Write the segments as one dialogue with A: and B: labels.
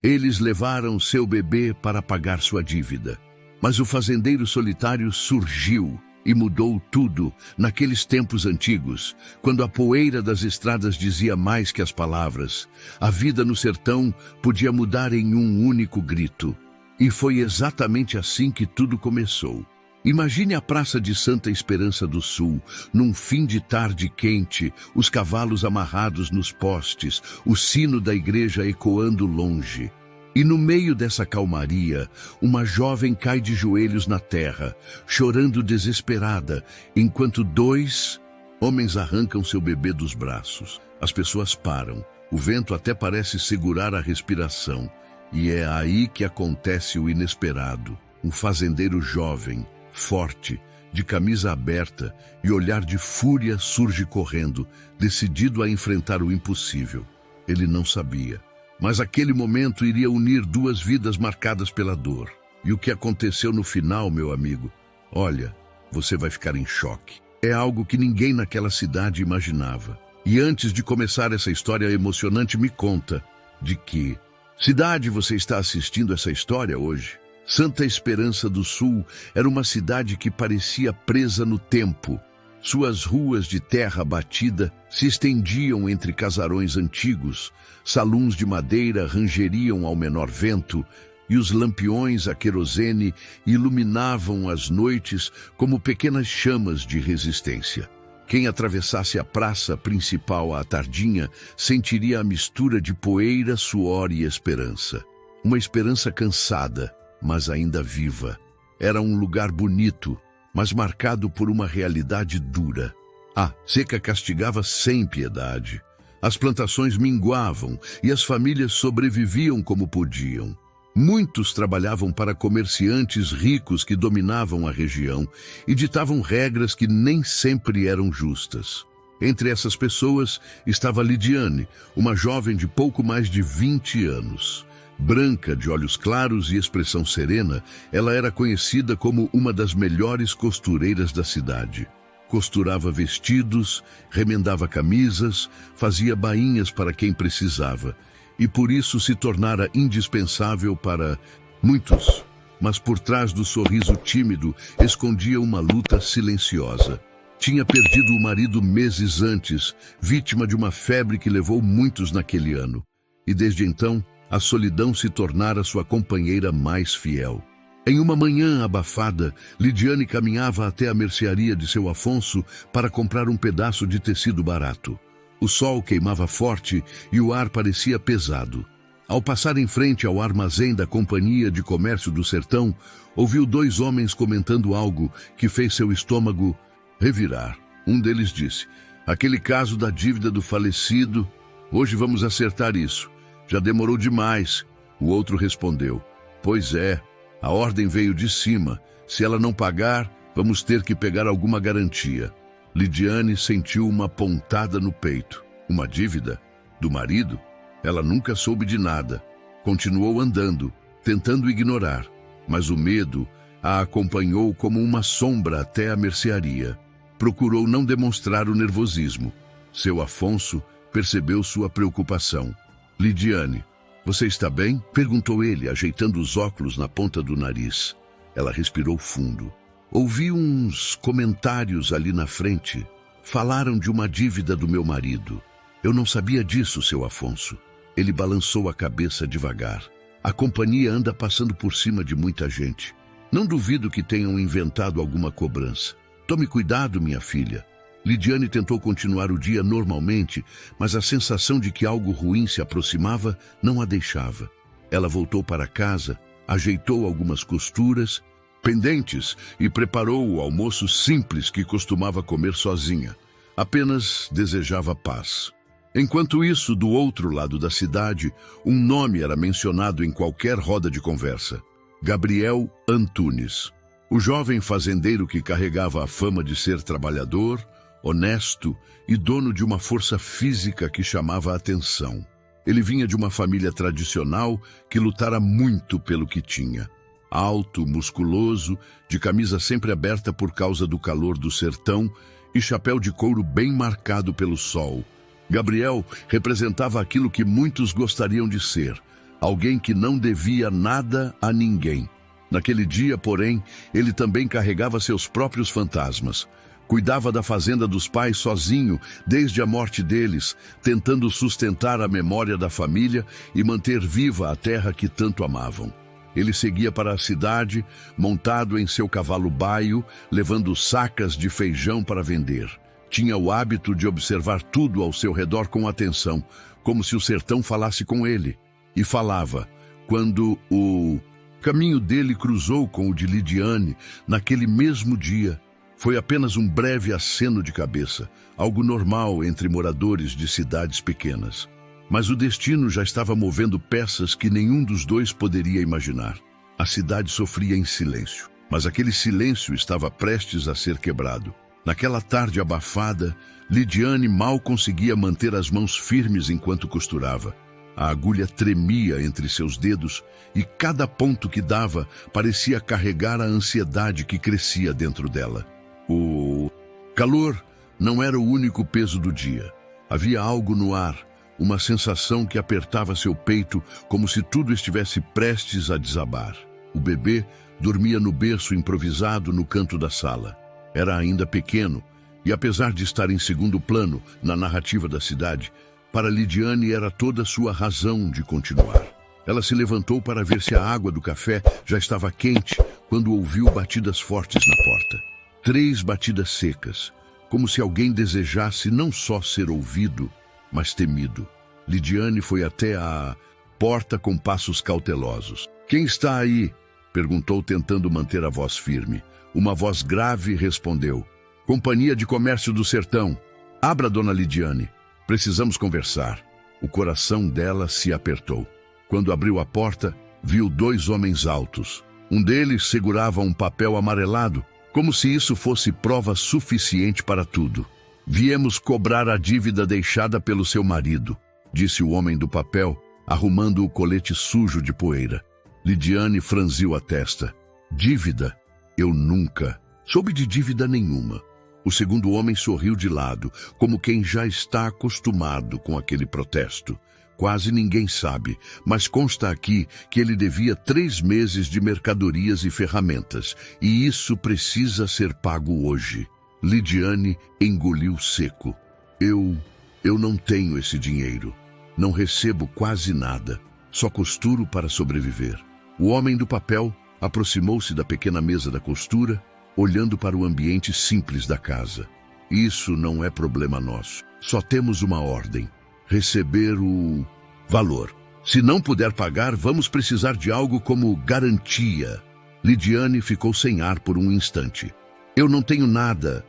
A: Eles levaram seu bebê para pagar sua dívida. Mas o fazendeiro solitário surgiu e mudou tudo naqueles tempos antigos, quando a poeira das estradas dizia mais que as palavras. A vida no sertão podia mudar em um único grito. E foi exatamente assim que tudo começou. Imagine a Praça de Santa Esperança do Sul, num fim de tarde quente, os cavalos amarrados nos postes, o sino da igreja ecoando longe. E no meio dessa calmaria, uma jovem cai de joelhos na terra, chorando desesperada, enquanto dois homens arrancam seu bebê dos braços. As pessoas param, o vento até parece segurar a respiração, e é aí que acontece o inesperado. Um fazendeiro jovem, forte, de camisa aberta e olhar de fúria surge correndo, decidido a enfrentar o impossível. Ele não sabia. Mas aquele momento iria unir duas vidas marcadas pela dor. E o que aconteceu no final, meu amigo? Olha, você vai ficar em choque. É algo que ninguém naquela cidade imaginava. E antes de começar essa história emocionante, me conta de que cidade você está assistindo essa história hoje? Santa Esperança do Sul era uma cidade que parecia presa no tempo. Suas ruas de terra batida se estendiam entre casarões antigos, saluns de madeira rangeriam ao menor vento, e os lampiões a querosene iluminavam as noites como pequenas chamas de resistência. Quem atravessasse a praça principal à tardinha sentiria a mistura de poeira, suor e esperança. Uma esperança cansada, mas ainda viva. Era um lugar bonito, mas marcado por uma realidade dura. A seca castigava sem piedade. As plantações minguavam e as famílias sobreviviam como podiam. Muitos trabalhavam para comerciantes ricos que dominavam a região e ditavam regras que nem sempre eram justas. Entre essas pessoas estava Lidiane, uma jovem de pouco mais de 20 anos. Branca, de olhos claros e expressão serena, ela era conhecida como uma das melhores costureiras da cidade. Costurava vestidos, remendava camisas, fazia bainhas para quem precisava, e por isso se tornara indispensável para muitos. Mas por trás do sorriso tímido escondia uma luta silenciosa. Tinha perdido o marido meses antes, vítima de uma febre que levou muitos naquele ano. E desde então, a solidão se tornara sua companheira mais fiel. Em uma manhã abafada, Lidiane caminhava até a mercearia de seu Afonso para comprar um pedaço de tecido barato. O sol queimava forte e o ar parecia pesado. Ao passar em frente ao armazém da Companhia de Comércio do Sertão, ouviu dois homens comentando algo que fez seu estômago revirar. Um deles disse: "Aquele caso da dívida do falecido, hoje vamos acertar isso. Já demorou demais." O outro respondeu: "Pois é, a ordem veio de cima. Se ela não pagar, vamos ter que pegar alguma garantia." Lidiane sentiu uma pontada no peito. Uma dívida? Do marido? Ela nunca soube de nada. Continuou andando, tentando ignorar, mas o medo a acompanhou como uma sombra até a mercearia. Procurou não demonstrar o nervosismo. Seu Afonso percebeu sua preocupação. "Lidiane, você está bem?" perguntou ele, ajeitando os óculos na ponta do nariz. Ela respirou fundo. "Ouvi uns comentários ali na frente. Falaram de uma dívida do meu marido. Eu não sabia disso, seu Afonso." Ele balançou a cabeça devagar. "A companhia anda passando por cima de muita gente. Não duvido que tenham inventado alguma cobrança. Tome cuidado, minha filha." Lidiane tentou continuar o dia normalmente, mas a sensação de que algo ruim se aproximava não a deixava. Ela voltou para casa, ajeitou algumas costuras, pendentes e preparou o almoço simples que costumava comer sozinha. Apenas desejava paz. Enquanto isso, do outro lado da cidade, um nome era mencionado em qualquer roda de conversa: Gabriel Antunes. O jovem fazendeiro que carregava a fama de ser trabalhador, honesto e dono de uma força física que chamava a atenção. Ele vinha de uma família tradicional que lutara muito pelo que tinha. Alto, musculoso, de camisa sempre aberta por causa do calor do sertão e chapéu de couro bem marcado pelo sol. Gabriel representava aquilo que muitos gostariam de ser: alguém que não devia nada a ninguém. Naquele dia, porém, ele também carregava seus próprios fantasmas. Cuidava da fazenda dos pais sozinho, desde a morte deles, tentando sustentar a memória da família e manter viva a terra que tanto amavam. Ele seguia para a cidade, montado em seu cavalo baio, levando sacas de feijão para vender. Tinha o hábito de observar tudo ao seu redor com atenção, como se o sertão falasse com ele. E falava, quando o caminho dele cruzou com o de Lidiane, naquele mesmo dia. Foi apenas um breve aceno de cabeça, algo normal entre moradores de cidades pequenas. Mas o destino já estava movendo peças que nenhum dos dois poderia imaginar. A cidade sofria em silêncio, mas aquele silêncio estava prestes a ser quebrado. Naquela tarde abafada, Lidiane mal conseguia manter as mãos firmes enquanto costurava. A agulha tremia entre seus dedos e cada ponto que dava parecia carregar a ansiedade que crescia dentro dela. O calor não era o único peso do dia. Havia algo no ar, uma sensação que apertava seu peito como se tudo estivesse prestes a desabar. O bebê dormia no berço improvisado no canto da sala. Era ainda pequeno e, apesar de estar em segundo plano na narrativa da cidade, para Lidiane era toda sua razão de continuar. Ela se levantou para ver se a água do café já estava quente quando ouviu batidas fortes na porta. 3 batidas secas, como se alguém desejasse não só ser ouvido, mas temido. Lidiane foi até a porta com passos cautelosos. "Quem está aí?" perguntou, tentando manter a voz firme. Uma voz grave respondeu. "Companhia de Comércio do Sertão. Abra, dona Lidiane. Precisamos conversar." O coração dela se apertou. Quando abriu a porta, viu 2 homens altos. Um deles segurava um papel amarelado, como se isso fosse prova suficiente para tudo. "Viemos cobrar a dívida deixada pelo seu marido", disse o homem do papel, arrumando o colete sujo de poeira. Lidiane franziu a testa. "Dívida? Eu nunca soube de dívida nenhuma." O segundo homem sorriu de lado, como quem já está acostumado com aquele protesto. "Quase ninguém sabe, mas consta aqui que ele devia 3 meses de mercadorias e ferramentas, e isso precisa ser pago hoje." Lidiane engoliu seco. Eu não tenho esse dinheiro. Não recebo quase nada. Só costuro para sobreviver." O homem do papel aproximou-se da pequena mesa da costura, olhando para o ambiente simples da casa. "Isso não é problema nosso. Só temos uma ordem: receber o valor. Se não puder pagar, vamos precisar de algo como garantia." Lidiane ficou sem ar por um instante. "Eu não tenho nada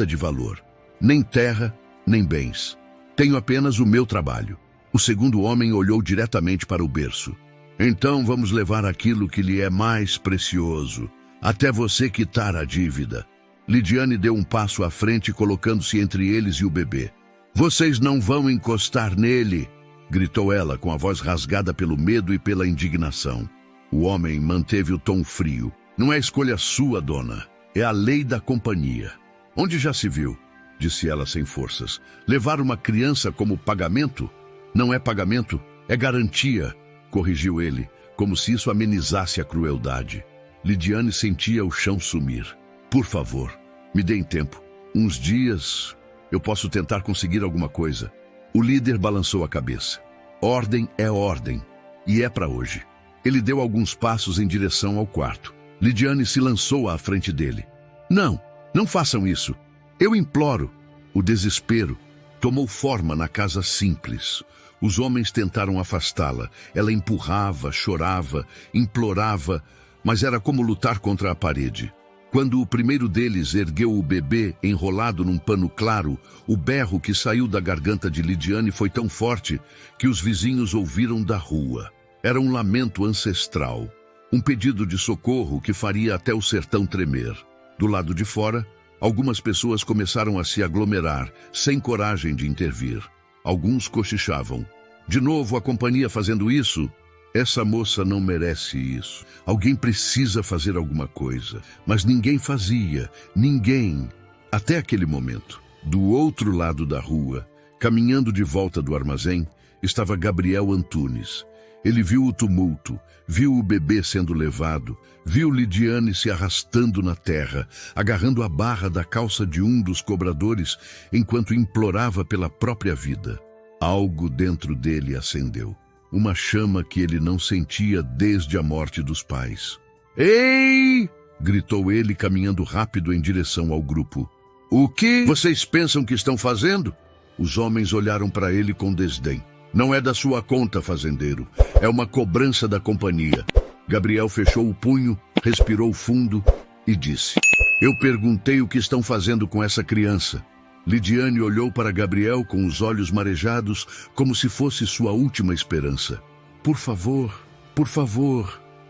A: de valor. Nem terra, nem bens. Tenho apenas o meu trabalho." O segundo homem olhou diretamente para o berço. "Então vamos levar aquilo que lhe é mais precioso, até você quitar a dívida." Lidiane deu um passo à frente, colocando-se entre eles e o bebê. "Vocês não vão encostar nele!" gritou ela, com a voz rasgada pelo medo e pela indignação. O homem manteve o tom frio. "Não é escolha sua, dona. É a lei da companhia." "Onde já se viu?" disse ela sem forças. "Levar uma criança como pagamento?" "Não é pagamento, é garantia", corrigiu ele, como se isso amenizasse a crueldade. Lidiane sentia o chão sumir. "Por favor, me deem tempo. Uns dias eu posso tentar conseguir alguma coisa." O líder balançou a cabeça. "Ordem é ordem, e é para hoje." Ele deu alguns passos em direção ao quarto. Lidiane se lançou à frente dele. Não façam isso. Eu imploro." O desespero tomou forma na casa simples. Os homens tentaram afastá-la. Ela empurrava, chorava, implorava, mas era como lutar contra a parede. Quando o primeiro deles ergueu o bebê enrolado num pano claro, o berro que saiu da garganta de Lidiane foi tão forte que os vizinhos ouviram da rua. Era um lamento ancestral, um pedido de socorro que faria até o sertão tremer. Do lado de fora, algumas pessoas começaram a se aglomerar, sem coragem de intervir. Alguns cochichavam. "De novo a companhia fazendo isso? Essa moça não merece isso. Alguém precisa fazer alguma coisa." Mas ninguém fazia, ninguém. Até aquele momento. Do outro lado da rua, caminhando de volta do armazém, estava Gabriel Antunes. Ele viu o tumulto, viu o bebê sendo levado, viu Lidiane se arrastando na terra, agarrando a barra da calça de um dos cobradores enquanto implorava pela própria vida. Algo dentro dele acendeu, uma chama que ele não sentia desde a morte dos pais. "Ei!" gritou ele, caminhando rápido em direção ao grupo. "O que vocês pensam que estão fazendo?" Os homens olharam para ele com desdém. "Não é da sua conta, fazendeiro. É uma cobrança da companhia." Gabriel fechou o punho, respirou fundo e disse: "Eu perguntei o que estão fazendo com essa criança." Lidiane olhou para Gabriel com os olhos marejados, como se fosse sua última esperança. Por favor,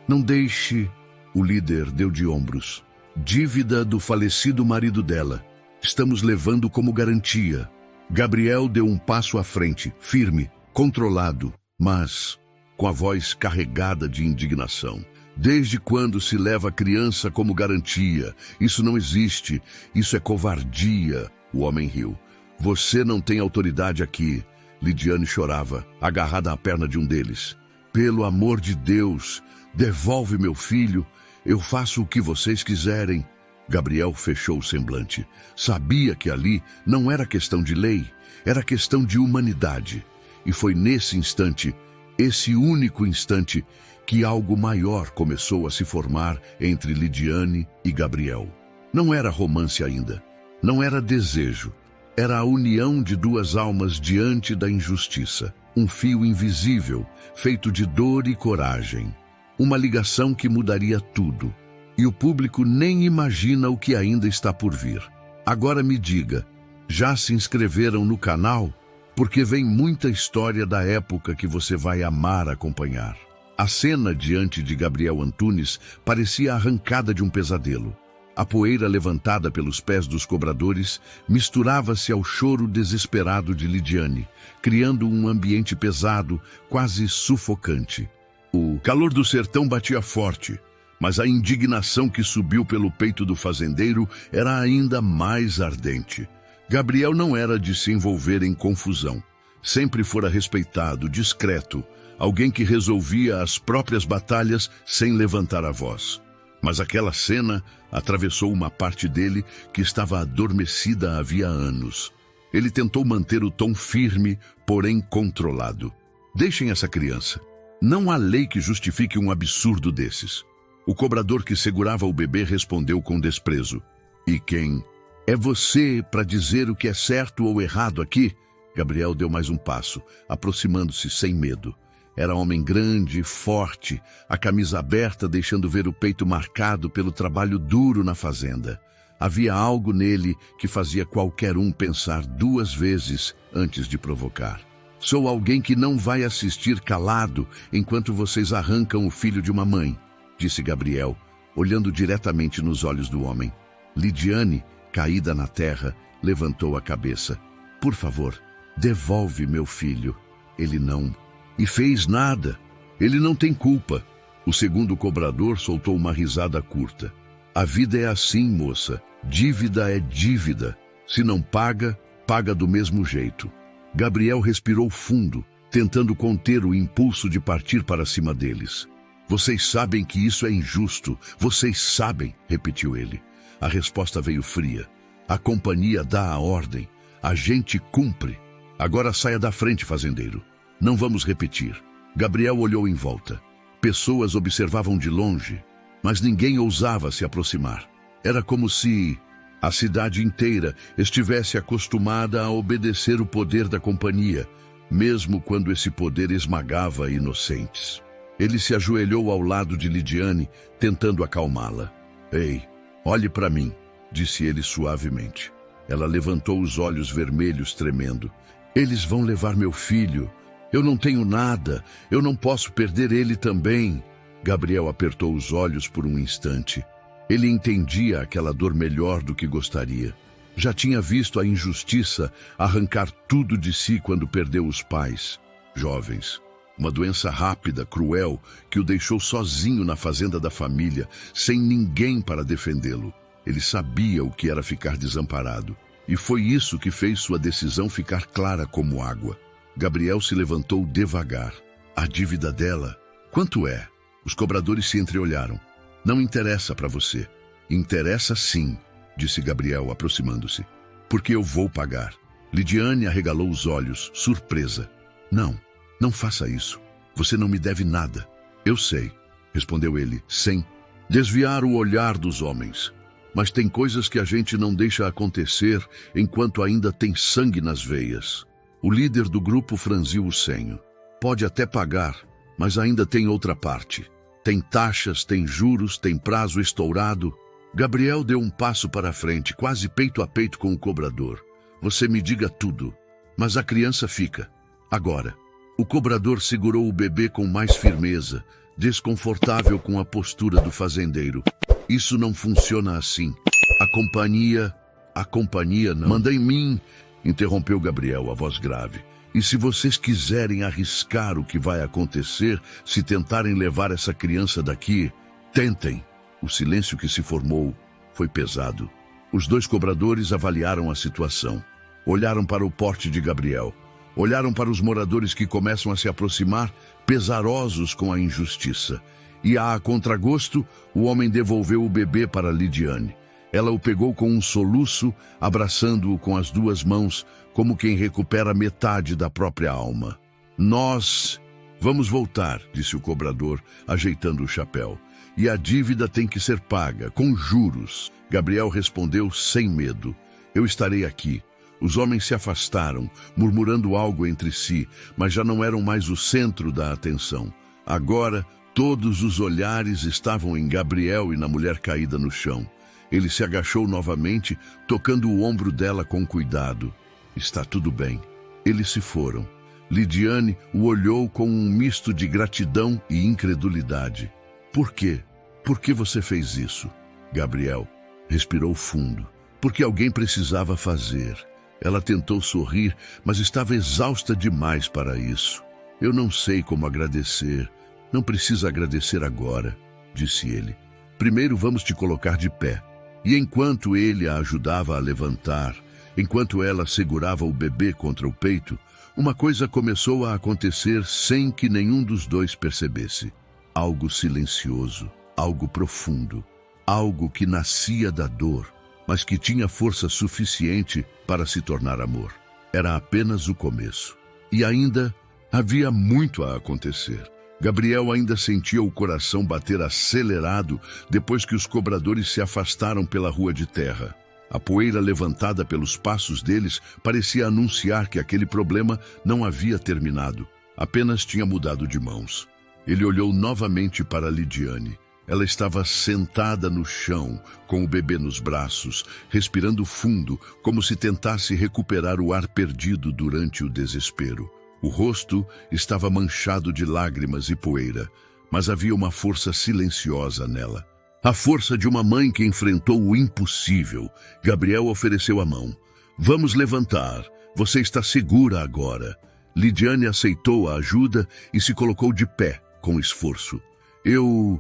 A: não deixe..." O líder deu de ombros. "Dívida do falecido marido dela. Estamos levando como garantia." Gabriel deu um passo à frente, firme, controlado, mas com a voz carregada de indignação. "Desde quando se leva a criança como garantia? Isso não existe. Isso é covardia." O homem riu. "Você não tem autoridade aqui." Lidiane chorava, agarrada à perna de um deles. "Pelo amor de Deus, devolve meu filho. Eu faço o que vocês quiserem." Gabriel fechou o semblante. Sabia que ali não era questão de lei, era questão de humanidade. E foi nesse instante, esse único instante, que algo maior começou a se formar entre Lidiane e Gabriel. Não era romance ainda, não era desejo, era a união de duas almas diante da injustiça. Um fio invisível, feito de dor e coragem. Uma ligação que mudaria tudo. E o público nem imagina o que ainda está por vir. Agora me diga, já se inscreveram no canal? Porque vem muita história da época que você vai amar acompanhar. A cena diante de Gabriel Antunes parecia arrancada de um pesadelo. A poeira levantada pelos pés dos cobradores misturava-se ao choro desesperado de Lidiane, criando um ambiente pesado, quase sufocante. O calor do sertão batia forte, mas a indignação que subiu pelo peito do fazendeiro era ainda mais ardente. Gabriel não era de se envolver em confusão. Sempre fora respeitado, discreto, alguém que resolvia as próprias batalhas sem levantar a voz. Mas aquela cena atravessou uma parte dele que estava adormecida havia anos. Ele tentou manter o tom firme, porém controlado. Deixem essa criança. Não há lei que justifique um absurdo desses. O cobrador que segurava o bebê respondeu com desprezo. E quem é você para dizer o que é certo ou errado aqui? Gabriel deu mais um passo, aproximando-se sem medo. Era homem grande, forte, a camisa aberta deixando ver o peito marcado pelo trabalho duro na fazenda. Havia algo nele que fazia qualquer um pensar duas vezes antes de provocar. Sou alguém que não vai assistir calado enquanto vocês arrancam o filho de uma mãe, disse Gabriel, olhando diretamente nos olhos do homem. Lidiane, caída na terra, levantou a cabeça. Por favor, devolve meu filho. Ele não. E fez nada. Ele não tem culpa. O segundo cobrador soltou uma risada curta. A vida é assim, moça. Dívida é dívida. Se não paga, paga do mesmo jeito. Gabriel respirou fundo, tentando conter o impulso de partir para cima deles. Vocês sabem que isso é injusto. Vocês sabem, repetiu ele. A resposta veio fria. A companhia dá a ordem. A gente cumpre. Agora saia da frente, fazendeiro. Não vamos repetir. Gabriel olhou em volta. Pessoas observavam de longe, mas ninguém ousava se aproximar. Era como se a cidade inteira estivesse acostumada a obedecer o poder da companhia, mesmo quando esse poder esmagava inocentes. Ele se ajoelhou ao lado de Lidiane, tentando acalmá-la. Ei, olhe para mim, disse ele suavemente. Ela levantou os olhos vermelhos, tremendo. Eles vão levar meu filho. Eu não tenho nada. Eu não posso perder ele também. Gabriel apertou os olhos por um instante. Ele entendia aquela dor melhor do que gostaria. Já tinha visto a injustiça arrancar tudo de si quando perdeu os pais, jovens. Uma doença rápida, cruel, que o deixou sozinho na fazenda da família, sem ninguém para defendê-lo. Ele sabia o que era ficar desamparado. E foi isso que fez sua decisão ficar clara como água. Gabriel se levantou devagar. A dívida dela? Quanto é? Os cobradores se entreolharam. Não interessa para você. Interessa sim, disse Gabriel, aproximando-se. Porque eu vou pagar. Lidiane arregalou os olhos, surpresa. Não, não faça isso. Você não me deve nada. Eu sei, respondeu ele, sem desviar o olhar dos homens. Mas tem coisas que a gente não deixa acontecer enquanto ainda tem sangue nas veias. O líder do grupo franziu o senho. Pode até pagar, mas ainda tem outra parte. Tem taxas, tem juros, tem prazo estourado. Gabriel deu um passo para a frente, quase peito a peito com o cobrador. Você me diga tudo, mas a criança fica. Agora. O cobrador segurou o bebê com mais firmeza, desconfortável com a postura do fazendeiro. Isso não funciona assim. A companhia não. Manda em mim, interrompeu Gabriel, a voz grave. E se vocês quiserem arriscar o que vai acontecer se tentarem levar essa criança daqui, tentem. O silêncio que se formou foi pesado. Os dois cobradores avaliaram a situação. Olharam para o porte de Gabriel. Olharam para os moradores que começam a se aproximar, pesarosos com a injustiça. E a contragosto, o homem devolveu o bebê para Lidiane. Ela o pegou com um soluço, abraçando-o com as duas mãos, como quem recupera metade da própria alma. Nós vamos voltar, disse o cobrador, ajeitando o chapéu. E a dívida tem que ser paga, com juros. Gabriel respondeu sem medo. Eu estarei aqui. Os homens se afastaram, murmurando algo entre si, mas já não eram mais o centro da atenção. Agora, todos os olhares estavam em Gabriel e na mulher caída no chão. Ele se agachou novamente, tocando o ombro dela com cuidado. Está tudo bem. Eles se foram. Lidiane o olhou com um misto de gratidão e incredulidade. Por quê? Por que você fez isso? Gabriel respirou fundo. Porque alguém precisava fazer. Ela tentou sorrir, mas estava exausta demais para isso. Eu não sei como agradecer. Não precisa agradecer agora, disse ele. Primeiro vamos te colocar de pé. E enquanto ele a ajudava a levantar, enquanto ela segurava o bebê contra o peito, uma coisa começou a acontecer sem que nenhum dos dois percebesse. Algo silencioso, algo profundo, algo que nascia da dor, mas que tinha força suficiente para se tornar amor. Era apenas o começo. E ainda havia muito a acontecer. Gabriel ainda sentia o coração bater acelerado depois que os cobradores se afastaram pela rua de terra. A poeira levantada pelos passos deles parecia anunciar que aquele problema não havia terminado, apenas tinha mudado de mãos. Ele olhou novamente para Lidiane. Ela estava sentada no chão, com o bebê nos braços, respirando fundo, como se tentasse recuperar o ar perdido durante o desespero. O rosto estava manchado de lágrimas e poeira, mas havia uma força silenciosa nela. A força de uma mãe que enfrentou o impossível. Gabriel ofereceu a mão. Vamos levantar. Você está segura agora. Lidiane aceitou a ajuda e se colocou de pé, com esforço. Eu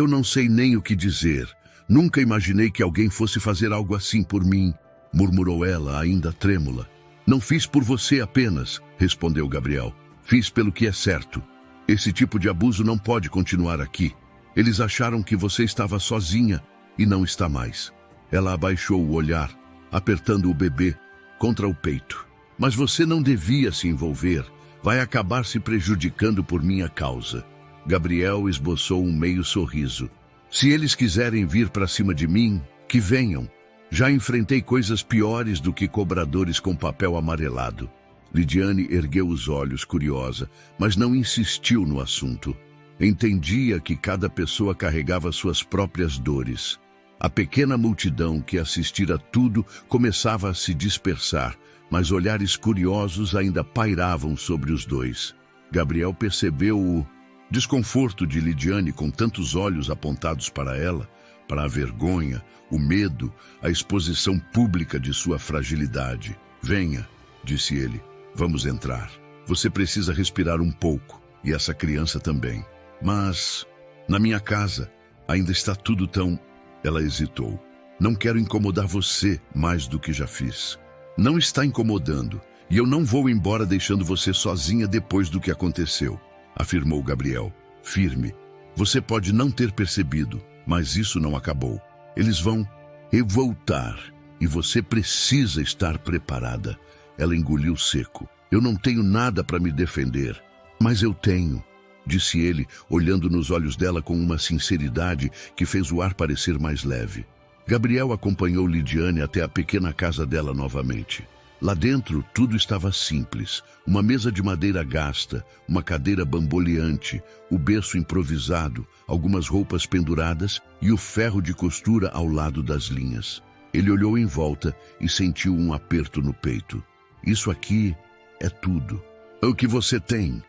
A: não sei nem o que dizer. Nunca imaginei que alguém fosse fazer algo assim por mim, murmurou ela, ainda trêmula. Não fiz por você apenas, respondeu Gabriel. Fiz pelo que é certo. Esse tipo de abuso não pode continuar aqui. Eles acharam que você estava sozinha e não está mais. Ela abaixou o olhar, apertando o bebê contra o peito. Mas você não devia se envolver. Vai acabar se prejudicando por minha causa. Gabriel esboçou um meio sorriso. Se eles quiserem vir para cima de mim, que venham. Já enfrentei coisas piores do que cobradores com papel amarelado. Lidiane ergueu os olhos, curiosa, mas não insistiu no assunto. Entendia que cada pessoa carregava suas próprias dores. A pequena multidão que assistira tudo começava a se dispersar, mas olhares curiosos ainda pairavam sobre os dois. Gabriel percebeu o desconforto de Lidiane com tantos olhos apontados para ela, para a vergonha, o medo, a exposição pública de sua fragilidade. Venha, disse ele, vamos entrar. Você precisa respirar um pouco, e essa criança também. Mas, na minha casa, ainda está tudo tão... Ela hesitou. Não quero incomodar você mais do que já fiz. Não está incomodando, e eu não vou embora deixando você sozinha depois do que aconteceu. afirmou Gabriel, firme. Você pode não ter percebido, mas isso não acabou. Eles vão revoltar e você precisa estar preparada. Ela engoliu seco. Eu não tenho nada para me defender, mas eu tenho, disse ele, olhando nos olhos dela com uma sinceridade que fez o ar parecer mais leve. Gabriel acompanhou Lidiane até a pequena casa dela novamente. Lá dentro, tudo estava simples. Uma mesa de madeira gasta, uma cadeira bamboleante, o berço improvisado, algumas roupas penduradas e o ferro de costura ao lado das linhas. Ele olhou em volta e sentiu um aperto no peito. Isso aqui é tudo. O que você tem?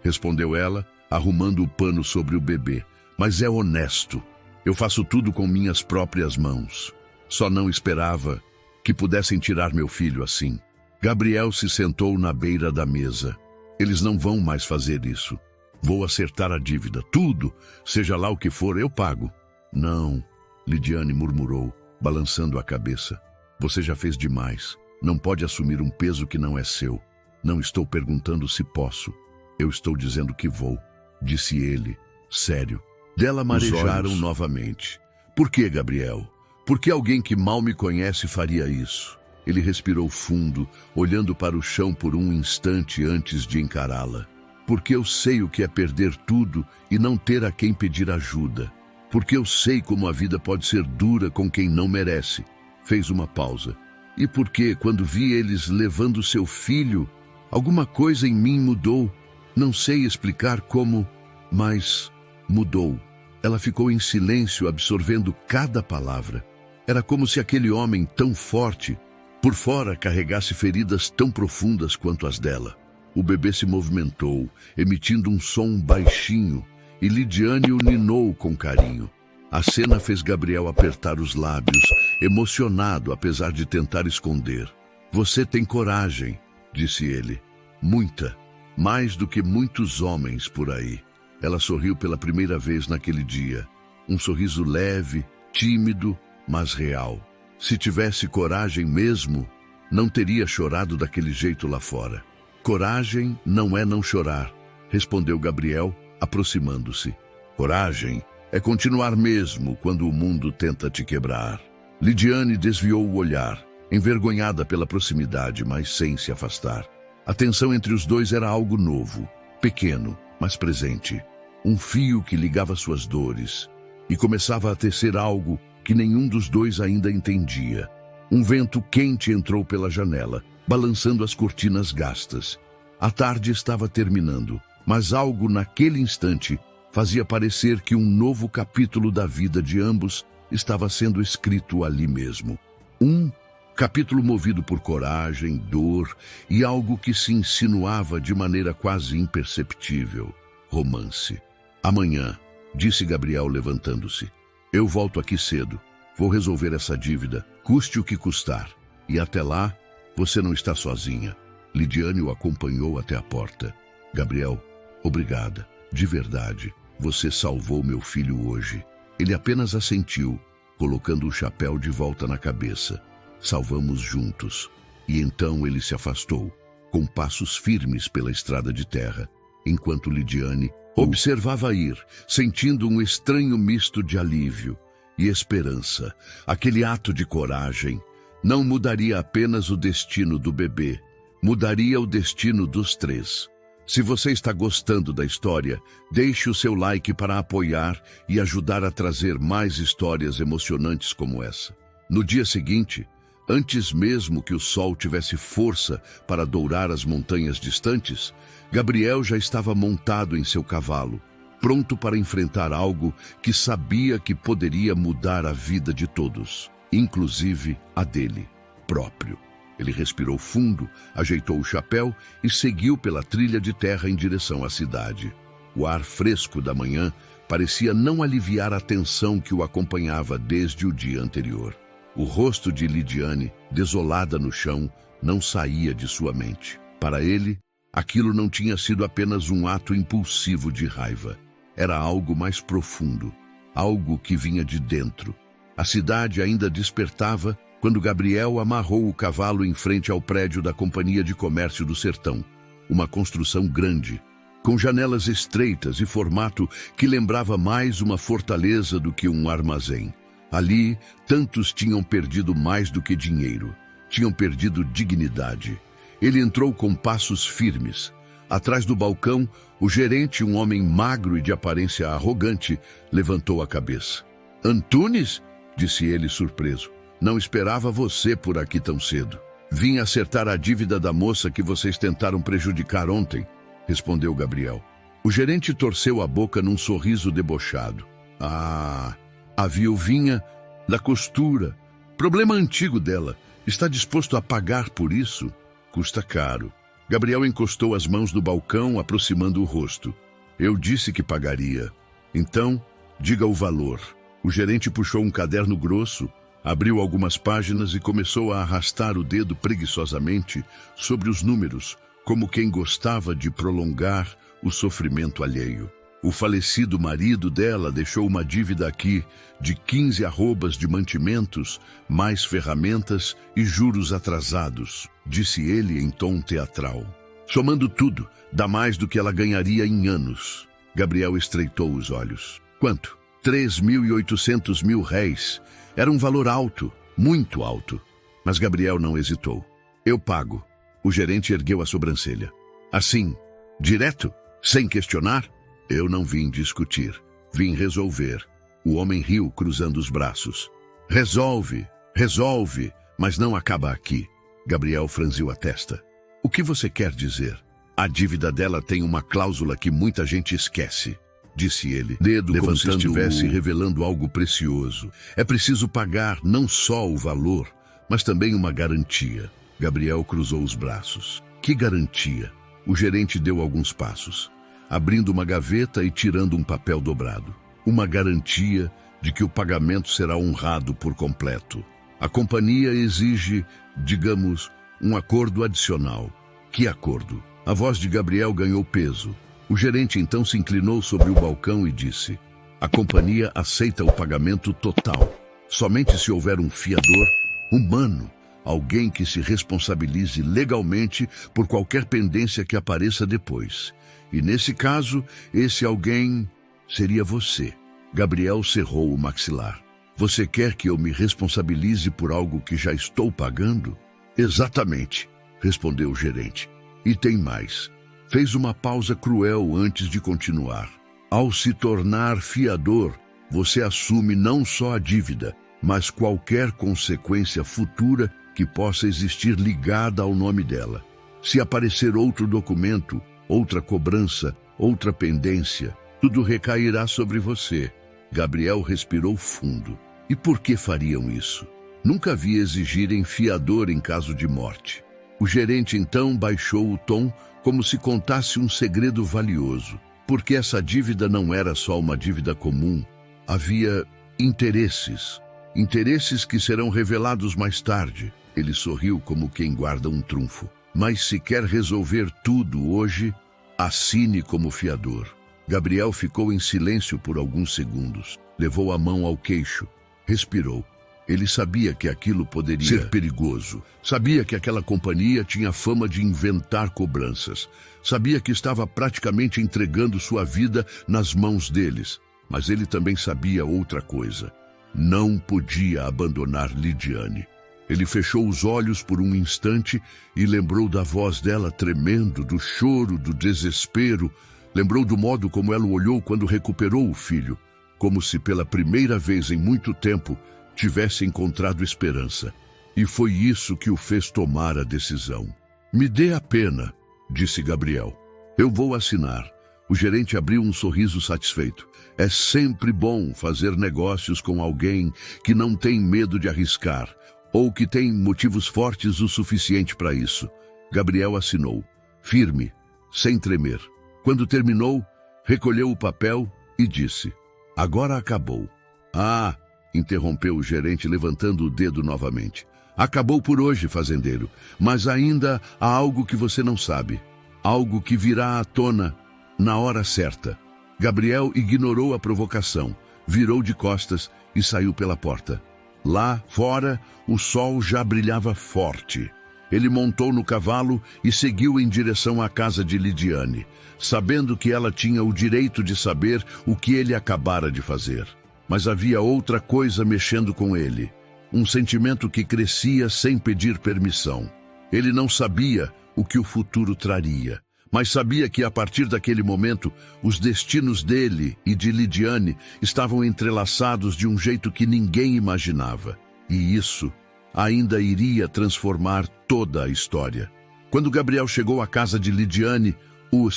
A: Respondeu ela, arrumando o pano sobre o bebê. Mas é honesto. Eu faço tudo com minhas próprias mãos. Só não esperava que pudessem tirar meu filho assim. Gabriel se sentou na beira da mesa. Eles não vão mais fazer isso. Vou acertar a dívida. Tudo, seja lá o que for, eu pago. Não, Lidiane murmurou, balançando a cabeça. Você já fez demais. Não pode assumir um peso que não é seu. Não estou perguntando se posso. Eu estou dizendo que vou, disse ele, sério. Dela marejaram novamente. Por que, Gabriel? Por que alguém que mal me conhece faria isso? Ele respirou fundo, olhando para o chão por um instante antes de encará-la. Porque eu sei o que é perder tudo e não ter a quem pedir ajuda. Porque eu sei como a vida pode ser dura com quem não merece. Fez uma pausa. E porque, quando vi eles levando seu filho, alguma coisa em mim mudou. Não sei explicar como, mas mudou. Ela ficou em silêncio, absorvendo cada palavra. Era como se aquele homem tão forte, por fora, carregasse feridas tão profundas quanto as dela. O bebê se movimentou, emitindo um som baixinho, e Lidiane o ninou com carinho. A cena fez Gabriel apertar os lábios, emocionado, apesar de tentar esconder. Você tem coragem, disse ele. Muita, mais do que muitos homens por aí. Ela sorriu pela primeira vez naquele dia. Um sorriso leve, tímido, mas real. Se tivesse coragem mesmo, não teria chorado daquele jeito lá fora. Coragem não é não chorar, respondeu Gabriel, aproximando-se. Coragem é continuar mesmo quando o mundo tenta te quebrar. Lidiane desviou o olhar, envergonhada pela proximidade, mas sem se afastar. A tensão entre os dois era algo novo, pequeno, mas presente. Um fio que ligava suas dores e começava a tecer algo que nenhum dos dois ainda entendia. Um vento quente entrou pela janela, balançando as cortinas gastas. A tarde estava terminando, mas algo naquele instante fazia parecer que um novo capítulo da vida de ambos estava sendo escrito ali mesmo. Um capítulo movido por coragem, dor e algo que se insinuava de maneira quase imperceptível. Romance. Amanhã, disse Gabriel levantando-se. Eu volto aqui cedo. Vou resolver essa dívida, custe o que custar. E até lá, você não está sozinha. Lidiane o acompanhou até a porta. Gabriel, obrigada. De verdade, você salvou meu filho hoje. Ele apenas assentiu, colocando o chapéu de volta na cabeça. Salvamos juntos. E então ele se afastou, com passos firmes pela estrada de terra, enquanto Lidiane observava ir, sentindo um estranho misto de alívio e esperança. Aquele ato de coragem não mudaria apenas o destino do bebê, mudaria o destino dos três. Se você está gostando da história, deixe o seu like para apoiar e ajudar a trazer mais histórias emocionantes como essa. No dia seguinte, antes mesmo que o sol tivesse força para dourar as montanhas distantes, Gabriel já estava montado em seu cavalo, pronto para enfrentar algo que sabia que poderia mudar a vida de todos, inclusive a dele próprio. Ele respirou fundo, ajeitou o chapéu e seguiu pela trilha de terra em direção à cidade. O ar fresco da manhã parecia não aliviar a tensão que o acompanhava desde o dia anterior. O rosto de Lidiane, desolada no chão, não saía de sua mente. Para ele, aquilo não tinha sido apenas um ato impulsivo de raiva. Era algo mais profundo, algo que vinha de dentro. A cidade ainda despertava quando Gabriel amarrou o cavalo em frente ao prédio da Companhia de Comércio do Sertão, uma construção grande, com janelas estreitas e formato que lembrava mais uma fortaleza do que um armazém. Ali, tantos tinham perdido mais do que dinheiro. Tinham perdido dignidade. Ele entrou com passos firmes. Atrás do balcão, o gerente, um homem magro e de aparência arrogante, levantou a cabeça. "Antunes?" disse ele surpreso. "Não esperava você por aqui tão cedo." "Vim acertar a dívida da moça que vocês tentaram prejudicar ontem", respondeu Gabriel. O gerente torceu a boca num sorriso debochado. "Ah, a viuvinha da costura. Problema antigo dela. Está disposto a pagar por isso? Custa caro." Gabriel encostou as mãos no balcão, aproximando o rosto. "Eu disse que pagaria. Então, diga o valor." O gerente puxou um caderno grosso, abriu algumas páginas e começou a arrastar o dedo preguiçosamente sobre os números, como quem gostava de prolongar o sofrimento alheio. O falecido marido dela deixou uma dívida aqui de 15 arrobas de mantimentos, mais ferramentas e juros atrasados, disse ele em tom teatral. "Somando tudo, dá mais do que ela ganharia em anos." Gabriel estreitou os olhos. "Quanto?" 3.800 mil réis. Era um valor alto, muito alto. Mas Gabriel não hesitou. "Eu pago." O gerente ergueu a sobrancelha. "Assim, direto, sem questionar?" "Eu não vim discutir, vim resolver." O homem riu, cruzando os braços. "Resolve, resolve, mas não acaba aqui." Gabriel franziu a testa. "O que você quer dizer?" "A dívida dela tem uma cláusula que muita gente esquece", disse ele, dedo como se estivesse revelando algo precioso. "É preciso pagar não só o valor, mas também uma garantia." Gabriel cruzou os braços. "Que garantia?" O gerente deu alguns passos, abrindo uma gaveta e tirando um papel dobrado. "Uma garantia de que o pagamento será honrado por completo. A companhia exige, digamos, um acordo adicional." "Que acordo?" A voz de Gabriel ganhou peso. O gerente então se inclinou sobre o balcão e disse: "A companhia aceita o pagamento total. Somente se houver um fiador humano, alguém que se responsabilize legalmente por qualquer pendência que apareça depois. E nesse caso, esse alguém seria você." Gabriel cerrou o maxilar. "Você quer que eu me responsabilize por algo que já estou pagando?" "Exatamente", respondeu o gerente. "E tem mais." Fez uma pausa cruel antes de continuar. "Ao se tornar fiador, você assume não só a dívida, mas qualquer consequência futura que possa existir ligada ao nome dela. Se aparecer outro documento, outra cobrança, outra pendência, tudo recairá sobre você." Gabriel respirou fundo. E por que fariam isso? Nunca vi exigirem fiador em caso de morte. O gerente então baixou o tom, como se contasse um segredo valioso. Porque essa dívida não era só uma dívida comum. Havia interesses. Interesses que serão revelados mais tarde. Ele sorriu como quem guarda um trunfo. "Mas se quer resolver tudo hoje, assine como fiador." Gabriel ficou em silêncio por alguns segundos. Levou a mão ao queixo. Respirou. Ele sabia que aquilo poderia ser perigoso. Sabia que aquela companhia tinha fama de inventar cobranças. Sabia que estava praticamente entregando sua vida nas mãos deles. Mas ele também sabia outra coisa. Não podia abandonar Lidiane. Ele fechou os olhos por um instante e lembrou da voz dela tremendo, do choro, do desespero. Lembrou do modo como ela o olhou quando recuperou o filho, como se pela primeira vez em muito tempo tivesse encontrado esperança. E foi isso que o fez tomar a decisão. "Me dê a pena", disse Gabriel. "Eu vou assinar." O gerente abriu um sorriso satisfeito. "É sempre bom fazer negócios com alguém que não tem medo de arriscar, ou que tem motivos fortes o suficiente para isso." Gabriel assinou, firme, sem tremer. Quando terminou, recolheu o papel e disse: "Agora acabou." "Ah", interrompeu o gerente, levantando o dedo novamente. "Acabou por hoje, fazendeiro, mas ainda há algo que você não sabe. Algo que virá à tona na hora certa." Gabriel ignorou a provocação, virou de costas e saiu pela porta. Lá fora, o sol já brilhava forte. Ele montou no cavalo e seguiu em direção à casa de Lidiane, sabendo que ela tinha o direito de saber o que ele acabara de fazer. Mas havia outra coisa mexendo com ele, um sentimento que crescia sem pedir permissão. Ele não sabia o que o futuro traria, mas sabia que a partir daquele momento os destinos dele e de Lidiane estavam entrelaçados de um jeito que ninguém imaginava. E isso ainda iria transformar toda a história. Quando Gabriel chegou à casa de Lidiane, o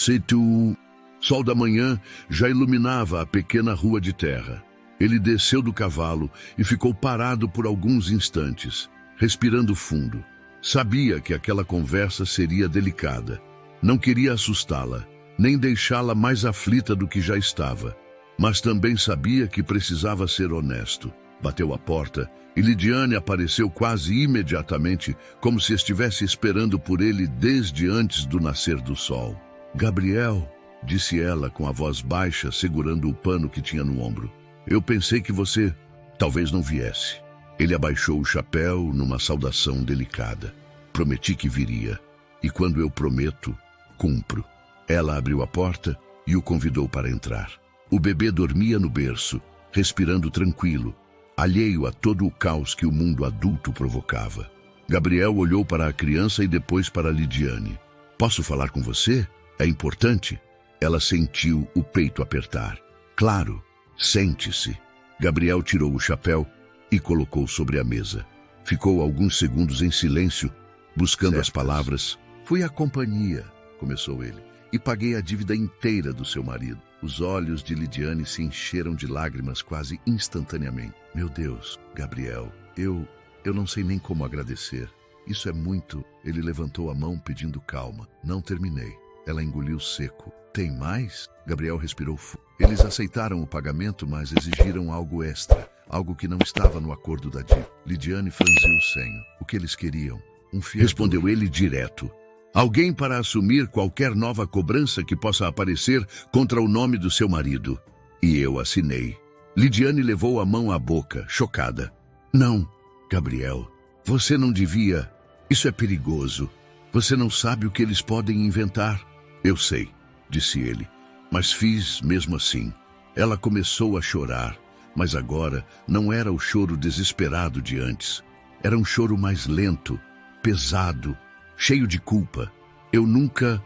A: sol da manhã já iluminava a pequena rua de terra. Ele desceu do cavalo e ficou parado por alguns instantes, respirando fundo. Sabia que aquela conversa seria delicada. Não queria assustá-la, nem deixá-la mais aflita do que já estava. Mas também sabia que precisava ser honesto. Bateu a porta e Lidiane apareceu quase imediatamente, como se estivesse esperando por ele desde antes do nascer do sol. "Gabriel", disse ela com a voz baixa, segurando o pano que tinha no ombro. "Eu pensei que você talvez não viesse." Ele abaixou o chapéu numa saudação delicada. "Prometi que viria, e quando eu prometo, cumpro." Ela abriu a porta e o convidou para entrar. O bebê dormia no berço, respirando tranquilo, alheio a todo o caos que o mundo adulto provocava. Gabriel olhou para a criança e depois para Lidiane. "Posso falar com você? É importante?" Ela sentiu o peito apertar. "Claro, sente-se." Gabriel tirou o chapéu e colocou sobre a mesa. Ficou alguns segundos em silêncio, buscando as palavras. "Fui a companhia", começou ele, "e paguei a dívida inteira do seu marido." Os olhos de Lidiane se encheram de lágrimas quase instantaneamente. "Meu Deus, Gabriel, eu não sei nem como agradecer. Isso é muito." Ele levantou a mão pedindo calma. "Não terminei." Ela engoliu seco. "Tem mais?" Gabriel respirou fundo. Eles aceitaram o pagamento, mas exigiram algo extra, algo que não estava no acordo da dívida. Lidiane franziu o senho. "O que eles queriam?" "Um fiador." Respondeu ele direto. "Alguém para assumir qualquer nova cobrança que possa aparecer contra o nome do seu marido." E eu assinei. Lidiane levou a mão à boca, chocada. "Não, Gabriel, você não devia. Isso é perigoso. Você não sabe o que eles podem inventar." "Eu sei", disse ele, "mas fiz mesmo assim." Ela começou a chorar, mas agora não era o choro desesperado de antes. Era um choro mais lento, pesado, cheio de culpa. "Eu nunca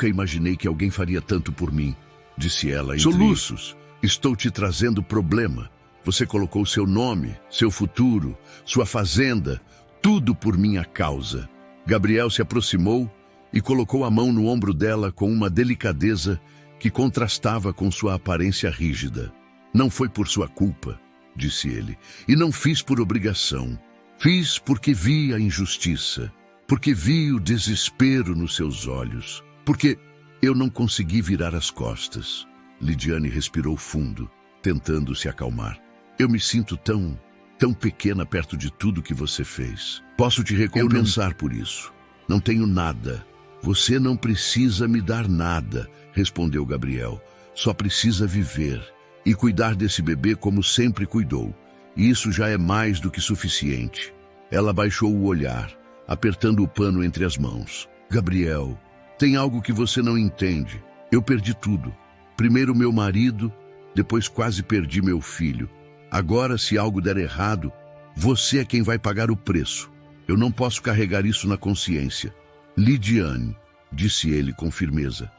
A: imaginei que alguém faria tanto por mim", disse ela entre soluços. "Estou te trazendo problema. Você colocou seu nome, seu futuro, sua fazenda, tudo por minha causa." Gabriel se aproximou e colocou a mão no ombro dela com uma delicadeza que contrastava com sua aparência rígida. "Não foi por sua culpa", disse ele, "e não fiz por obrigação. Fiz porque vi a injustiça, porque vi o desespero nos seus olhos, porque eu não consegui virar as costas." Lidiane respirou fundo, tentando se acalmar. "Eu me sinto tão pequena perto de tudo que você fez. Posso te recompensar por isso. Não tenho nada. Você não precisa me dar nada", respondeu Gabriel. "Só precisa viver e cuidar desse bebê como sempre cuidou. E isso já é mais do que suficiente." Ela baixou o olhar, apertando o pano entre as mãos. "Gabriel, tem algo que você não entende. Eu perdi tudo. Primeiro meu marido, depois quase perdi meu filho. Agora, se algo der errado, você é quem vai pagar o preço. Eu não posso carregar isso na consciência." "Lidiane", disse ele com firmeza.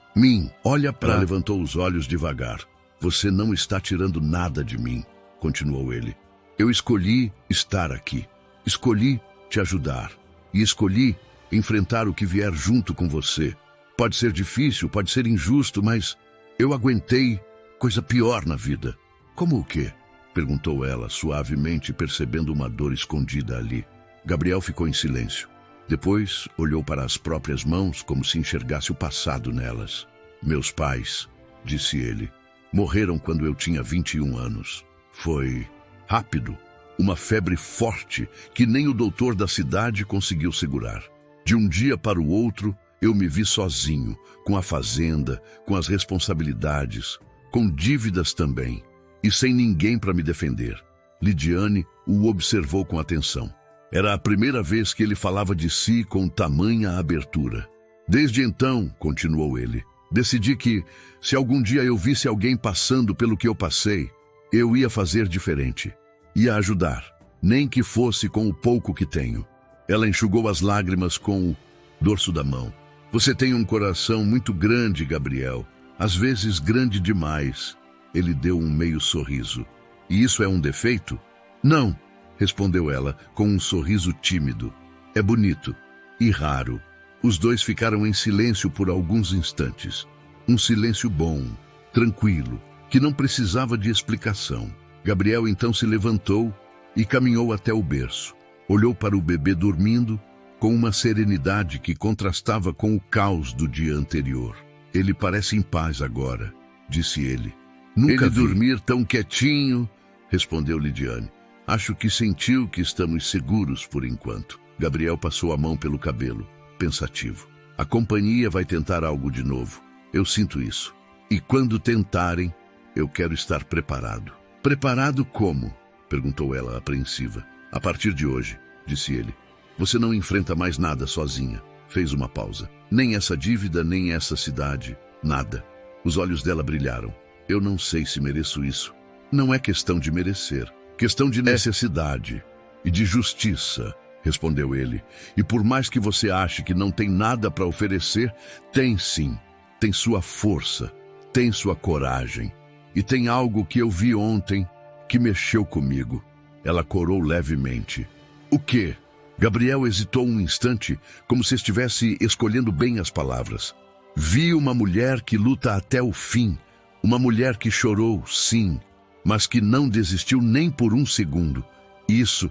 A: Olha para..." Ela levantou os olhos devagar. "Você não está tirando nada de mim", continuou ele. "Eu escolhi estar aqui. Escolhi te ajudar. E escolhi enfrentar o que vier junto com você. Pode ser difícil, pode ser injusto, mas eu aguentei coisa pior na vida." "Como o quê?" perguntou ela, suavemente, percebendo uma dor escondida ali. Gabriel ficou em silêncio. Depois olhou para as próprias mãos como se enxergasse o passado nelas. "Meus pais", disse ele, "morreram quando eu tinha 21 anos. Foi rápido, uma febre forte que nem o doutor da cidade conseguiu segurar. De um dia para o outro, eu me vi sozinho, com a fazenda, com as responsabilidades, com dívidas também, e sem ninguém para me defender." Lidiane o observou com atenção. Era a primeira vez que ele falava de si com tamanha abertura. Desde então, continuou ele, decidi que, se algum dia eu visse alguém passando pelo que eu passei, eu ia fazer diferente. Ia ajudar, nem que fosse com o pouco que tenho. Ela enxugou as lágrimas com o dorso da mão. Você tem um coração muito grande, Gabriel. Às vezes grande demais. Ele deu um meio sorriso. E isso é um defeito? Não, respondeu ela com um sorriso tímido. É bonito e raro. Os dois ficaram em silêncio por alguns instantes. Um silêncio bom, tranquilo, que não precisava de explicação. Gabriel então se levantou e caminhou até o berço. Olhou para o bebê dormindo com uma serenidade que contrastava com o caos do dia anterior. Ele parece em paz agora, disse ele. Nunca dormir tão quietinho, respondeu Lidiane. Acho que sentiu que estamos seguros por enquanto. Gabriel passou a mão pelo cabelo, pensativo. A companhia vai tentar algo de novo. Eu sinto isso. E quando tentarem, eu quero estar preparado. Preparado como? Perguntou ela, apreensiva. A partir de hoje, disse ele. Você não enfrenta mais nada sozinha. Fez uma pausa. Nem essa dívida, nem essa cidade. Nada. Os olhos dela brilharam. Eu não sei se mereço isso. Não é questão de merecer. Questão de necessidade e de justiça, respondeu ele. E por mais que você ache que não tem nada para oferecer, tem sim. Tem sua força, tem sua coragem. E tem algo que eu vi ontem que mexeu comigo. Ela corou levemente. O quê? Gabriel hesitou um instante, como se estivesse escolhendo bem as palavras. Vi uma mulher que luta até o fim. Uma mulher que chorou, sim, mas que não desistiu nem por um segundo. Isso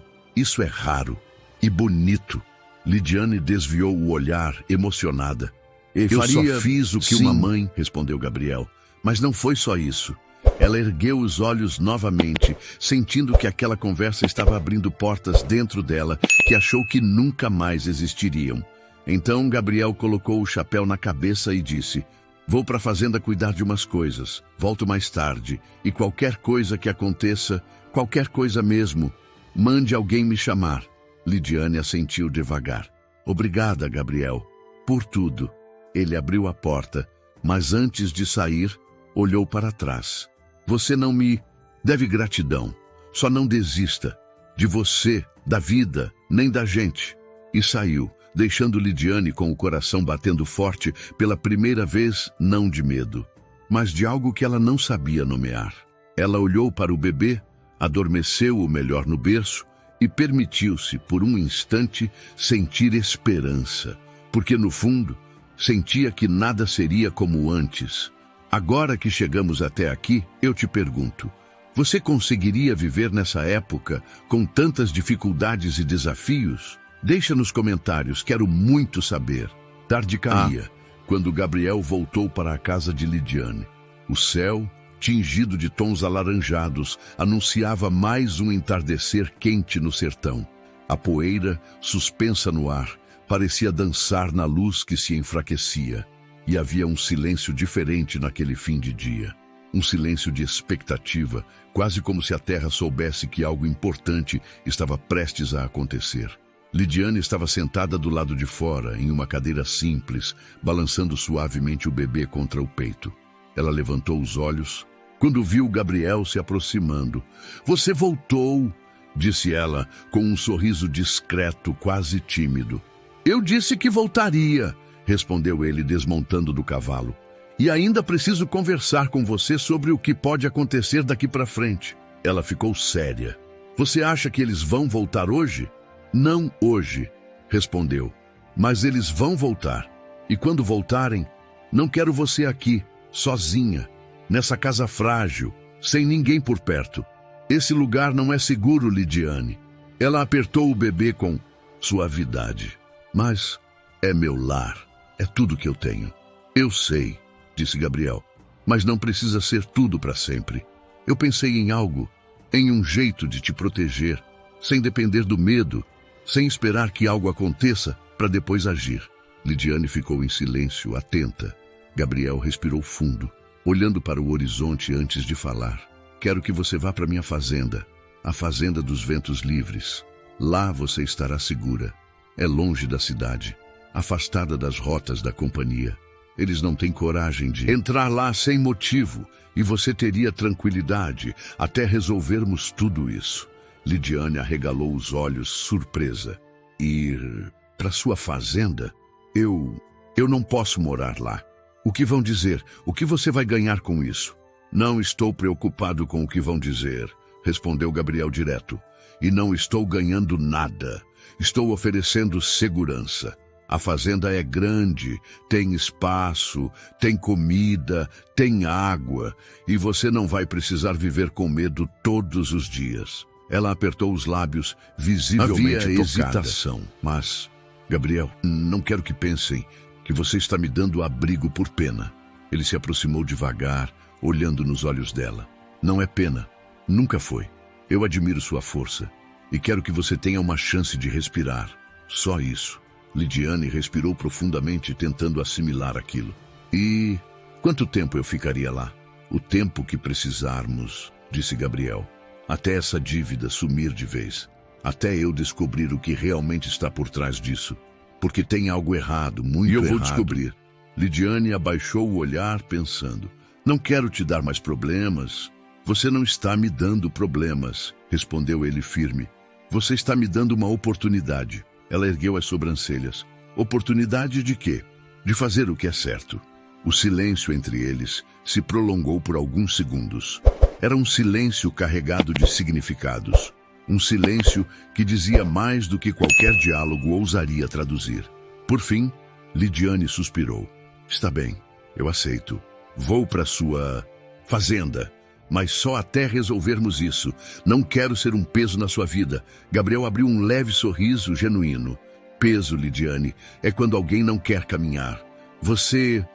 A: é raro e bonito. Lidiane desviou o olhar, emocionada. Eu só fiz o que uma mãe, respondeu Gabriel. Mas não foi só isso. Ela ergueu os olhos novamente, sentindo que aquela conversa estava abrindo portas dentro dela que achou que nunca mais existiriam. Então Gabriel colocou o chapéu na cabeça e disse: vou para a fazenda cuidar de umas coisas. Volto mais tarde. E qualquer coisa que aconteça, qualquer coisa mesmo, mande alguém me chamar. Lidiane assentiu devagar. Obrigada, Gabriel, por tudo. Ele abriu a porta, mas antes de sair, olhou para trás. Você não me deve gratidão. Só não desista. De você, da vida, nem da gente. E saiu, deixando Lidiane com o coração batendo forte pela primeira vez, não de medo, mas de algo que ela não sabia nomear. Ela olhou para o bebê, adormeceu o melhor no berço e permitiu-se, por um instante, sentir esperança, porque no fundo, sentia que nada seria como antes. Agora que chegamos até aqui, eu te pergunto, você conseguiria viver nessa época com tantas dificuldades e desafios? Deixa nos comentários, quero muito saber. Tarde caía, quando Gabriel voltou para a casa de Lidiane. O céu, tingido de tons alaranjados, anunciava mais um entardecer quente no sertão. A poeira, suspensa no ar, parecia dançar na luz que se enfraquecia. E havia um silêncio diferente naquele fim de dia. Um silêncio de expectativa, quase como se a terra soubesse que algo importante estava prestes a acontecer. Lidiane estava sentada do lado de fora, em uma cadeira simples, balançando suavemente o bebê contra o peito. Ela levantou os olhos, quando viu Gabriel se aproximando. Você voltou, disse ela, com um sorriso discreto, quase tímido. Eu disse que voltaria, respondeu ele, desmontando do cavalo. E ainda preciso conversar com você sobre o que pode acontecer daqui para frente. Ela ficou séria. Você acha que eles vão voltar hoje? Não hoje, respondeu. Mas eles vão voltar. E quando voltarem, não quero você aqui, sozinha, nessa casa frágil, sem ninguém por perto. Esse lugar não é seguro, Lidiane. Ela apertou o bebê com suavidade. Mas é meu lar. É tudo que eu tenho. Eu sei, disse Gabriel, mas não precisa ser tudo para sempre. Eu pensei em algo, em um jeito de te proteger, sem depender do medo, sem esperar que algo aconteça para depois agir. Lidiane ficou em silêncio, atenta. Gabriel respirou fundo, olhando para o horizonte antes de falar. Quero que você vá para minha fazenda, a Fazenda dos Ventos Livres. Lá você estará segura. É longe da cidade, afastada das rotas da companhia. Eles não têm coragem de entrar lá sem motivo, e você teria tranquilidade até resolvermos tudo isso. Lidiane arregalou os olhos, surpresa. Ir para sua fazenda? Eu não posso morar lá. O que vão dizer? O que você vai ganhar com isso? Não estou preocupado com o que vão dizer, respondeu Gabriel direto. E não estou ganhando nada. Estou oferecendo segurança. A fazenda é grande, tem espaço, tem comida, tem água, e você não vai precisar viver com medo todos os dias. Ela apertou os lábios, visivelmente
B: Havia
A: tocada.
B: hesitação.
A: Mas, Gabriel, não quero que pensem que você está me dando abrigo por pena. Ele se aproximou devagar, olhando nos olhos dela. Não é pena. Nunca foi. Eu admiro sua força e quero que você tenha uma chance de respirar. Só isso. Lidiane respirou profundamente, tentando assimilar aquilo. E quanto tempo eu ficaria lá? O tempo que precisarmos, disse Gabriel. Até essa dívida sumir de vez. Até eu descobrir o que realmente está por trás disso. Porque tem algo errado, muito errado.
B: E eu vou descobrir.
A: Lidiane abaixou o olhar, pensando. Não quero te dar mais problemas. Você não está me dando problemas, respondeu ele firme. Você está me dando uma oportunidade. Ela ergueu as sobrancelhas. Oportunidade de quê? De fazer o que é certo. O silêncio entre eles se prolongou por alguns segundos. Era um silêncio carregado de significados. Um silêncio que dizia mais do que qualquer diálogo ousaria traduzir. Por fim, Lidiane suspirou. Está bem, eu aceito. Vou para sua fazenda. Mas só até resolvermos isso. Não quero ser um peso na sua vida. Gabriel abriu um leve sorriso genuíno. Peso, Lidiane, é quando alguém não quer caminhar. Você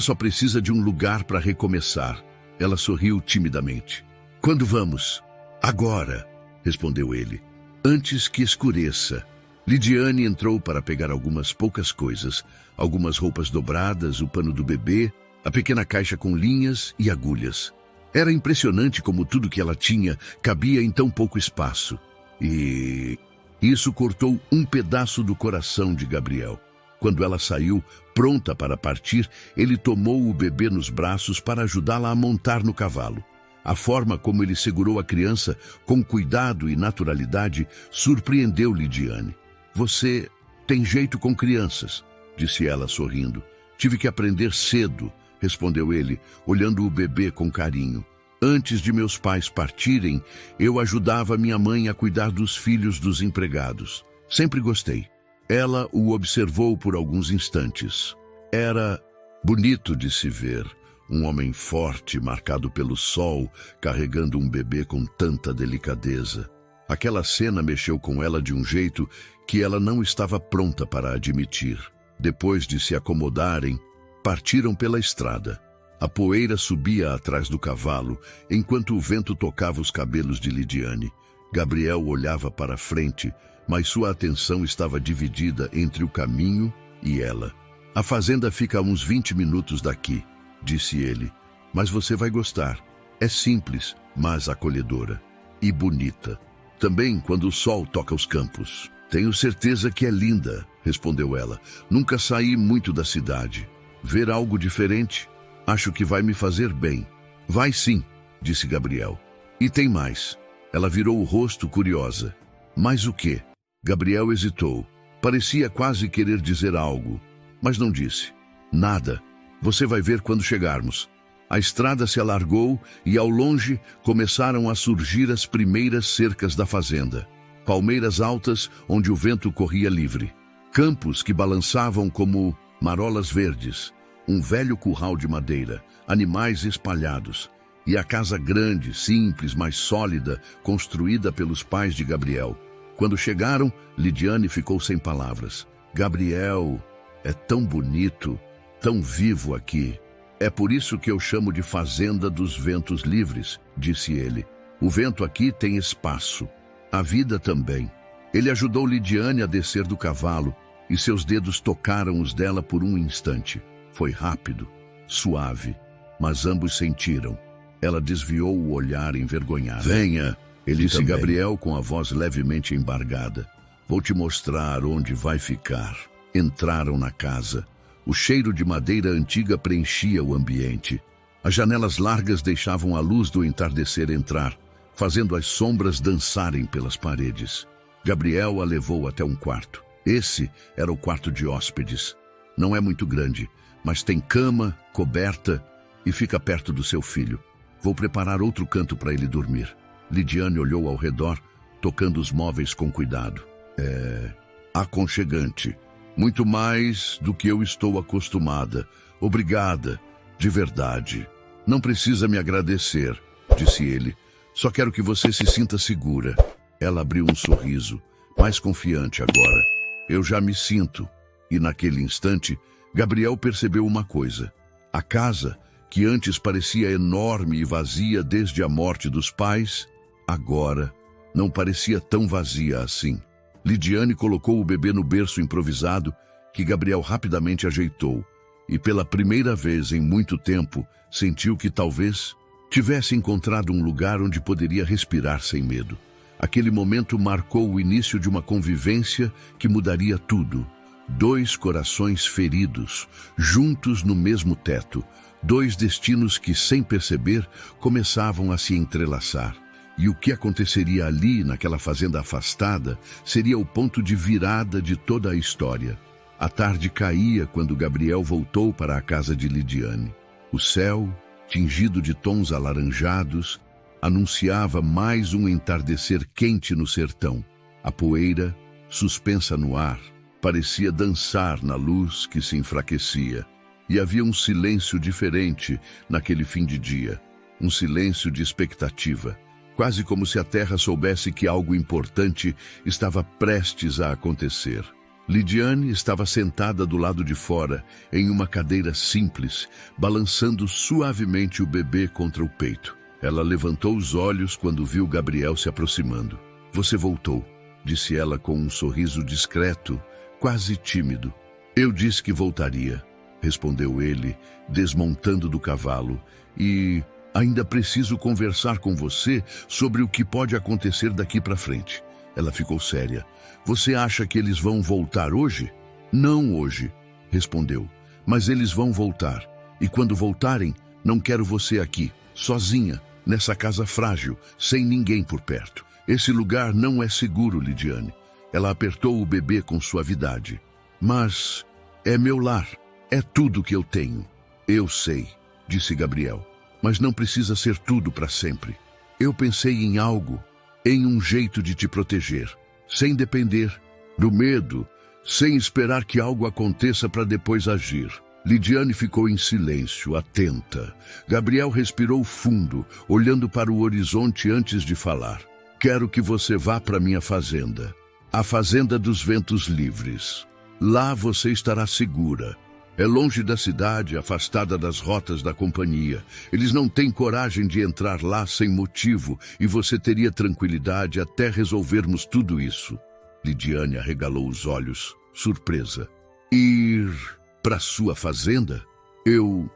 A: só precisa de um lugar para recomeçar. Ela sorriu timidamente. Quando vamos? Agora, respondeu ele. Antes que escureça. Lidiane entrou para pegar algumas poucas coisas. Algumas roupas dobradas, o pano do bebê, a pequena caixa com linhas e agulhas. Era impressionante como tudo que ela tinha cabia em tão pouco espaço. E isso cortou um pedaço do coração de Gabriel. Quando ela saiu, pronta para partir, ele tomou o bebê nos braços para ajudá-la a montar no cavalo. A forma como ele segurou a criança, com cuidado e naturalidade, surpreendeu Lidiane. Você tem jeito com crianças, disse ela sorrindo. Tive que aprender cedo, respondeu ele, olhando o bebê com carinho. Antes de meus pais partirem, eu ajudava minha mãe a cuidar dos filhos dos empregados. Sempre gostei. Ela o observou por alguns instantes. Era bonito de se ver. Um homem forte, marcado pelo sol, carregando um bebê com tanta delicadeza. Aquela cena mexeu com ela de um jeito que ela não estava pronta para admitir. Depois de se acomodarem, partiram pela estrada. A poeira subia atrás do cavalo, enquanto o vento tocava os cabelos de Lidiane. Gabriel olhava para frente, mas sua atenção estava dividida entre o caminho e ela. A fazenda fica a uns 20 minutos daqui, disse ele. Mas você vai gostar. É simples, mas acolhedora. E bonita. Também quando o sol toca os campos. Tenho certeza que é linda, respondeu ela. Nunca saí muito da cidade. Ver algo diferente, acho que vai me fazer bem. Vai sim, disse Gabriel. E tem mais. Ela virou o rosto curiosa. Mas o quê? Gabriel hesitou. Parecia quase querer dizer algo, mas não disse. Nada. Você vai ver quando chegarmos. A estrada se alargou e ao longe começaram a surgir as primeiras cercas da fazenda. Palmeiras altas onde o vento corria livre. Campos que balançavam como marolas verdes. Um velho curral de madeira, animais espalhados. E a casa grande, simples, mas sólida, construída pelos pais de Gabriel. Quando chegaram, Lidiane ficou sem palavras. Gabriel, é tão bonito, tão vivo aqui. É por isso que eu chamo de Fazenda dos Ventos Livres, disse ele. O vento aqui tem espaço. A vida também. Ele ajudou Lidiane a descer do cavalo e seus dedos tocaram os dela por um instante. Foi rápido, suave, mas ambos sentiram. Ela desviou o olhar envergonhada. Venha, Ele disse Gabriel com a voz levemente embargada. Vou te mostrar onde vai ficar. Entraram na casa. O cheiro de madeira antiga preenchia o ambiente. As janelas largas deixavam a luz do entardecer entrar, fazendo as sombras dançarem pelas paredes. Gabriel a levou até um quarto. Esse era o quarto de hóspedes. Não é muito grande, mas tem cama, coberta e fica perto do seu filho. Vou preparar outro canto para ele dormir. Lidiane olhou ao redor, tocando os móveis com cuidado. É aconchegante. Muito mais do que eu estou acostumada. Obrigada, de verdade. Não precisa me agradecer, disse ele. Só quero que você se sinta segura. Ela abriu um sorriso, mais confiante agora. Eu já me sinto. E naquele instante, Gabriel percebeu uma coisa. A casa, que antes parecia enorme e vazia desde a morte dos pais, agora não parecia tão vazia assim. Lidiane colocou o bebê no berço improvisado, que Gabriel rapidamente ajeitou, e pela primeira vez em muito tempo, sentiu que talvez tivesse encontrado um lugar onde poderia respirar sem medo. Aquele momento marcou o início de uma convivência que mudaria tudo. 2 corações feridos, juntos no mesmo teto. 2 destinos que, sem perceber, começavam a se entrelaçar. E o que aconteceria ali, naquela fazenda afastada, seria o ponto de virada de toda a história. A tarde caía quando Gabriel voltou para a casa de Lidiane. O céu, tingido de tons alaranjados, anunciava mais um entardecer quente no sertão. A poeira, suspensa no ar, parecia dançar na luz que se enfraquecia. E havia um silêncio diferente naquele fim de dia. Um silêncio de expectativa. Quase como se a terra soubesse que algo importante estava prestes a acontecer. Lidiane estava sentada do lado de fora, em uma cadeira simples, balançando suavemente o bebê contra o peito. Ela levantou os olhos quando viu Gabriel se aproximando. Você voltou, disse ela com um sorriso discreto, quase tímido. Eu disse que voltaria, respondeu ele, desmontando do cavalo, e ainda preciso conversar com você sobre o que pode acontecer daqui para frente. Ela ficou séria. Você acha que eles vão voltar hoje? Não hoje, respondeu. Mas eles vão voltar. E quando voltarem, não quero você aqui, sozinha, nessa casa frágil, sem ninguém por perto. Esse lugar não é seguro, Lidiane. Ela apertou o bebê com suavidade. Mas é meu lar. É tudo que eu tenho. Eu sei, disse Gabriel. Mas não precisa ser tudo para sempre. Eu pensei em algo, em um jeito de te proteger, sem depender do medo, sem esperar que algo aconteça para depois agir. Lidiane ficou em silêncio, atenta. Gabriel respirou fundo, olhando para o horizonte antes de falar. Quero que você vá para minha fazenda, a Fazenda dos Ventos Livres. Lá você estará segura. É longe da cidade, afastada das rotas da companhia. Eles não têm coragem de entrar lá sem motivo e você teria tranquilidade até resolvermos tudo isso. Lidiane arregalou os olhos, surpresa. Ir para sua fazenda? Eu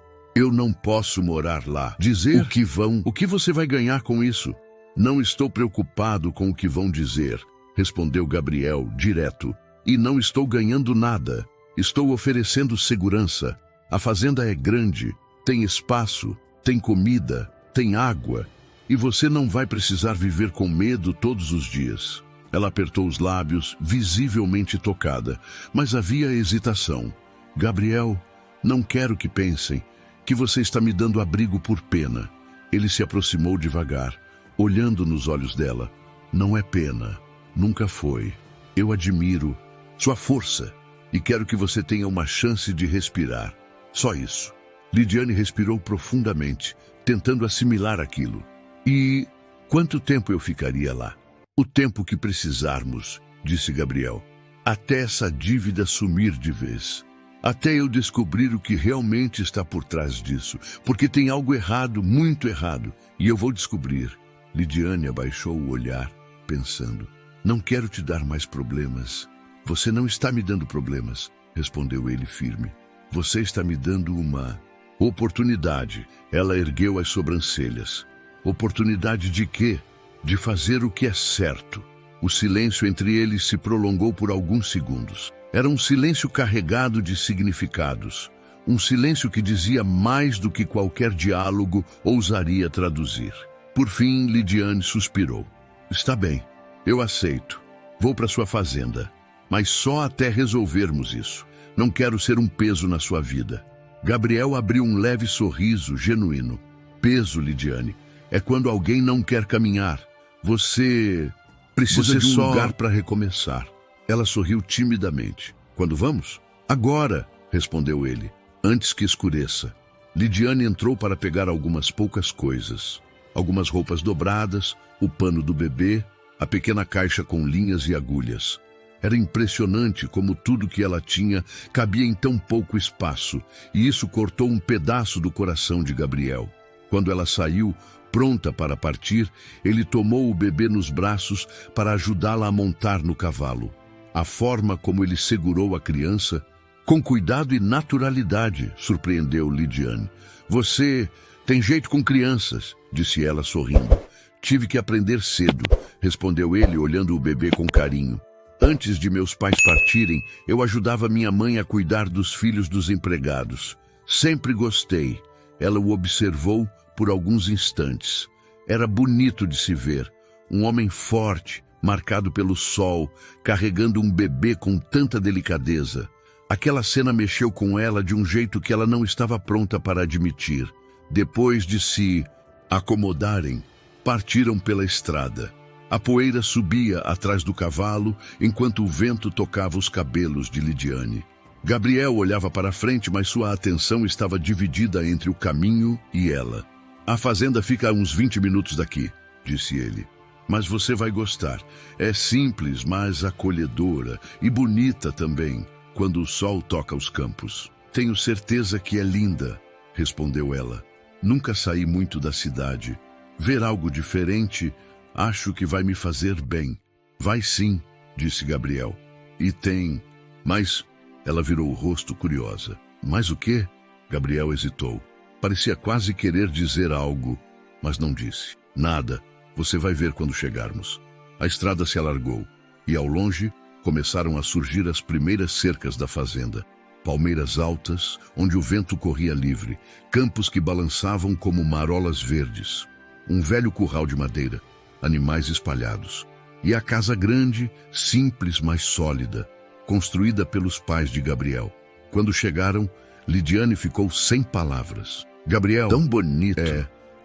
A: não posso morar lá. Dizer o que vão... O que você vai ganhar com isso? Não estou preocupado com o que vão dizer, respondeu Gabriel, direto. E não estou ganhando nada. Estou oferecendo segurança. A fazenda é grande, tem espaço, tem comida, tem água. E você não vai precisar viver com medo todos os dias. Ela apertou os lábios, visivelmente tocada, mas havia hesitação. Gabriel, não quero que pensem que você está me dando abrigo por pena. Ele se aproximou devagar, olhando nos olhos dela. Não é pena, nunca foi. Eu admiro sua força. E quero que você tenha uma chance de respirar. Só isso. Lidiane respirou profundamente, tentando assimilar aquilo. E quanto tempo eu ficaria lá? O tempo que precisarmos, disse Gabriel. Até essa dívida sumir de vez. Até eu descobrir o que realmente está por trás disso. Porque tem algo errado, muito errado. E eu vou descobrir. Lidiane abaixou o olhar, pensando. Não quero te dar mais problemas. Você não está me dando problemas, respondeu ele firme. Você está me dando uma oportunidade. Ela ergueu as sobrancelhas. Oportunidade de quê? de fazer o que é certo. O silêncio entre eles se prolongou por alguns segundos. Era um silêncio carregado de significados. Um silêncio que dizia mais do que qualquer diálogo ousaria traduzir. Por fim, Lidiane suspirou. Está bem, eu aceito. Vou para sua fazenda. Mas só até resolvermos isso. Não quero ser um peso na sua vida. Gabriel abriu um leve sorriso genuíno. Peso, Lidiane, é quando alguém não quer caminhar. Você precisa de um lugar para recomeçar. Ela sorriu timidamente. Quando vamos? Agora, respondeu ele, antes que escureça. Lidiane entrou para pegar algumas poucas coisas. Algumas roupas dobradas, o pano do bebê, a pequena caixa com linhas e agulhas. Era impressionante como tudo que ela tinha cabia em tão pouco espaço, e isso cortou um pedaço do coração de Gabriel. Quando ela saiu, pronta para partir, ele tomou o bebê nos braços para ajudá-la a montar no cavalo. A forma como ele segurou a criança, com cuidado e naturalidade, surpreendeu Lidiane. Você tem jeito com crianças, disse ela sorrindo. Tive que aprender cedo, respondeu ele olhando o bebê com carinho. Antes de meus pais partirem, eu ajudava minha mãe a cuidar dos filhos dos empregados. Sempre gostei. Ela o observou por alguns instantes. Era bonito de se ver. Um homem forte, marcado pelo sol, carregando um bebê com tanta delicadeza. Aquela cena mexeu com ela de um jeito que ela não estava pronta para admitir. Depois de se acomodarem, partiram pela estrada. A poeira subia atrás do cavalo, enquanto o vento tocava os cabelos de Lidiane. Gabriel olhava para frente, mas sua atenção estava dividida entre o caminho e ela. A fazenda fica a uns 20 minutos daqui, disse ele. Mas você vai gostar. É simples, mas acolhedora e bonita também, quando o sol toca os campos. Tenho certeza que é linda, respondeu ela. Nunca saí muito da cidade. Ver algo diferente, acho que vai me fazer bem. Vai sim, disse Gabriel. E tem... Mas... Ela virou o rosto curiosa. Mas o quê? Gabriel hesitou. Parecia quase querer dizer algo, mas não disse. Nada. Você vai ver quando chegarmos. A estrada se alargou, e ao longe começaram a surgir as primeiras cercas da fazenda. Palmeiras altas, onde o vento corria livre, campos que balançavam como marolas verdes. Um velho curral de madeira, animais espalhados. E a casa grande, simples, mas sólida, construída pelos pais de Gabriel. Quando chegaram, Lidiane ficou sem palavras. Gabriel, tão bonito,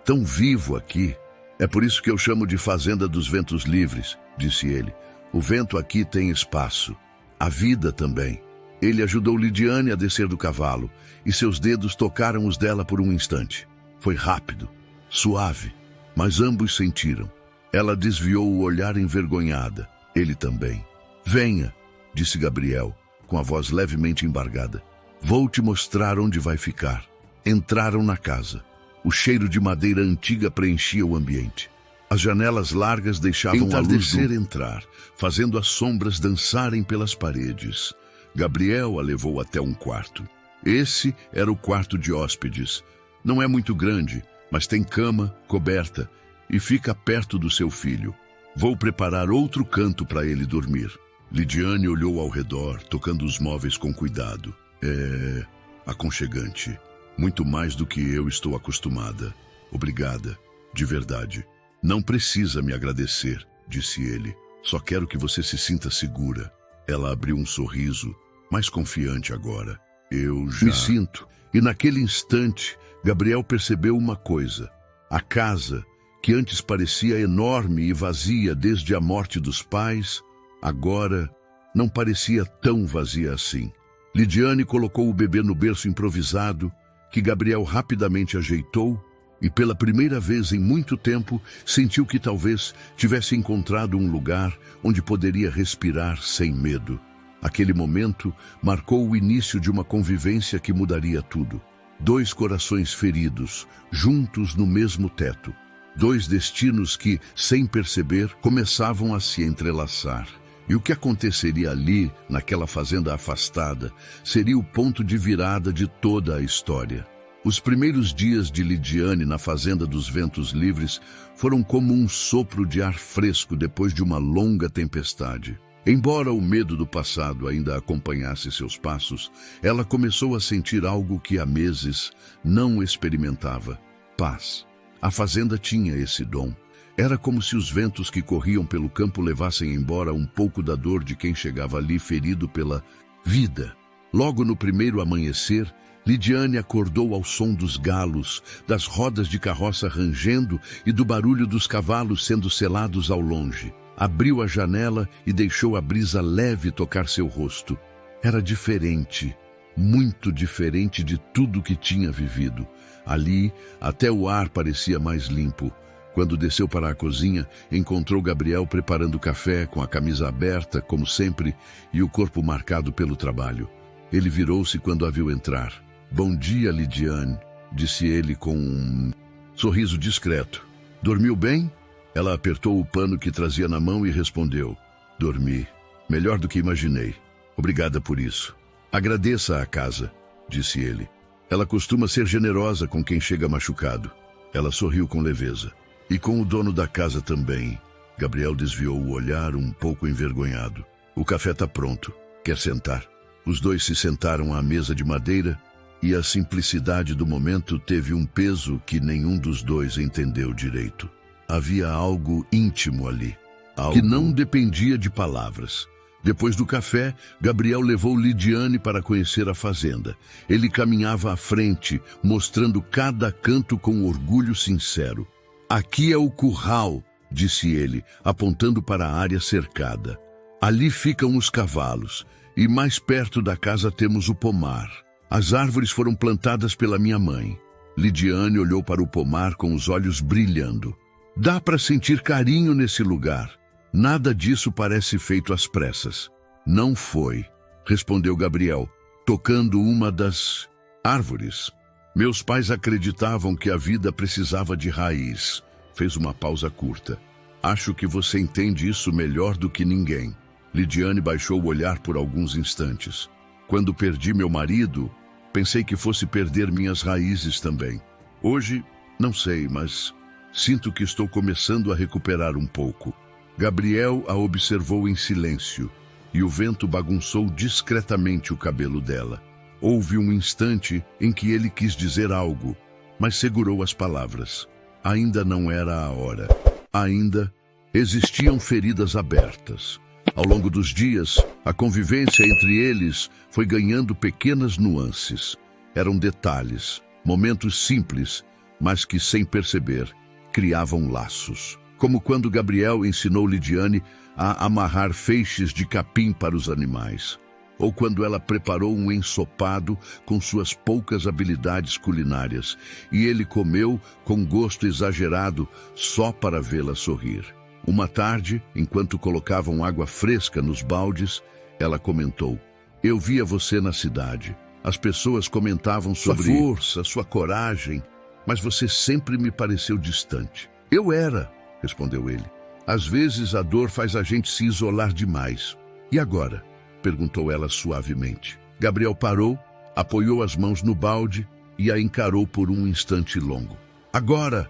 A: tão vivo aqui. É por isso que eu chamo de Fazenda dos Ventos Livres, disse ele. O vento aqui tem espaço. A vida também. Ele ajudou Lidiane a descer do cavalo, e seus dedos tocaram os dela por um instante. Foi rápido, suave, mas ambos sentiram. Ela desviou o olhar envergonhada. Ele também. Venha, disse Gabriel, com a voz levemente embargada. Vou te mostrar onde vai ficar. Entraram na casa. O cheiro de madeira antiga preenchia o ambiente. As janelas largas deixavam a luz entrar, fazendo as sombras dançarem pelas paredes. Gabriel a levou até um quarto. Esse era o quarto de hóspedes. Não é muito grande, mas tem cama, coberta, e fica perto do seu filho. Vou preparar outro canto para ele dormir. Lidiane olhou ao redor, tocando os móveis com cuidado. É aconchegante. Muito mais do que eu estou acostumada. Obrigada, de verdade. Não precisa me agradecer, disse ele. Só quero que você se sinta segura. Ela abriu um sorriso, mais confiante agora. Eu já me sinto. E naquele instante, Gabriel percebeu uma coisa. A casa, que antes parecia enorme e vazia desde a morte dos pais, agora não parecia tão vazia assim. Lidiane colocou o bebê no berço improvisado, que Gabriel rapidamente ajeitou, e pela primeira vez em muito tempo sentiu que talvez tivesse encontrado um lugar onde poderia respirar sem medo. Aquele momento marcou o início de uma convivência que mudaria tudo. 2 corações feridos, juntos no mesmo teto. 2 destinos que, sem perceber, começavam a se entrelaçar. E o que aconteceria ali, naquela fazenda afastada, seria o ponto de virada de toda a história. Os primeiros dias de Lidiane na Fazenda dos Ventos Livres foram como um sopro de ar fresco depois de uma longa tempestade. Embora o medo do passado ainda acompanhasse seus passos, ela começou a sentir algo que há meses não experimentava: paz. A fazenda tinha esse dom. Era como se os ventos que corriam pelo campo levassem embora um pouco da dor de quem chegava ali ferido pela vida. Logo no primeiro amanhecer, Lidiane acordou ao som dos galos, das rodas de carroça rangendo e do barulho dos cavalos sendo selados ao longe. Abriu a janela e deixou a brisa leve tocar seu rosto. Era diferente, muito diferente de tudo que tinha vivido. Ali, até o ar parecia mais limpo. Quando desceu para a cozinha, encontrou Gabriel preparando café, com a camisa aberta, como sempre, e o corpo marcado pelo trabalho. Ele virou-se quando a viu entrar. "Bom dia, Lidiane", disse ele com um sorriso discreto. "Dormiu bem?" Ela apertou o pano que trazia na mão e respondeu: "Dormi. Melhor do que imaginei. Obrigada por isso." "Agradeça à casa", disse ele. "Ela costuma ser generosa com quem chega machucado." Ela sorriu com leveza. "E com o dono da casa também." Gabriel desviou o olhar, um pouco envergonhado. "O café está pronto. Quer sentar?" Os dois se sentaram à mesa de madeira e a simplicidade do momento teve um peso que nenhum dos dois entendeu direito. Havia algo íntimo ali, algo que não dependia de palavras. Depois do café, Gabriel levou Lidiane para conhecer a fazenda. Ele caminhava à frente, mostrando cada canto com orgulho sincero. "Aqui é o curral", disse ele, apontando para a área cercada. "Ali ficam os cavalos, e mais perto da casa temos o pomar. As árvores foram plantadas pela minha mãe." Lidiane olhou para o pomar com os olhos brilhando. "Dá para sentir carinho nesse lugar. Nada disso parece feito às pressas." "Não foi", respondeu Gabriel, tocando uma das árvores. "Meus pais acreditavam que a vida precisava de raiz." Fez uma pausa curta. "Acho que você entende isso melhor do que ninguém." Lidiane baixou o olhar por alguns instantes. "Quando perdi meu marido, pensei que fosse perder minhas raízes também. Hoje, não sei, mas sinto que estou começando a recuperar um pouco." Gabriel a observou em silêncio, e o vento bagunçou discretamente o cabelo dela. Houve um instante em que ele quis dizer algo, mas segurou as palavras. Ainda não era a hora. Ainda existiam feridas abertas. Ao longo dos dias, a convivência entre eles foi ganhando pequenas nuances. Eram detalhes, momentos simples, mas que, sem perceber, criavam laços. Como quando Gabriel ensinou Lidiane a amarrar feixes de capim para os animais. Ou quando ela preparou um ensopado com suas poucas habilidades culinárias, e ele comeu com gosto exagerado só para vê-la sorrir. Uma tarde, enquanto colocavam água fresca nos baldes, ela comentou: "Eu via você na cidade. As pessoas comentavam sobre sua força, sua coragem, mas você sempre me pareceu distante." "Eu era", respondeu ele. "Às vezes a dor faz a gente se isolar demais." "E agora?", perguntou ela suavemente. Gabriel parou, apoiou as mãos no balde e a encarou por um instante longo. Agora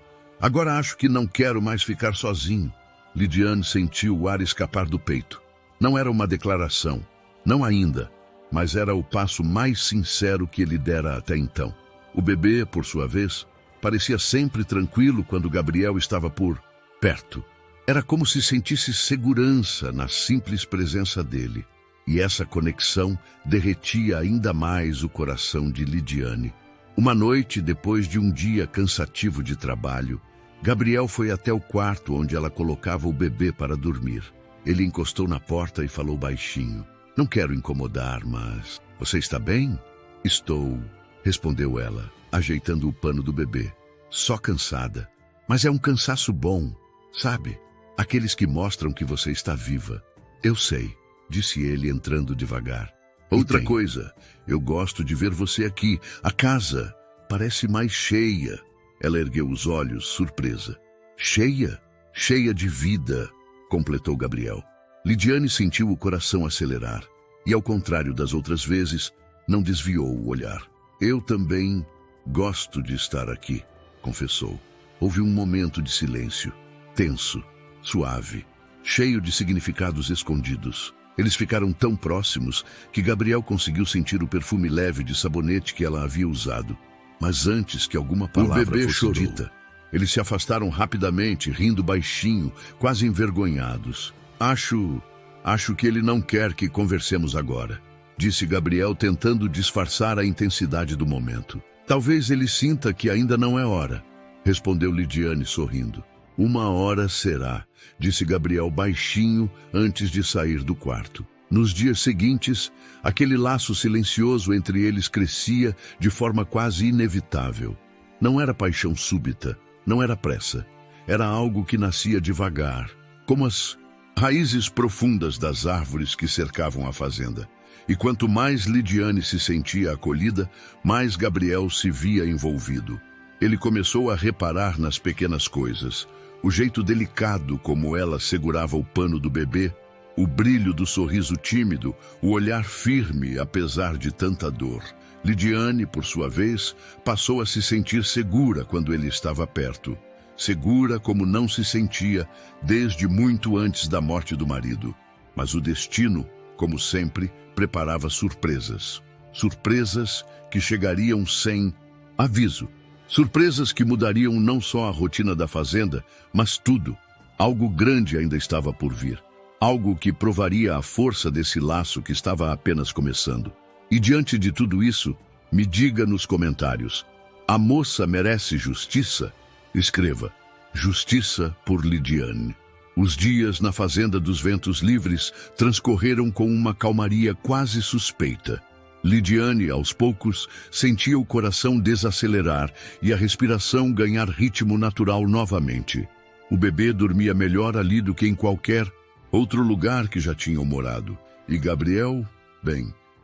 A: acho que não quero mais ficar sozinho." Lidiane sentiu o ar escapar do peito. Não era uma declaração, não ainda, mas era o passo mais sincero que ele dera até então. O bebê, por sua vez, parecia sempre tranquilo quando Gabriel estava por perto. Era como se sentisse segurança na simples presença dele. E essa conexão derretia ainda mais o coração de Lidiane. Uma noite, depois de um dia cansativo de trabalho, Gabriel foi até o quarto onde ela colocava o bebê para dormir. Ele encostou na porta e falou baixinho: "Não quero incomodar, mas você está bem?" "Estou", respondeu ela, ajeitando o pano do bebê. "Só cansada. Mas é um cansaço bom, sabe? Aqueles que mostram que você está viva." "Eu sei", disse ele, entrando devagar. "Outra coisa, eu gosto de ver você aqui. A casa parece mais cheia." Ela ergueu os olhos, surpresa. "Cheia? Cheia de vida", completou Gabriel. Lidiane sentiu o coração acelerar e, ao contrário das outras vezes, não desviou o olhar. "Eu também Gosto de estar aqui, confessou. Houve um momento de silêncio, tenso, suave, cheio de significados escondidos. Eles ficaram tão próximos que Gabriel conseguiu sentir o perfume leve de sabonete que ela havia usado. Mas antes que alguma palavra fosse dita, eles se afastaram rapidamente, rindo baixinho, quase envergonhados. Acho que ele não quer que conversemos agora, disse Gabriel, tentando disfarçar a intensidade do momento. Talvez ele sinta que ainda não é hora, respondeu Lidiane sorrindo. Uma hora será, disse Gabriel baixinho antes de sair do quarto. Nos dias seguintes, aquele laço silencioso entre eles crescia de forma quase inevitável. Não era paixão súbita, não era pressa. Era algo que nascia devagar, como as raízes profundas das árvores que cercavam a fazenda. E quanto mais Lidiane se sentia acolhida, mais Gabriel se via envolvido. Ele começou a reparar nas pequenas coisas, o jeito delicado como ela segurava o pano do bebê, o brilho do sorriso tímido, o olhar firme apesar de tanta dor. Lidiane, por sua vez, passou a se sentir segura quando ele estava perto. Segura como não se sentia desde muito antes da morte do marido. Mas o destino, como sempre, preparava surpresas. Surpresas que chegariam sem aviso. Surpresas que mudariam não só a rotina da fazenda, mas tudo. Algo grande ainda estava por vir. Algo que provaria a força desse laço que estava apenas começando. E diante de tudo isso, me diga nos comentários: a moça merece justiça? Escreva: Justiça por Lidiane. Os dias na Fazenda dos Ventos Livres transcorreram com uma calmaria quase suspeita. Lidiane, aos poucos, sentia o coração desacelerar e a respiração ganhar ritmo natural novamente. O bebê dormia melhor ali do que em qualquer outro lugar que já tinham morado. E Gabriel,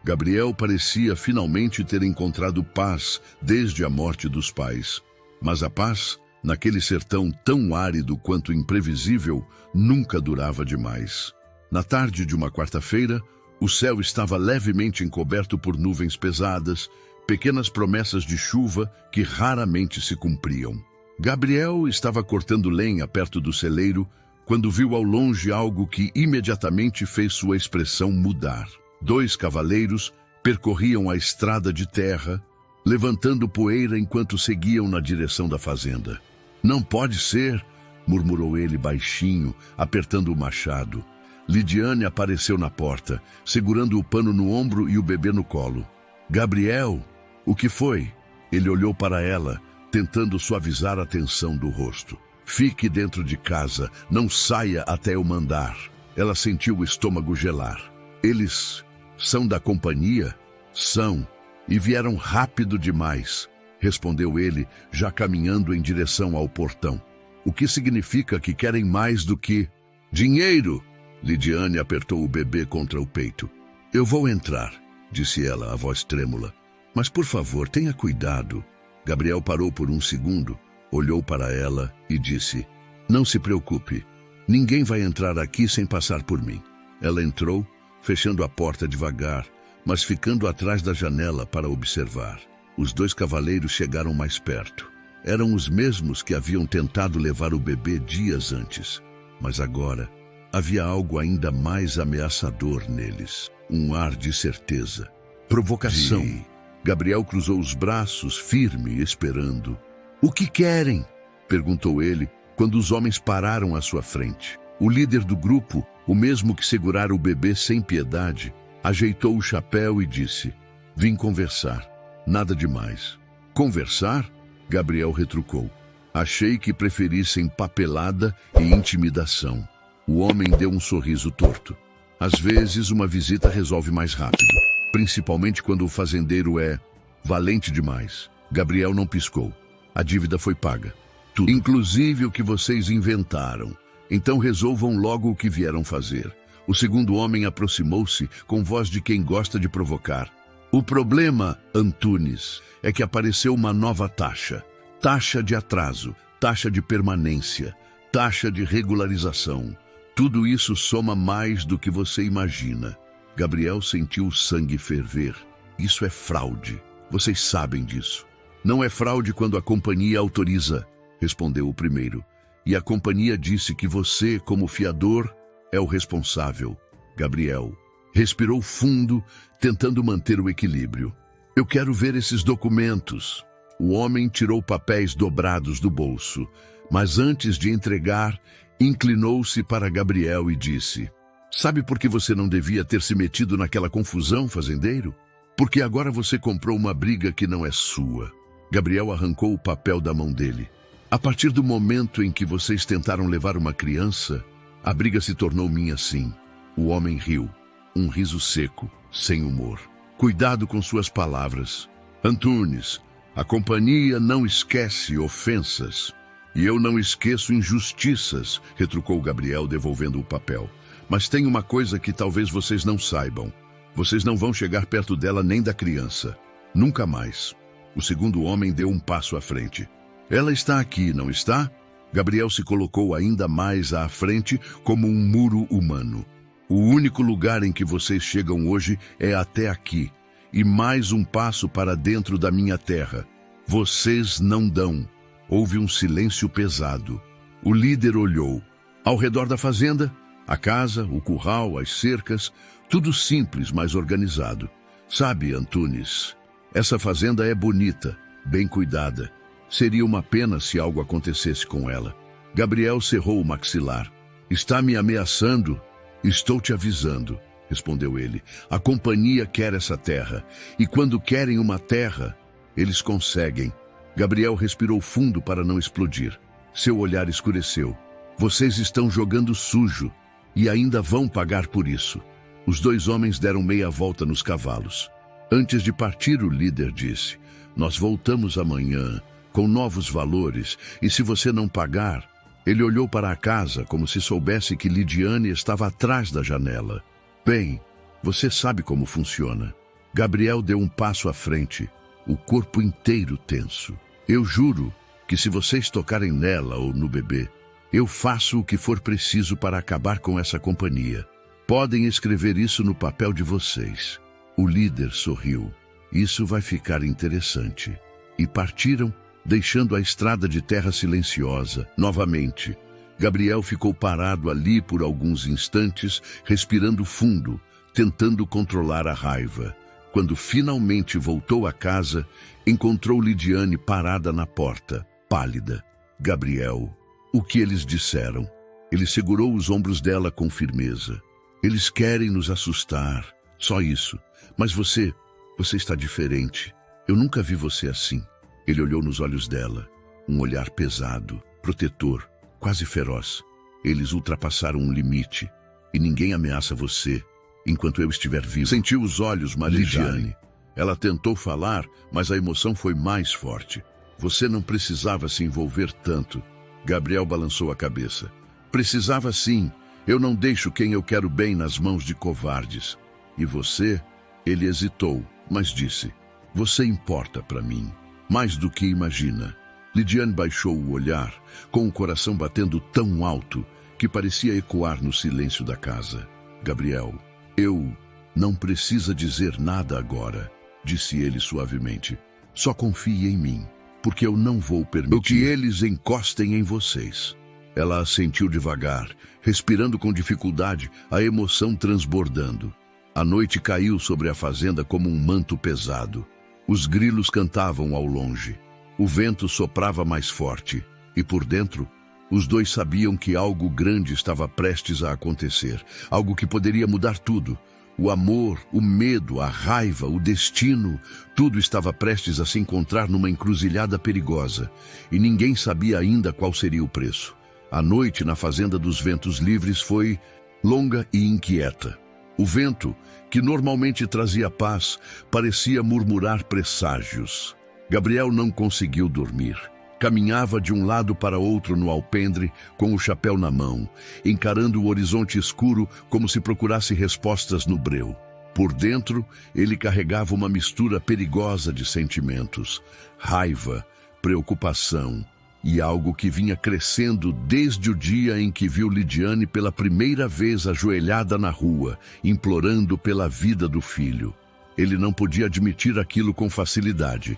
A: Gabriel parecia finalmente ter encontrado paz desde a morte dos pais. Mas a paz, naquele sertão tão árido quanto imprevisível, nunca durava demais. Na tarde de uma quarta-feira, o céu estava levemente encoberto por nuvens pesadas, pequenas promessas de chuva que raramente se cumpriam. Gabriel estava cortando lenha perto do celeiro quando viu ao longe algo que imediatamente fez sua expressão mudar. 2 cavaleiros percorriam a estrada de terra, levantando poeira enquanto seguiam na direção da fazenda. Não pode ser, murmurou ele baixinho, apertando o machado. Lidiane apareceu na porta, segurando o pano no ombro e o bebê no colo. Gabriel, o que foi? Ele olhou para ela, tentando suavizar a tensão do rosto. Fique dentro de casa, não saia até eu mandar. Ela sentiu o estômago gelar. Eles são da companhia? São, e vieram rápido demais, respondeu ele, já caminhando em direção ao portão. O que significa que querem mais do que dinheiro? Lidiane apertou o bebê contra o peito. Eu vou entrar, disse ela, a voz trêmula. Mas por favor, tenha cuidado. Gabriel parou por um segundo, olhou para ela e disse: Não se preocupe, ninguém vai entrar aqui sem passar por mim. Ela entrou, fechando a porta devagar, mas ficando atrás da janela para observar. Os 2 cavaleiros chegaram mais perto. Eram os mesmos que haviam tentado levar o bebê dias antes. Mas agora havia algo ainda mais ameaçador neles. Um ar de certeza. Provocação. Gabriel cruzou os braços, firme, esperando. O que querem? Perguntou ele, quando os homens pararam à sua frente. O líder do grupo, o mesmo que segurara o bebê sem piedade, ajeitou o chapéu e disse: Vim conversar. Nada demais. Conversar? Gabriel retrucou. Achei que preferissem papelada e intimidação. O homem deu um sorriso torto. Às vezes, uma visita resolve mais rápido, principalmente quando o fazendeiro é valente demais. Gabriel não piscou. A dívida foi paga. Tudo. Inclusive o que vocês inventaram. Então resolvam logo o que vieram fazer. O segundo homem aproximou-se com voz de quem gosta de provocar. O problema, Antunes, é que apareceu uma nova taxa. Taxa de atraso, taxa de permanência, taxa de regularização. Tudo isso soma mais do que você imagina. Gabriel sentiu o sangue ferver. Isso é fraude. Vocês sabem disso. Não é fraude quando a companhia autoriza, respondeu o primeiro. E a companhia disse que você, como fiador, é o responsável. Gabriel respirou fundo, tentando manter o equilíbrio. Eu quero ver esses documentos. O homem tirou papéis dobrados do bolso, mas antes de entregar, inclinou-se para Gabriel e disse: Sabe por que você não devia ter se metido naquela confusão, fazendeiro? Porque agora você comprou uma briga que não é sua. Gabriel arrancou o papel da mão dele. A partir do momento em que vocês tentaram levar uma criança, a briga se tornou minha sim. O homem riu, um riso seco, sem humor. Cuidado com suas palavras. Antunes, a companhia não esquece ofensas. E eu não esqueço injustiças, retrucou Gabriel, devolvendo o papel. Mas tem uma coisa que talvez vocês não saibam. Vocês não vão chegar perto dela nem da criança. Nunca mais. O segundo homem deu um passo à frente. Ela está aqui, não está? Gabriel se colocou ainda mais à frente como um muro humano. O único lugar em que vocês chegam hoje é até aqui. E mais um passo para dentro da minha terra. Vocês não dão. Houve um silêncio pesado. O líder olhou. Ao redor da fazenda, a casa, o curral, as cercas, tudo simples, mas organizado. Sabe, Antunes, essa fazenda é bonita, bem cuidada. Seria uma pena se algo acontecesse com ela. Gabriel cerrou o maxilar. Está me ameaçando? Estou te avisando, respondeu ele. A companhia quer essa terra, e quando querem uma terra, eles conseguem. Gabriel respirou fundo para não explodir. Seu olhar escureceu. Vocês estão jogando sujo, e ainda vão pagar por isso. Os dois homens deram meia volta nos cavalos. Antes de partir, o líder disse: Nós voltamos amanhã, com novos valores, e se você não pagar... Ele olhou para a casa como se soubesse que Lidiane estava atrás da janela. Bem, você sabe como funciona. Gabriel deu um passo à frente, o corpo inteiro tenso. Eu juro que se vocês tocarem nela ou no bebê, eu faço o que for preciso para acabar com essa companhia. Podem escrever isso no papel de vocês. O líder sorriu. Isso vai ficar interessante. E partiram, deixando a estrada de terra silenciosa. Novamente, Gabriel ficou parado ali por alguns instantes, respirando fundo, tentando controlar a raiva. Quando finalmente voltou à casa, encontrou Lidiane parada na porta, pálida. Gabriel, o que eles disseram? Ele segurou os ombros dela com firmeza. Eles querem nos assustar, só isso. Mas você está diferente. Eu nunca vi você assim. Ele olhou nos olhos dela, um olhar pesado, protetor, quase feroz. Eles ultrapassaram um limite, e ninguém ameaça você enquanto eu estiver vivo. Sentiu os olhos, Lidiane. Ela tentou falar, mas a emoção foi mais forte. Você não precisava se envolver tanto. Gabriel balançou a cabeça. Precisava sim. Eu não deixo quem eu quero bem nas mãos de covardes. E você? Ele hesitou, mas disse: Você importa para mim. Mais do que imagina. Lidiane baixou o olhar, com o coração batendo tão alto que parecia ecoar no silêncio da casa. Gabriel, eu não precisa dizer nada agora, disse ele suavemente. Só confie em mim, porque eu não vou permitir que eles encostem em vocês. Ela assentiu devagar, respirando com dificuldade, a emoção transbordando. A noite caiu sobre a fazenda como um manto pesado. Os grilos cantavam ao longe. O vento soprava mais forte. E por dentro, os dois sabiam que algo grande estava prestes a acontecer. Algo que poderia mudar tudo. O amor, o medo, a raiva, o destino, tudo estava prestes a se encontrar numa encruzilhada perigosa. E ninguém sabia ainda qual seria o preço. A noite na Fazenda dos Ventos Livres foi longa e inquieta. O vento, que normalmente trazia paz, parecia murmurar presságios. Gabriel não conseguiu dormir. Caminhava de um lado para outro no alpendre, com o chapéu na mão, encarando o horizonte escuro como se procurasse respostas no breu. Por dentro, ele carregava uma mistura perigosa de sentimentos: raiva, preocupação e algo que vinha crescendo desde o dia em que viu Lidiane pela primeira vez ajoelhada na rua, implorando pela vida do filho. Ele não podia admitir aquilo com facilidade.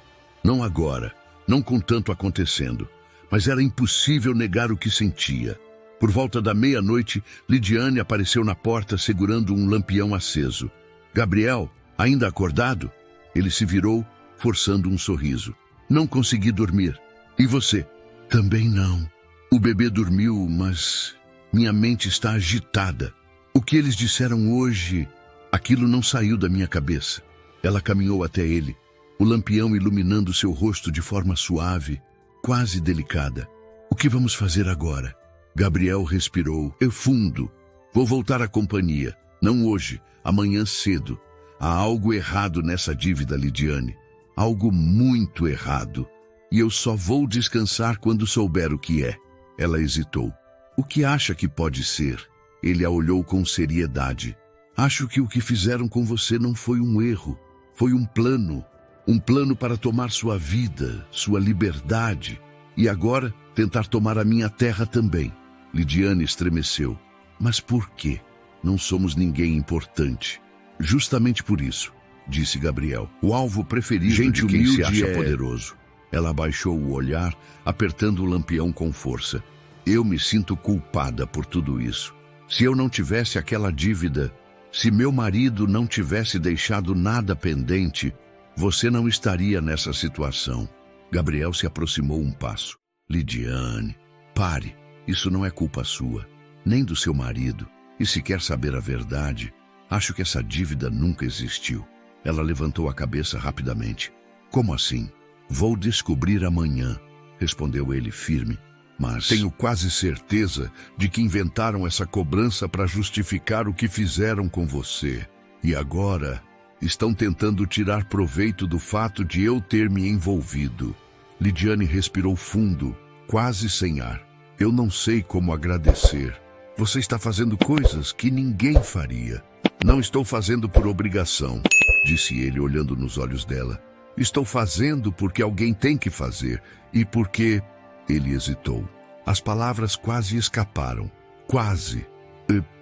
A: Não agora, não com tanto acontecendo, mas era impossível negar o que sentia. Por volta da meia-noite, Lidiane apareceu na porta segurando um lampião aceso. Gabriel, ainda acordado? Ele se virou, forçando um sorriso. Não consegui dormir. E você? Também não. O bebê dormiu, mas minha mente está agitada. O que eles disseram hoje, aquilo não saiu da minha cabeça. Ela caminhou até ele, o lampião iluminando seu rosto de forma suave, quase delicada. O que vamos fazer agora? Gabriel respirou. Eu fundo. Vou voltar à companhia. Não hoje, amanhã cedo. Há algo errado nessa dívida, Lidiane. Algo muito errado. E eu só vou descansar quando souber o que é. Ela hesitou. O que acha que pode ser? Ele a olhou com seriedade. Acho que o que fizeram com você não foi um erro. Foi um plano. Um plano para tomar sua vida, sua liberdade. E agora, tentar tomar a minha terra também. Lidiane estremeceu. Mas por quê? Não somos ninguém importante. Justamente por isso, disse Gabriel. O alvo preferido de quem se acha poderoso. Ela abaixou o olhar, apertando o lampião com força. Eu me sinto culpada por tudo isso. Se eu não tivesse aquela dívida, se meu marido não tivesse deixado nada pendente, você não estaria nessa situação. Gabriel se aproximou um passo. Lidiane, pare. Isso não é culpa sua, nem do seu marido. E se quer saber a verdade, acho que essa dívida nunca existiu. Ela levantou a cabeça rapidamente. Como assim? Vou descobrir amanhã, respondeu ele firme. Mas tenho quase certeza de que inventaram essa cobrança para justificar o que fizeram com você. E agora estão tentando tirar proveito do fato de eu ter me envolvido. Lidiane respirou fundo, quase sem ar. Eu não sei como agradecer. Você está fazendo coisas que ninguém faria. Não estou fazendo por obrigação, disse ele olhando nos olhos dela. Estou fazendo porque alguém tem que fazer e porque... Ele hesitou. As palavras quase escaparam. Quase.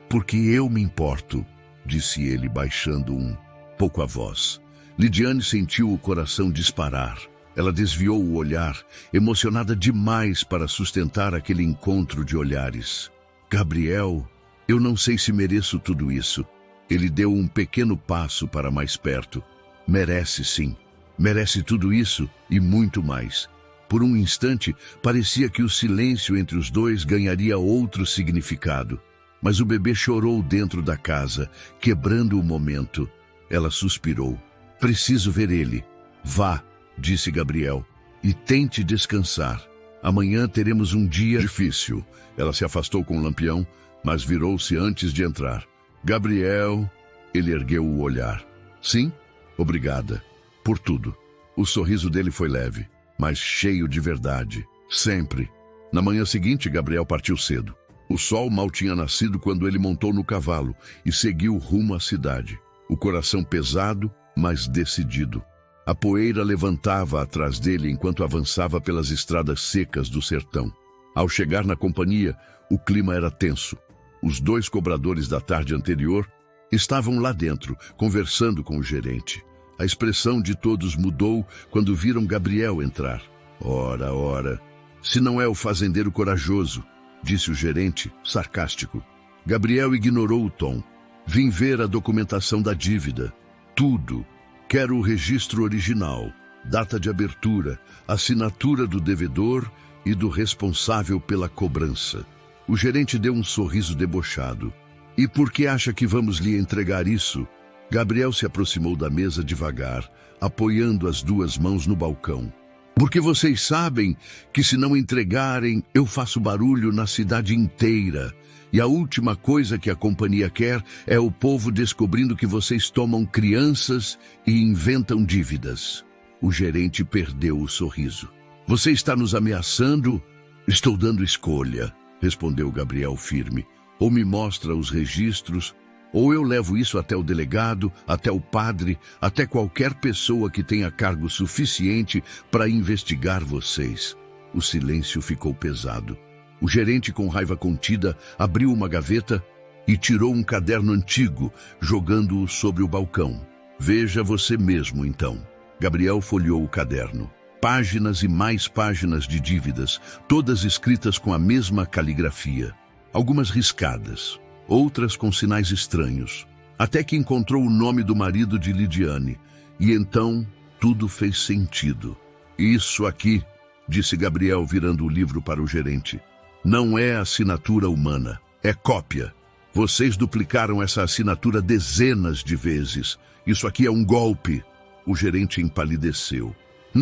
A: Porque eu me importo, disse ele baixando um pouco a voz. Lidiane sentiu o coração disparar. Ela desviou o olhar, emocionada demais para sustentar aquele encontro de olhares. Gabriel, eu não sei se mereço tudo isso. Ele deu um pequeno passo para mais perto. Merece sim. Merece tudo isso e muito mais. Por um instante, parecia que o silêncio entre os dois ganharia outro significado. Mas o bebê chorou dentro da casa, quebrando o momento. Ela suspirou. Preciso ver ele. Vá, disse Gabriel, e tente descansar. Amanhã teremos um dia difícil. Ela se afastou com o lampião, mas virou-se antes de entrar. Gabriel, ele ergueu o olhar. Sim, obrigada. Por tudo. O sorriso dele foi leve, mas cheio de verdade. Sempre. Na manhã seguinte, Gabriel partiu cedo. O sol mal tinha nascido quando ele montou no cavalo e seguiu rumo à cidade. O coração pesado, mas decidido. A poeira levantava atrás dele enquanto avançava pelas estradas secas do sertão. Ao chegar na companhia, o clima era tenso. Os 2 cobradores da tarde anterior estavam lá dentro, conversando com o gerente. A expressão de todos mudou quando viram Gabriel entrar. Ora, ora, se não é o fazendeiro corajoso, disse o gerente, sarcástico. Gabriel ignorou o tom. Vim ver a documentação da dívida. Tudo. Quero o registro original, data de abertura, assinatura do devedor e do responsável pela cobrança. O gerente deu um sorriso debochado. E por que acha que vamos lhe entregar isso? Gabriel se aproximou da mesa devagar, apoiando as 2 mãos no balcão. Porque vocês sabem que se não entregarem, eu faço barulho na cidade inteira. E a última coisa que a companhia quer é o povo descobrindo que vocês tomam crianças e inventam dívidas. O gerente perdeu o sorriso. Você está nos ameaçando? Estou dando escolha, respondeu Gabriel firme. Ou me mostra os registros, ou eu levo isso até o delegado, até o padre, até qualquer pessoa que tenha cargo suficiente para investigar vocês. O silêncio ficou pesado. O gerente, com raiva contida, abriu uma gaveta e tirou um caderno antigo, jogando-o sobre o balcão. Veja você mesmo, então. Gabriel folheou o caderno. páginas e mais páginas de dívidas, todas escritas com a mesma caligrafia. Algumas riscadas, outras com sinais estranhos, até que encontrou o nome do marido de Lidiane, e então tudo fez sentido. Isso aqui, disse Gabriel virando o livro para o gerente, não é assinatura humana, é cópia. Vocês duplicaram essa assinatura dezenas de vezes. Isso aqui é um golpe. O gerente empalideceu.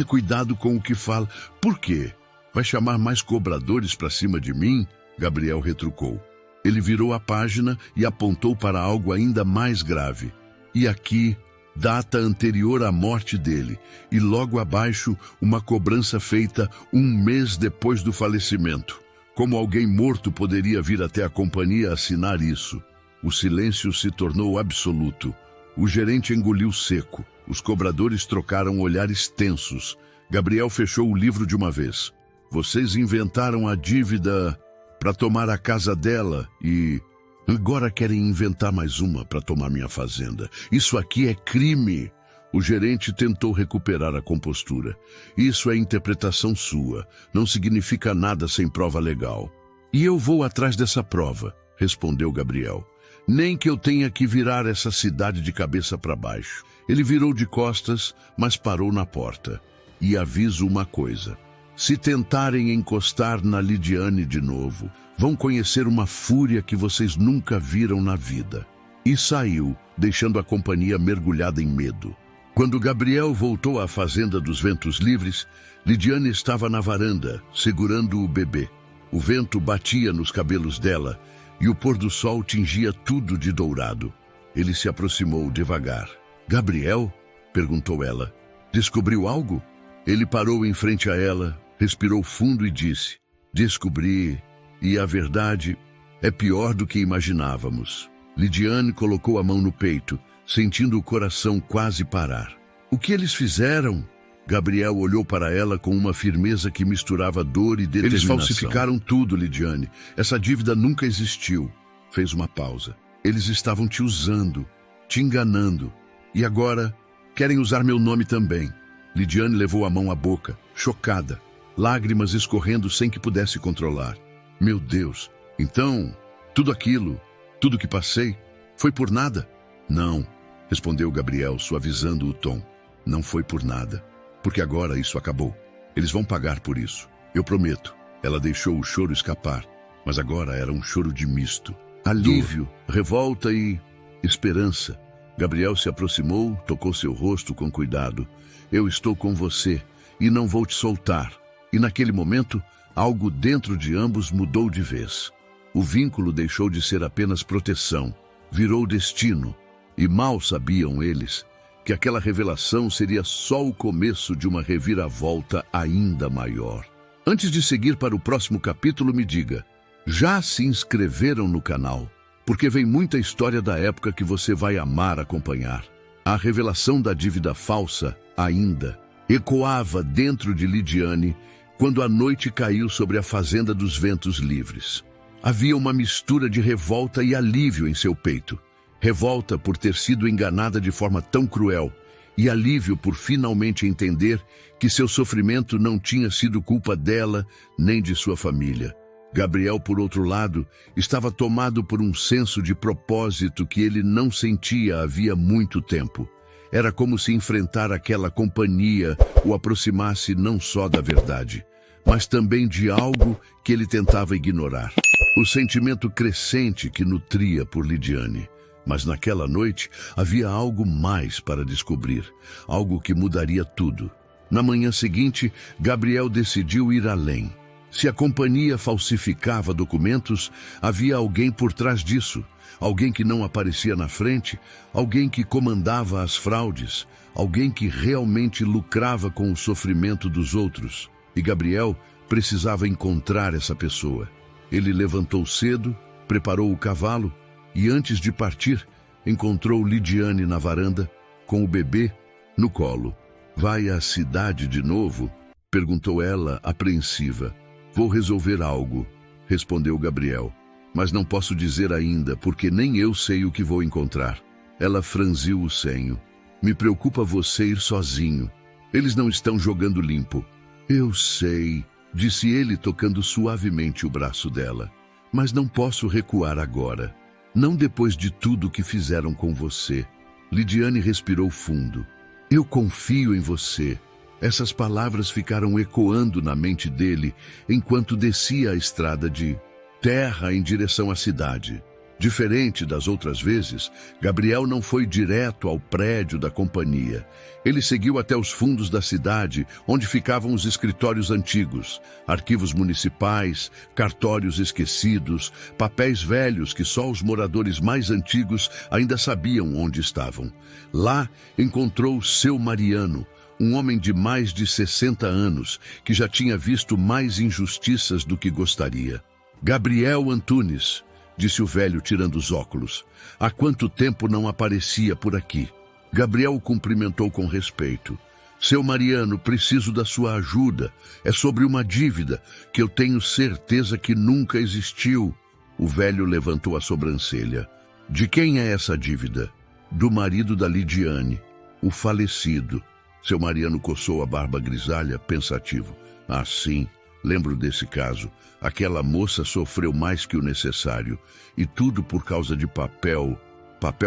A: Cuidado com o que fala. Por quê? Vai chamar mais cobradores para cima de mim? Gabriel retrucou. Ele virou a página e apontou para algo ainda mais grave. E aqui, data anterior à morte dele, e logo abaixo, uma cobrança feita 1 mês depois do falecimento. Como alguém morto poderia vir até a companhia assinar isso? O silêncio se tornou absoluto. O gerente engoliu seco. Os cobradores trocaram olhares tensos. Gabriel fechou o livro de uma vez. Vocês inventaram a dívida para tomar a casa dela e agora querem inventar mais uma para tomar minha fazenda. Isso aqui é crime. O gerente tentou recuperar a compostura. Isso é interpretação sua. Não significa nada sem prova legal. E eu vou atrás dessa prova, respondeu Gabriel. Nem que eu tenha que virar essa cidade de cabeça para baixo. Ele virou de costas, mas parou na porta. E aviso uma coisa. Se tentarem encostar na Lidiane de novo, vão conhecer uma fúria que vocês nunca viram na vida. E saiu, deixando a companhia mergulhada em medo. Quando Gabriel voltou à fazenda dos Ventos Livres, Lidiane estava na varanda, segurando o bebê. O vento batia nos cabelos dela e o pôr do sol tingia tudo de dourado. Ele se aproximou devagar. Gabriel? Perguntou ela. Descobriu algo? Ele parou em frente a ela, respirou fundo e disse, descobri, e a verdade é pior do que imaginávamos. Lidiane colocou a mão no peito, sentindo o coração quase parar. O que eles fizeram? Gabriel olhou para ela com uma firmeza que misturava dor e determinação. Eles falsificaram tudo, Lidiane. Essa dívida nunca existiu. Fez uma pausa. Eles estavam te usando, te enganando. E agora querem usar meu nome também. Lidiane levou a mão à boca, chocada, lágrimas escorrendo sem que pudesse controlar. Meu Deus, então, tudo aquilo, tudo que passei, foi por nada? Não, respondeu Gabriel, suavizando o tom. Não foi por nada, porque agora isso acabou. Eles vão pagar por isso, eu prometo. Ela deixou o choro escapar, mas agora era um choro de misto. Alívio, revolta e esperança. Gabriel se aproximou, tocou seu rosto com cuidado. Eu estou com você e não vou te soltar. E naquele momento, algo dentro de ambos mudou de vez. O vínculo deixou de ser apenas proteção, virou destino. E mal sabiam eles que aquela revelação seria só o começo de uma reviravolta ainda maior. Antes de seguir para o próximo capítulo, me diga, já se inscreveram no canal? Porque vem muita história da época que você vai amar acompanhar. A revelação da dívida falsa ainda ecoava dentro de Lidiane quando a noite caiu sobre a fazenda dos Ventos Livres. Havia uma mistura de revolta e alívio em seu peito. Revolta por ter sido enganada de forma tão cruel e alívio por finalmente entender que seu sofrimento não tinha sido culpa dela nem de sua família. Gabriel, por outro lado, estava tomado por um senso de propósito que ele não sentia havia muito tempo. Era como se enfrentar aquela companhia o aproximasse não só da verdade, mas também de algo que ele tentava ignorar. O sentimento crescente que nutria por Lidiane. Mas naquela noite havia algo mais para descobrir, algo que mudaria tudo. Na manhã seguinte, Gabriel decidiu ir além. Se a companhia falsificava documentos, havia alguém por trás disso. Alguém que não aparecia na frente, alguém que comandava as fraudes, alguém que realmente lucrava com o sofrimento dos outros. E Gabriel precisava encontrar essa pessoa. Ele levantou cedo, preparou o cavalo e antes de partir, encontrou Lidiane na varanda, com o bebê no colo. Vai à cidade de novo? Perguntou ela, apreensiva. Vou resolver algo, respondeu Gabriel. Mas não posso dizer ainda, porque nem eu sei o que vou encontrar. Ela franziu o senho. Me preocupa você ir sozinho. Eles não estão jogando limpo. Eu sei, disse ele tocando suavemente o braço dela. Mas não posso recuar agora. Não depois de tudo que fizeram com você. Lidiane respirou fundo. Eu confio em você. Essas palavras ficaram ecoando na mente dele enquanto descia a estrada de terra em direção à cidade. Diferente das outras vezes, Gabriel não foi direto ao prédio da companhia. Ele seguiu até os fundos da cidade, onde ficavam os escritórios antigos, arquivos municipais, cartórios esquecidos, papéis velhos que só os moradores mais antigos ainda sabiam onde estavam. Lá encontrou seu Mariano, um homem de mais de 60 anos, que já tinha visto mais injustiças do que gostaria. Gabriel Antunes, disse o velho tirando os óculos. Há quanto tempo não aparecia por aqui? Gabriel o cumprimentou com respeito. Seu Mariano, preciso da sua ajuda. É sobre uma dívida que eu tenho certeza que nunca existiu. O velho levantou a sobrancelha. De quem é essa dívida? Do marido da Lidiane, o falecido. Seu Mariano coçou a barba grisalha, pensativo. Ah, sim, lembro desse caso. Aquela moça sofreu mais que o necessário. E tudo por causa de papel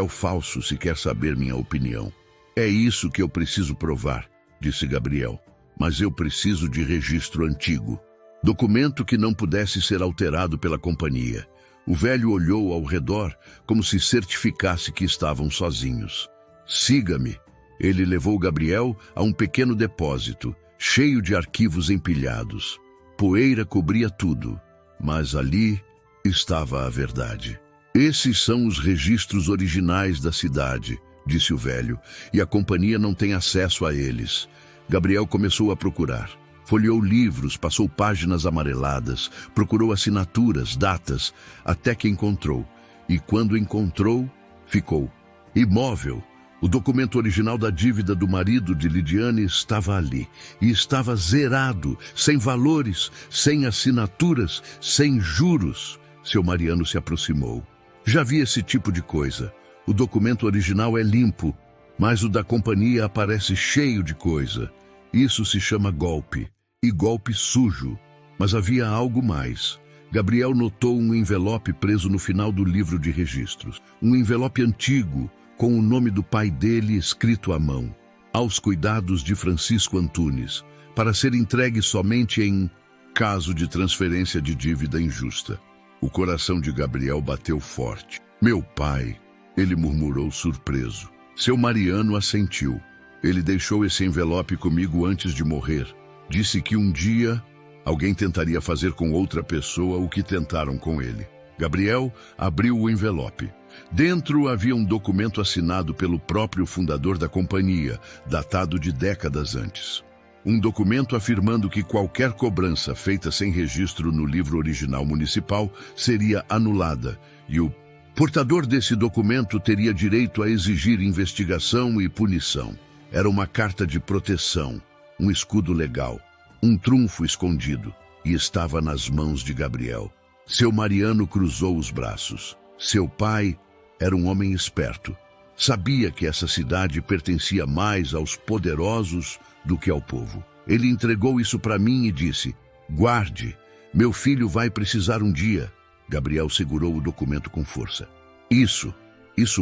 A: falso, se quer saber minha opinião. É isso que eu preciso provar, disse Gabriel. Mas eu preciso de registro antigo. Documento que não pudesse ser alterado pela companhia. O velho olhou ao redor, como se certificasse que estavam sozinhos. Siga-me. Ele levou Gabriel a um pequeno depósito, cheio de arquivos empilhados. Poeira cobria tudo, mas ali estava a verdade. Esses são os registros originais da cidade, disse o velho, e a companhia não tem acesso a eles. Gabriel começou a procurar. Folheou livros, passou páginas amareladas, procurou assinaturas, datas, até que encontrou. E quando encontrou, ficou imóvel. O documento original da dívida do marido de Lidiane estava ali. E estava zerado, sem valores, sem assinaturas, sem juros. Seu Mariano se aproximou. Já vi esse tipo de coisa. O documento original é limpo, mas o da companhia aparece cheio de coisa. Isso se chama golpe. E golpe sujo. Mas havia algo mais. Gabriel notou um envelope preso no final do livro de registros. Um envelope antigo, com o nome do pai dele escrito à mão, aos cuidados de Francisco Antunes, para ser entregue somente em caso de transferência de dívida injusta. O coração de Gabriel bateu forte. Meu pai, ele murmurou surpreso. Seu Mariano assentiu. Ele deixou esse envelope comigo antes de morrer. Disse que um dia alguém tentaria fazer com outra pessoa o que tentaram com ele. Gabriel abriu o envelope. Dentro havia um documento assinado pelo próprio fundador da companhia, datado de décadas antes. Um documento afirmando que qualquer cobrança feita sem registro no livro original municipal seria anulada, e o portador desse documento teria direito a exigir investigação e punição. Era uma carta de proteção, um escudo legal, um trunfo escondido, e estava nas mãos de Gabriel. Seu Mariano cruzou os braços. Seu pai era um homem esperto. Sabia que essa cidade pertencia mais aos poderosos do que ao povo. Ele entregou isso para mim e disse: guarde, meu filho vai precisar um dia. Gabriel segurou o documento com força. Isso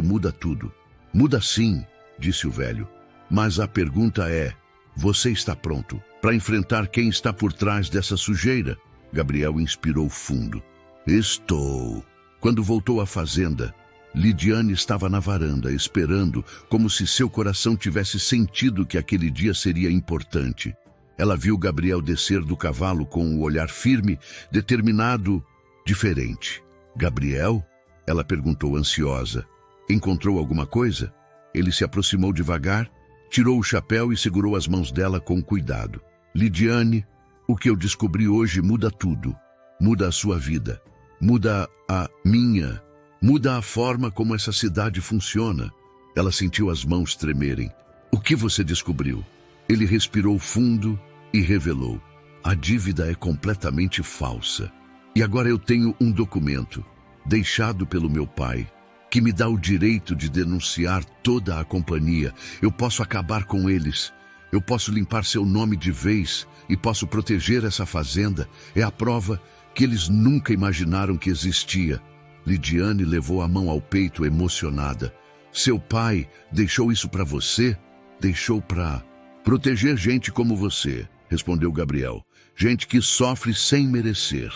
A: muda tudo. Muda sim, disse o velho. Mas a pergunta é, você está pronto para enfrentar quem está por trás dessa sujeira? Gabriel inspirou fundo. Estou. Quando voltou à fazenda, Lidiane estava na varanda, esperando, como se seu coração tivesse sentido que aquele dia seria importante. Ela viu Gabriel descer do cavalo com o olhar firme, determinado, diferente. Gabriel? Ela perguntou ansiosa. Encontrou alguma coisa? Ele se aproximou devagar, tirou o chapéu e segurou as mãos dela com cuidado. Lidiane, o que eu descobri hoje muda tudo. Muda a sua vida. Muda a minha. Muda a forma como essa cidade funciona. Ela sentiu as mãos tremerem. O que você descobriu? Ele respirou fundo e revelou. A dívida é completamente falsa. E agora eu tenho um documento, deixado pelo meu pai, que me dá o direito de denunciar toda a companhia. Eu posso acabar com eles. Eu posso limpar seu nome de vez e posso proteger essa fazenda. É a prova que eles nunca imaginaram que existia. Lidiane levou a mão ao peito emocionada. Seu pai deixou isso para você? Deixou para proteger gente como você, respondeu Gabriel. Gente que sofre sem merecer.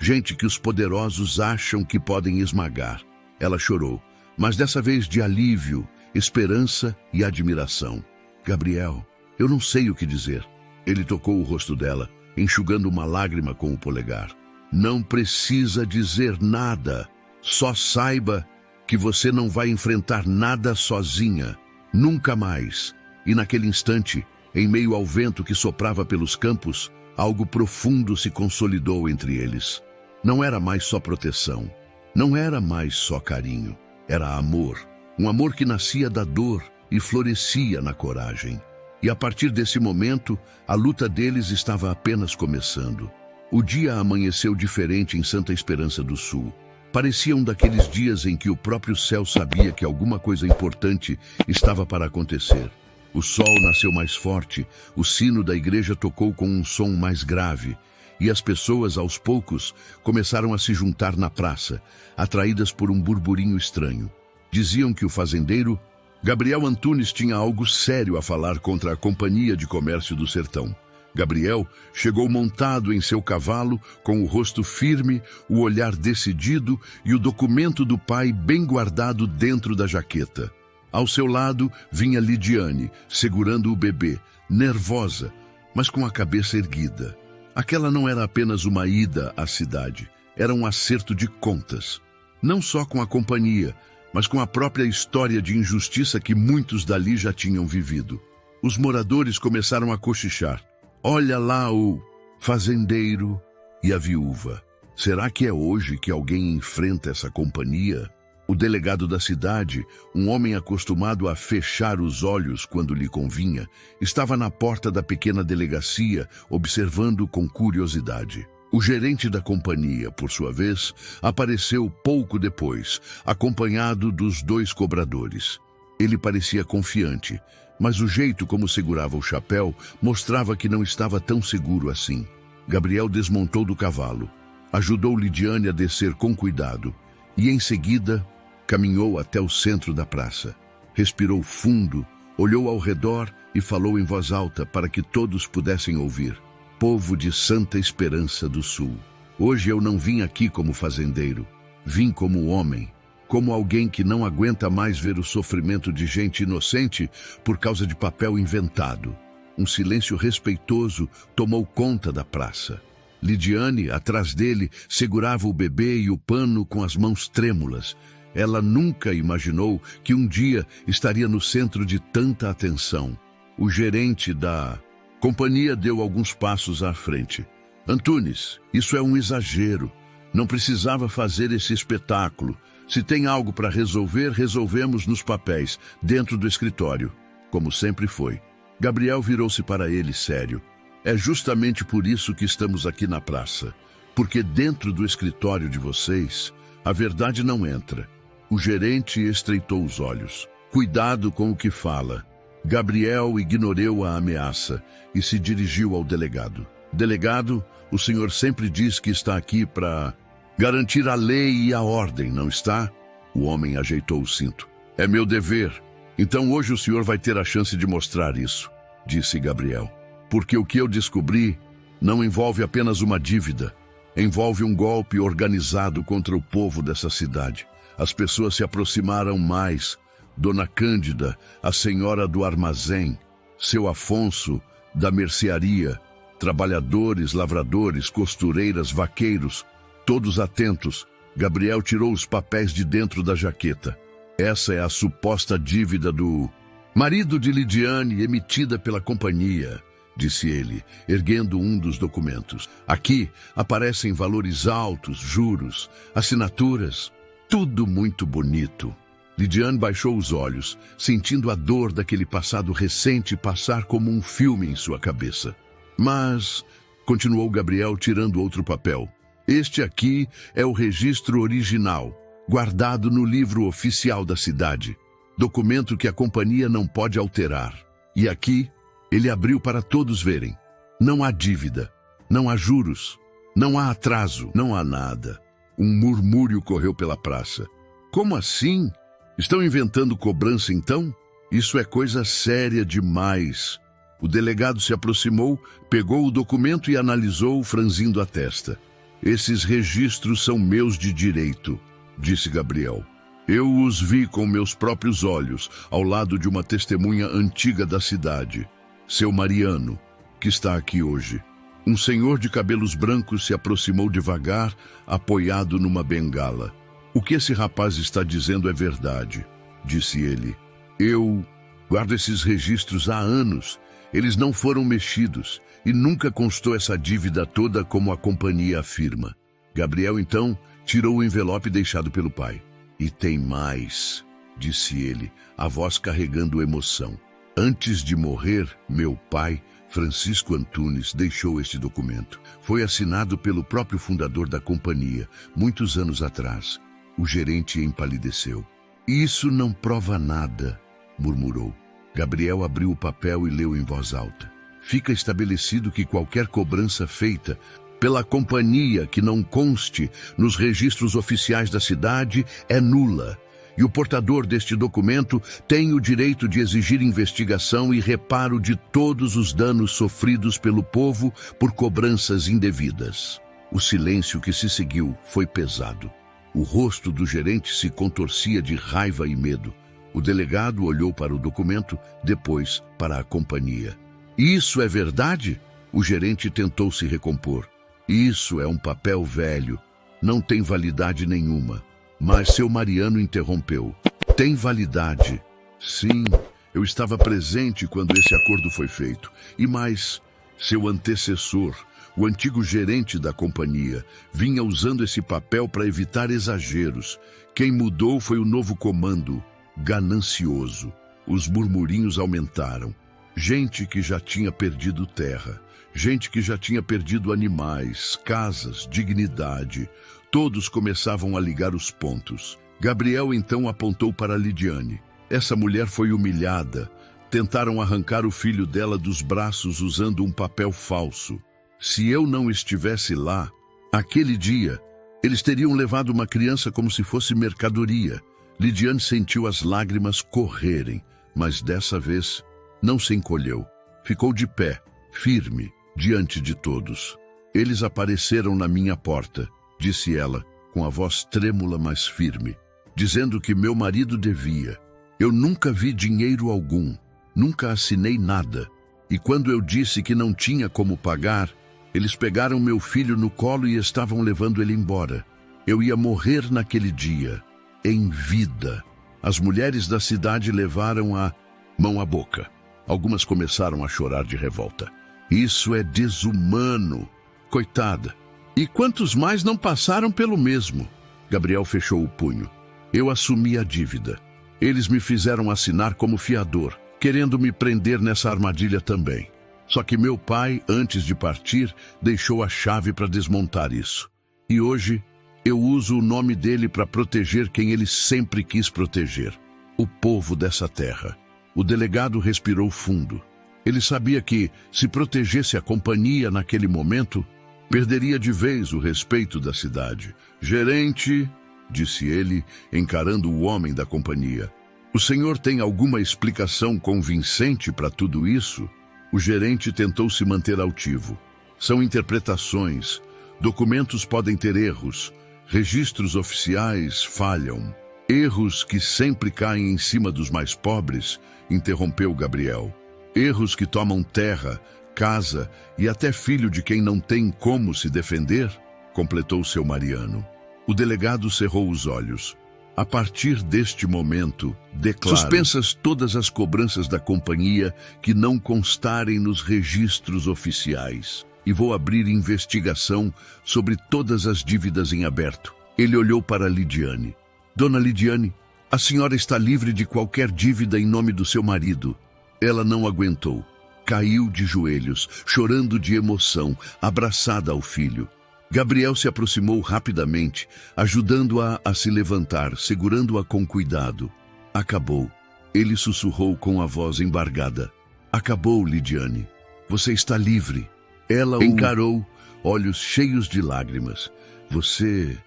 A: Gente que os poderosos acham que podem esmagar. Ela chorou, mas dessa vez de alívio, esperança e admiração. Gabriel, eu não sei o que dizer. Ele tocou o rosto dela, enxugando uma lágrima com o polegar. Não precisa dizer nada. Só saiba que você não vai enfrentar nada sozinha. Nunca mais. E naquele instante, em meio ao vento que soprava pelos campos, algo profundo se consolidou entre eles. Não era mais só proteção. Não era mais só carinho. Era amor. Um amor que nascia da dor e florescia na coragem. E a partir desse momento, a luta deles estava apenas começando. O dia amanheceu diferente em Santa Esperança do Sul. Parecia um daqueles dias em que o próprio céu sabia que alguma coisa importante estava para acontecer. O sol nasceu mais forte, o sino da igreja tocou com um som mais grave, e as pessoas, aos poucos, começaram a se juntar na praça, atraídas por um burburinho estranho. Diziam que o fazendeiro, Gabriel Antunes, tinha algo sério a falar contra a Companhia de Comércio do Sertão. Gabriel chegou montado em seu cavalo, com o rosto firme, o olhar decidido e o documento do pai bem guardado dentro da jaqueta. Ao seu lado vinha Lidiane, segurando o bebê, nervosa, mas com a cabeça erguida. Aquela não era apenas uma ida à cidade, era um acerto de contas. Não só com a companhia, mas com a própria história de injustiça que muitos dali já tinham vivido. Os moradores começaram a cochichar. Olha lá o fazendeiro e a viúva. Será que é hoje que alguém enfrenta essa companhia? O delegado da cidade, um homem acostumado a fechar os olhos quando lhe convinha, estava na porta da pequena delegacia, observando com curiosidade. O gerente da companhia, por sua vez, apareceu pouco depois, acompanhado dos 2 cobradores. Ele parecia confiante, mas o jeito como segurava o chapéu mostrava que não estava tão seguro assim. Gabriel desmontou do cavalo, ajudou Lidiane a descer com cuidado e, em seguida, caminhou até o centro da praça. Respirou fundo, olhou ao redor e falou em voz alta para que todos pudessem ouvir. Povo de Santa Esperança do Sul, hoje eu não vim aqui como fazendeiro, vim como homem. Como alguém que não aguenta mais ver o sofrimento de gente inocente por causa de papel inventado. Um silêncio respeitoso tomou conta da praça. Lidiane, atrás dele, segurava o bebê e o pano com as mãos trêmulas. Ela nunca imaginou que um dia estaria no centro de tanta atenção. O gerente da companhia deu alguns passos à frente. Antunes, isso é um exagero. Não precisava fazer esse espetáculo. Se tem algo para resolver, resolvemos nos papéis, dentro do escritório, como sempre foi. Gabriel virou-se para ele sério. É justamente por isso que estamos aqui na praça, porque dentro do escritório de vocês, a verdade não entra. O gerente estreitou os olhos. Cuidado com o que fala. Gabriel ignorou a ameaça e se dirigiu ao delegado. Delegado, o senhor sempre diz que está aqui para garantir a lei e a ordem, não está? O homem ajeitou o cinto. É meu dever. Então hoje o senhor vai ter a chance de mostrar isso, disse Gabriel. Porque o que eu descobri não envolve apenas uma dívida. Envolve um golpe organizado contra o povo dessa cidade. As pessoas se aproximaram mais. Dona Cândida, a senhora do armazém, seu Afonso, da mercearia, trabalhadores, lavradores, costureiras, vaqueiros, todos atentos. Gabriel tirou os papéis de dentro da jaqueta. Essa é a suposta dívida do marido de Lidiane, emitida pela companhia, disse ele, erguendo um dos documentos. Aqui aparecem valores altos, juros, assinaturas, tudo muito bonito. Lidiane baixou os olhos, sentindo a dor daquele passado recente passar como um filme em sua cabeça. Mas, continuou Gabriel tirando outro papel, este aqui é o registro original, guardado no livro oficial da cidade. Documento que a companhia não pode alterar. E aqui, Ele abriu para todos verem. Não há dívida, não há juros, não há atraso, não há nada. Um murmúrio correu pela praça. Como assim? Estão inventando cobrança então? Isso é coisa séria demais. O delegado se aproximou, pegou o documento e analisou, franzindo a testa. Esses registros são meus de direito, disse Gabriel. Eu os vi com meus próprios olhos, ao lado de uma testemunha antiga da cidade, seu Mariano, que está aqui hoje. Um senhor de cabelos brancos se aproximou devagar, apoiado numa bengala. O que esse rapaz está dizendo é verdade, disse ele. Eu guardo esses registros há anos. Eles não foram mexidos e nunca constou essa dívida toda como a companhia afirma. Gabriel, então, tirou o envelope deixado pelo pai. E tem mais, disse ele, a voz carregando emoção. Antes de morrer, meu pai, Francisco Antunes, deixou este documento. Foi assinado pelo próprio fundador da companhia, muitos anos atrás. O gerente empalideceu. Isso não prova nada, murmurou. Gabriel abriu o papel e leu em voz alta. Fica estabelecido que qualquer cobrança feita pela companhia que não conste nos registros oficiais da cidade é nula, e o portador deste documento tem o direito de exigir investigação e reparo de todos os danos sofridos pelo povo por cobranças indevidas. O silêncio que se seguiu foi pesado. O rosto do gerente se contorcia de raiva e medo. O delegado olhou para o documento, depois para a companhia. Isso é verdade? O gerente tentou se recompor. Isso é um papel velho. Não tem validade nenhuma. Mas seu Mariano interrompeu. Tem validade. Sim, eu estava presente quando esse acordo foi feito. E mais, seu antecessor, o antigo gerente da companhia, vinha usando esse papel para evitar exageros. Quem mudou foi o novo comando, ganancioso. Os murmurinhos aumentaram. Gente que já tinha perdido terra, gente que já tinha perdido animais, casas, dignidade. Todos começavam a ligar os pontos. Gabriel então apontou para Lidiane. Essa mulher foi humilhada. Tentaram arrancar o filho dela dos braços usando um papel falso. Se eu não estivesse lá, aquele dia, eles teriam levado uma criança como se fosse mercadoria. Lidiane sentiu as lágrimas correrem, mas dessa vez não se encolheu. Ficou de pé, firme, diante de todos. Eles apareceram na minha porta, disse ela, com a voz trêmula mas firme, dizendo que meu marido devia. Eu nunca vi dinheiro algum, nunca assinei nada. E quando eu disse que não tinha como pagar, eles pegaram meu filho no colo e estavam levando ele embora. Eu ia morrer naquele dia, em vida. As mulheres da cidade levaram a mão à boca. Algumas começaram a chorar de revolta. Isso é desumano. Coitada. E quantos mais não passaram pelo mesmo? Gabriel fechou o punho. Eu assumi a dívida. Eles me fizeram assinar como fiador, querendo me prender nessa armadilha também. Só que meu pai, antes de partir, deixou a chave para desmontar isso. E hoje, eu uso o nome dele para proteger quem ele sempre quis proteger. O povo dessa terra. O delegado respirou fundo. Ele sabia que, se protegesse a companhia naquele momento, perderia de vez o respeito da cidade. Gerente, disse ele, encarando o homem da companhia. O senhor tem alguma explicação convincente para tudo isso? O gerente tentou se manter altivo. São interpretações. Documentos podem ter erros. Registros oficiais falham. Erros que sempre caem em cima dos mais pobres, interrompeu Gabriel. Erros que tomam terra, casa e até filho de quem não tem como se defender, completou seu Mariano. O delegado cerrou os olhos. A partir deste momento, declaro... Suspensas todas as cobranças da companhia que não constarem nos registros oficiais. E vou abrir investigação sobre todas as dívidas em aberto. Ele olhou para Lidiane. Dona Lidiane, a senhora está livre de qualquer dívida em nome do seu marido. Ela não aguentou. Caiu de joelhos, chorando de emoção, abraçada ao filho. Gabriel se aproximou rapidamente, ajudando-a a se levantar, segurando-a com cuidado. Acabou. Ele sussurrou com a voz embargada. Acabou, Lidiane. Você está livre. Ela o encarou, olhos cheios de lágrimas. Você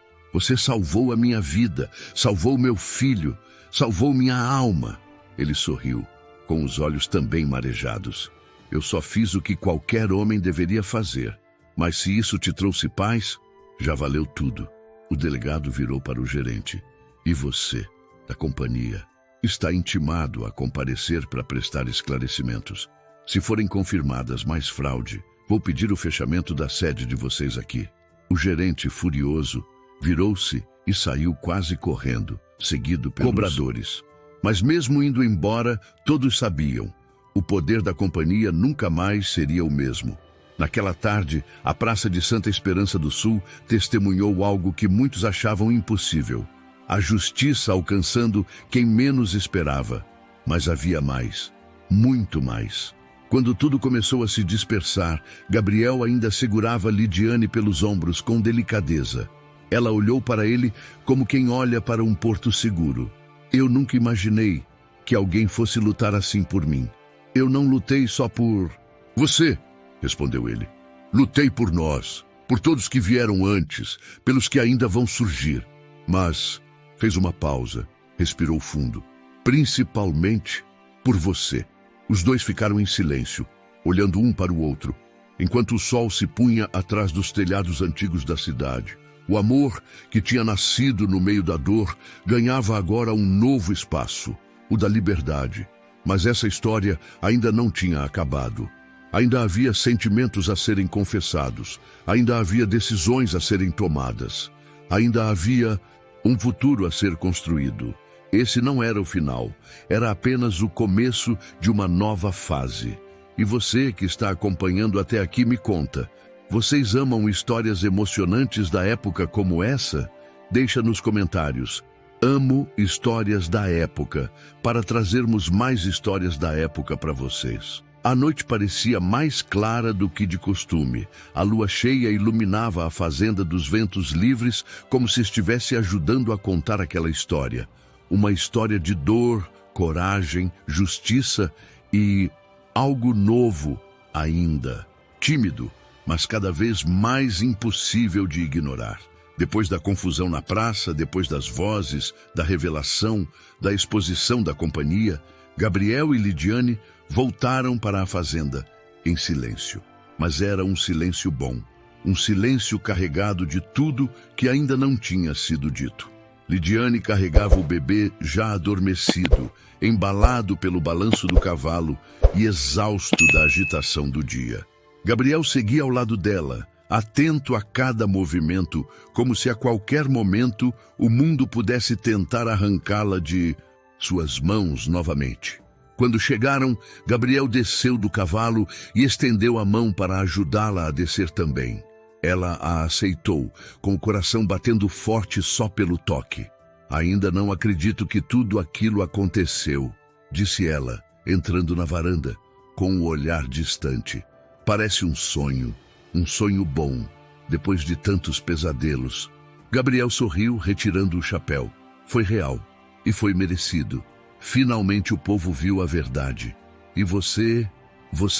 A: salvou a minha vida, salvou meu filho, salvou minha alma. Ele sorriu, com os olhos também marejados. Eu só fiz o que qualquer homem deveria fazer. Mas se isso te trouxe paz, já valeu tudo. O delegado virou para o gerente. E você, da companhia, está intimado a comparecer para prestar esclarecimentos. Se forem confirmadas mais fraude, vou pedir o fechamento da sede de vocês aqui. O gerente, furioso, virou-se e saiu quase correndo, seguido pelos cobradores. Mas mesmo indo embora, todos sabiam. O poder da companhia nunca mais seria o mesmo. Naquela tarde, a Praça de Santa Esperança do Sul testemunhou algo que muitos achavam impossível. A justiça alcançando quem menos esperava. Mas havia mais, muito mais. Quando tudo começou a se dispersar, Gabriel ainda segurava Lidiane pelos ombros com delicadeza. Ela olhou para ele como quem olha para um porto seguro. Eu nunca imaginei que alguém fosse lutar assim por mim. Eu não lutei só por você, respondeu ele. Lutei por nós, por todos que vieram antes, pelos que ainda vão surgir. Mas fez uma pausa, respirou fundo. Principalmente por você. Os dois ficaram em silêncio, olhando um para o outro, enquanto o sol se punha atrás dos telhados antigos da cidade. O amor, que tinha nascido no meio da dor, ganhava agora um novo espaço, o da liberdade. Mas essa história ainda não tinha acabado. Ainda havia sentimentos a serem confessados, ainda havia decisões a serem tomadas, ainda havia um futuro a ser construído. Esse não era o final, era apenas o começo de uma nova fase. E você que está acompanhando até aqui me conta, vocês amam histórias emocionantes da época como essa? Deixa nos comentários. Amo histórias da época, para trazermos mais histórias da época para vocês. A noite parecia mais clara do que de costume. A lua cheia iluminava a fazenda dos ventos livres, como se estivesse ajudando a contar aquela história. Uma história de dor, coragem, justiça e algo novo ainda. Tímido, mas cada vez mais impossível de ignorar. Depois da confusão na praça, depois das vozes, da revelação, da exposição da companhia, Gabriel e Lidiane voltaram para a fazenda, em silêncio. Mas era um silêncio bom, um silêncio carregado de tudo que ainda não tinha sido dito. Lidiane carregava o bebê já adormecido, embalado pelo balanço do cavalo e exausto da agitação do dia. Gabriel seguia ao lado dela, atento a cada movimento, como se a qualquer momento o mundo pudesse tentar arrancá-la de suas mãos novamente. Quando chegaram, Gabriel desceu do cavalo e estendeu a mão para ajudá-la a descer também. Ela a aceitou, com o coração batendo forte só pelo toque. Ainda não acredito que tudo aquilo aconteceu, disse ela, entrando na varanda, com um olhar distante. Parece um sonho bom, depois de tantos pesadelos. Gabriel sorriu, retirando o chapéu. Foi real, e foi merecido. Finalmente o povo viu a verdade. E você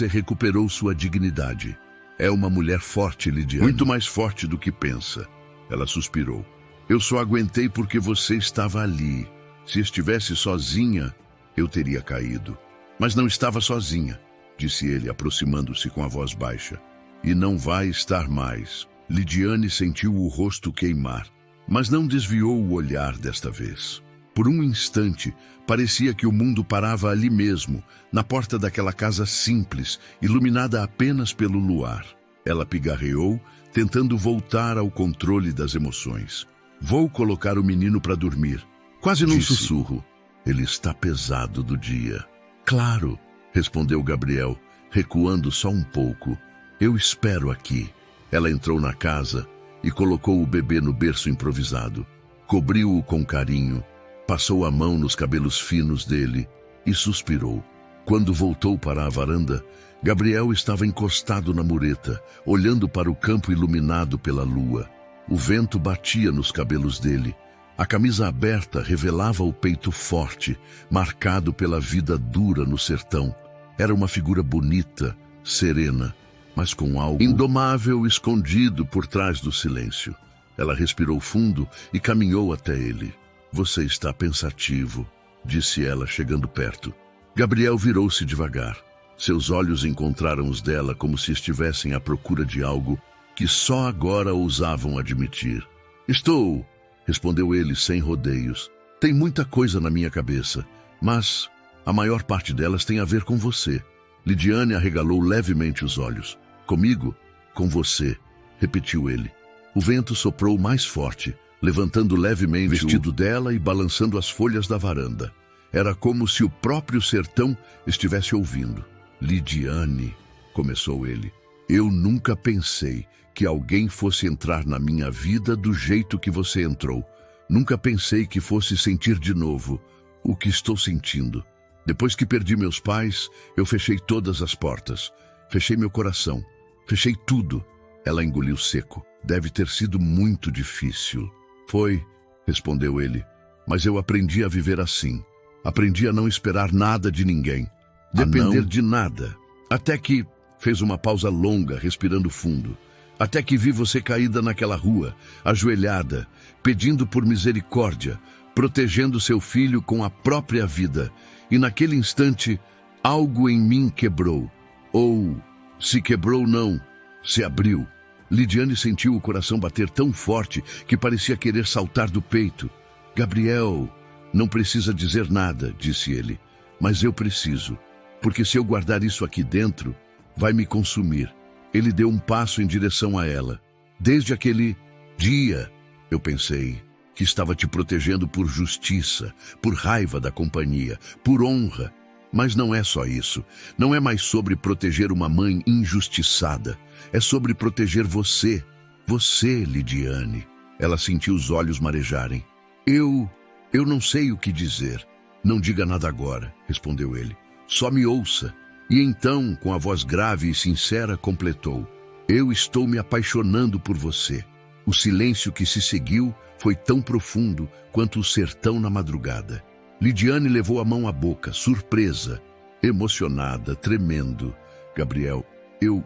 A: recuperou sua dignidade. É uma mulher forte, Lidiane. Muito mais forte do que pensa. Ela suspirou. Eu só aguentei porque você estava ali. Se estivesse sozinha, eu teria caído. Mas não estava sozinha, disse ele, aproximando-se com a voz baixa. E não vai estar mais. Lidiane sentiu o rosto queimar, mas não desviou o olhar desta vez. Por um instante, parecia que o mundo parava ali mesmo, na porta daquela casa simples, iluminada apenas pelo luar. Ela pigarreou, tentando voltar ao controle das emoções. Vou colocar o menino para dormir. Quase num sussurro. Ele está pesado do dia. Claro, respondeu Gabriel, recuando só um pouco. Eu espero aqui. Ela entrou na casa e colocou o bebê no berço improvisado. Cobriu-o com carinho. Passou a mão nos cabelos finos dele e suspirou. Quando voltou para a varanda, Gabriel estava encostado na mureta, olhando para o campo iluminado pela lua. O vento batia nos cabelos dele. A camisa aberta revelava o peito forte, marcado pela vida dura no sertão. Era uma figura bonita, serena, mas com algo indomável escondido por trás do silêncio. Ela respirou fundo e caminhou até ele. Você está pensativo, disse ela, chegando perto. Gabriel virou-se devagar. Seus olhos encontraram os dela como se estivessem à procura de algo que só agora ousavam admitir. Estou, respondeu ele sem rodeios. Tem muita coisa na minha cabeça, mas a maior parte delas tem a ver com você. Lidiane arregalou levemente os olhos. Comigo? Com você, repetiu ele. O vento soprou mais forte, levantando levemente o vestido dela e balançando as folhas da varanda. Era como se o próprio sertão estivesse ouvindo. Lidiane, começou ele, eu nunca pensei que alguém fosse entrar na minha vida do jeito que você entrou. Nunca pensei que fosse sentir de novo o que estou sentindo. Depois que perdi meus pais, eu fechei todas as portas. Fechei meu coração. Fechei tudo. Ela engoliu seco. Deve ter sido muito difícil. Foi, respondeu ele, mas eu aprendi a viver assim. Aprendi a não esperar nada de ninguém. Depender de nada. Até que fez uma pausa longa, respirando fundo. Até que vi você caída naquela rua, ajoelhada, pedindo por misericórdia, protegendo seu filho com a própria vida. E naquele instante, algo em mim quebrou. Ou, se quebrou não, se abriu. Lidiane sentiu o coração bater tão forte que parecia querer saltar do peito. Gabriel, não precisa dizer nada, disse ele, mas eu preciso, porque se eu guardar isso aqui dentro, vai me consumir. Ele deu um passo em direção a ela. Desde aquele dia, eu pensei, que estava te protegendo por justiça, por raiva da companhia, por honra. Mas não é só isso. Não é mais sobre proteger uma mãe injustiçada. É sobre proteger você. Você, Lidiane. Ela sentiu os olhos marejarem. Eu não sei o que dizer. Não diga nada agora, respondeu ele. Só me ouça. E então, com a voz grave e sincera, completou. Eu estou me apaixonando por você. O silêncio que se seguiu foi tão profundo quanto o sertão na madrugada. Lidiane levou a mão à boca, surpresa, emocionada, tremendo. Gabriel, eu